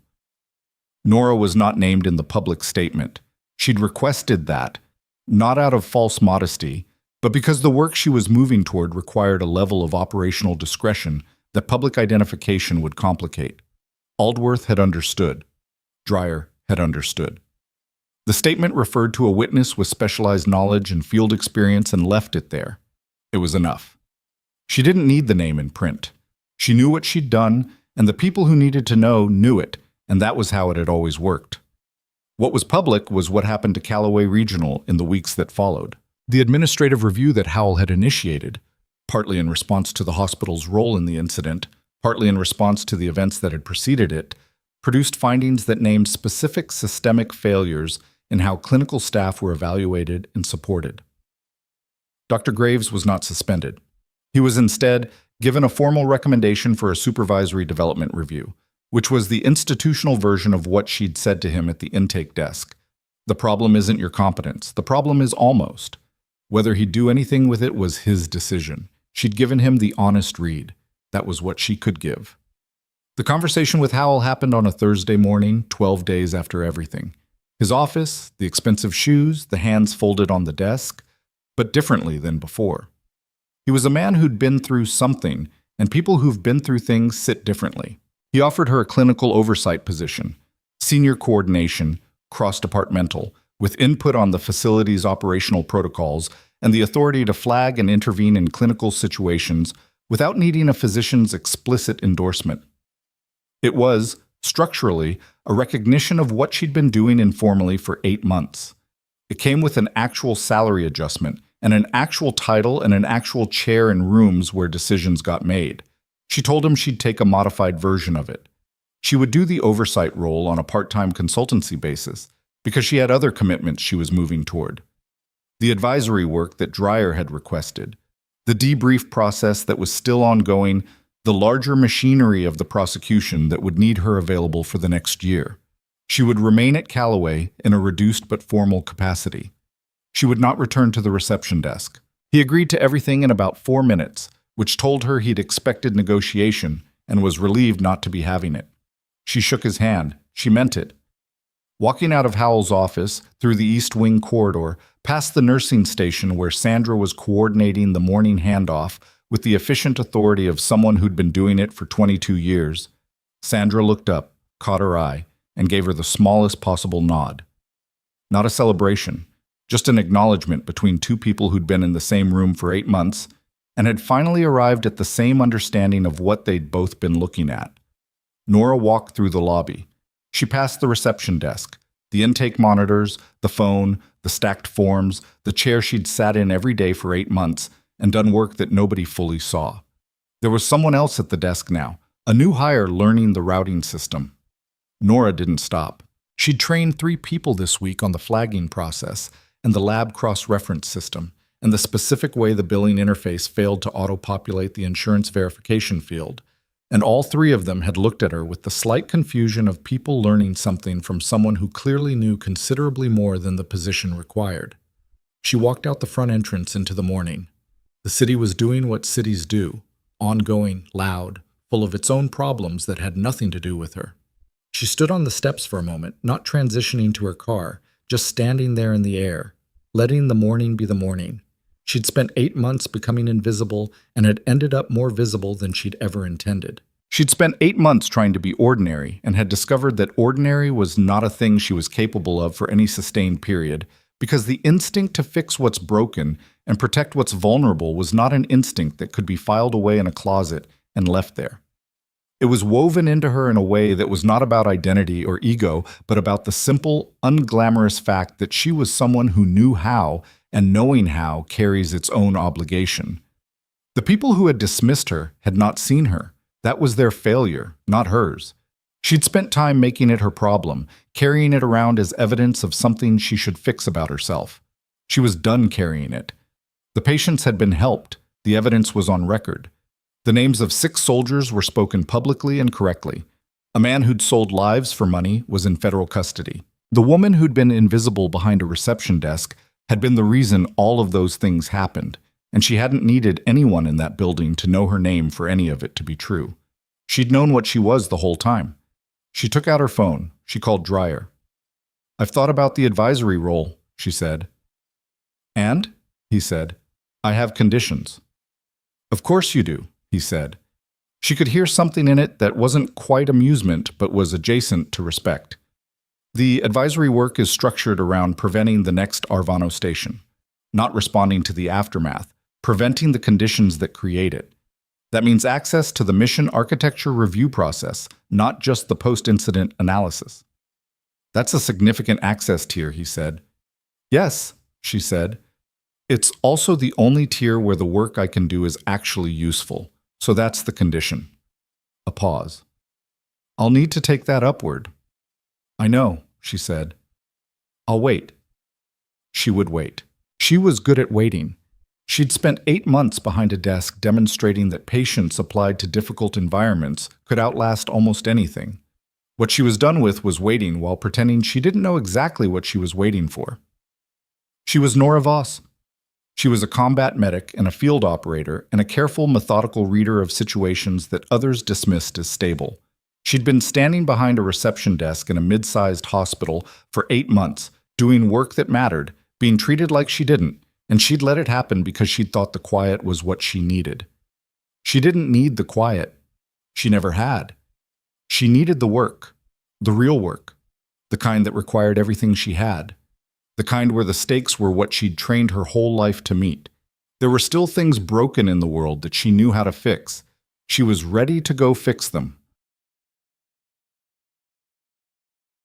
Nora was not named in the public statement. She'd requested that, not out of false modesty, but because the work she was moving toward required a level of operational discretion that public identification would complicate. Aldworth had understood. Dreyer had understood. The statement referred to a witness with specialized knowledge and field experience and left it there. It was enough. She didn't need the name in print. She knew what she'd done, and the people who needed to know knew it, and that was how it had always worked. What was public was what happened to Calloway Regional in the weeks that followed. The administrative review that Howell had initiated, partly in response to the hospital's role in the incident, partly in response to the events that had preceded it, produced findings that named specific systemic failures in how clinical staff were evaluated and supported. Dr. Graves was not suspended. He was instead given a formal recommendation for a supervisory development review, which was the institutional version of what she'd said to him at the intake desk. The problem isn't your competence. The problem is almost. Whether he'd do anything with it was his decision. She'd given him the honest read. That was what she could give. The conversation with Howell happened on a Thursday morning, 12 days after everything. His office, the expensive shoes, the hands folded on the desk, but differently than before. He was a man who'd been through something, and people who've been through things sit differently. He offered her a clinical oversight position, senior coordination, cross-departmental, with input on the facility's operational protocols and the authority to flag and intervene in clinical situations without needing a physician's explicit endorsement. It was, structurally, a recognition of what she'd been doing informally for 8 months. It came with an actual salary adjustment and an actual title and an actual chair in rooms where decisions got made. She told him she'd take a modified version of it. She would do the oversight role on a part-time consultancy basis because she had other commitments she was moving toward. The advisory work that Dreyer had requested, the debrief process that was still ongoing, the larger machinery of the prosecution that would need her available for the next year. She would remain at Calloway in a reduced but formal capacity. She would not return to the reception desk. He agreed to everything in about 4 minutes, which told her he'd expected negotiation and was relieved not to be having it. She shook his hand. She meant it. Walking out of Howell's office, through the East Wing corridor, past the nursing station where Sandra was coordinating the morning handoff with the efficient authority of someone who'd been doing it for 22 years, Sandra looked up, caught her eye, and gave her the smallest possible nod. Not a celebration, just an acknowledgement between two people who'd been in the same room for 8 months and had finally arrived at the same understanding of what they'd both been looking at. Nora walked through the lobby. She passed the reception desk, the intake monitors, the phone, the stacked forms, the chair she'd sat in every day for 8 months and done work that nobody fully saw. There was someone else at the desk now, a new hire learning the routing system. Nora didn't stop. She'd trained 3 people this week on the flagging process, and the lab cross-reference system, and the specific way the billing interface failed to auto-populate the insurance verification field. And all three of them had looked at her with the slight confusion of people learning something from someone who clearly knew considerably more than the position required. She walked out the front entrance into the morning. The city was doing what cities do, ongoing, loud, full of its own problems that had nothing to do with her. She stood on the steps for a moment, not transitioning to her car, just standing there in the air, letting the morning be the morning. She'd spent 8 months becoming invisible and had ended up more visible than she'd ever intended. She'd spent 8 months trying to be ordinary and had discovered that ordinary was not a thing she was capable of for any sustained period, because the instinct to fix what's broken and protect what's vulnerable was not an instinct that could be filed away in a closet and left there. It was woven into her in a way that was not about identity or ego, but about the simple, unglamorous fact that she was someone who knew how, and knowing how carries its own obligation. The people who had dismissed her had not seen her. That was their failure, not hers. She'd spent time making it her problem, carrying it around as evidence of something she should fix about herself. She was done carrying it. The patients had been helped. The evidence was on record. The names of 6 soldiers were spoken publicly and correctly. A man who'd sold lives for money was in federal custody. The woman who'd been invisible behind a reception desk had been the reason all of those things happened, and she hadn't needed anyone in that building to know her name for any of it to be true. She'd known what she was the whole time. She took out her phone. She called Dreyer. "I've thought about the advisory role," she said. "And?" he said. "I have conditions." "Of course you do," he said. She could hear something in it that wasn't quite amusement but was adjacent to respect. "The advisory work is structured around preventing the next Arvano station, not responding to the aftermath, preventing the conditions that create it. That means access to the mission architecture review process, not just the post-incident analysis." "That's a significant access tier," he said. "Yes," she said. "It's also the only tier where the work I can do is actually useful. So that's the condition." A pause. "I'll need to take that upward." "I know," she said. "I'll wait." She would wait. She was good at waiting. She'd spent 8 months behind a desk demonstrating that patience applied to difficult environments could outlast almost anything. What she was done with was waiting while pretending she didn't know exactly what she was waiting for. She was Nora Voss. She was a combat medic and a field operator and a careful, methodical reader of situations that others dismissed as stable. She'd been standing behind a reception desk in a mid-sized hospital for 8 months, doing work that mattered, being treated like she didn't, and she'd let it happen because she'd thought the quiet was what she needed. She didn't need the quiet. She never had. She needed the work, the real work, the kind that required everything she had. The kind where the stakes were what she'd trained her whole life to meet. There were still things broken in the world that she knew how to fix. She was ready to go fix them.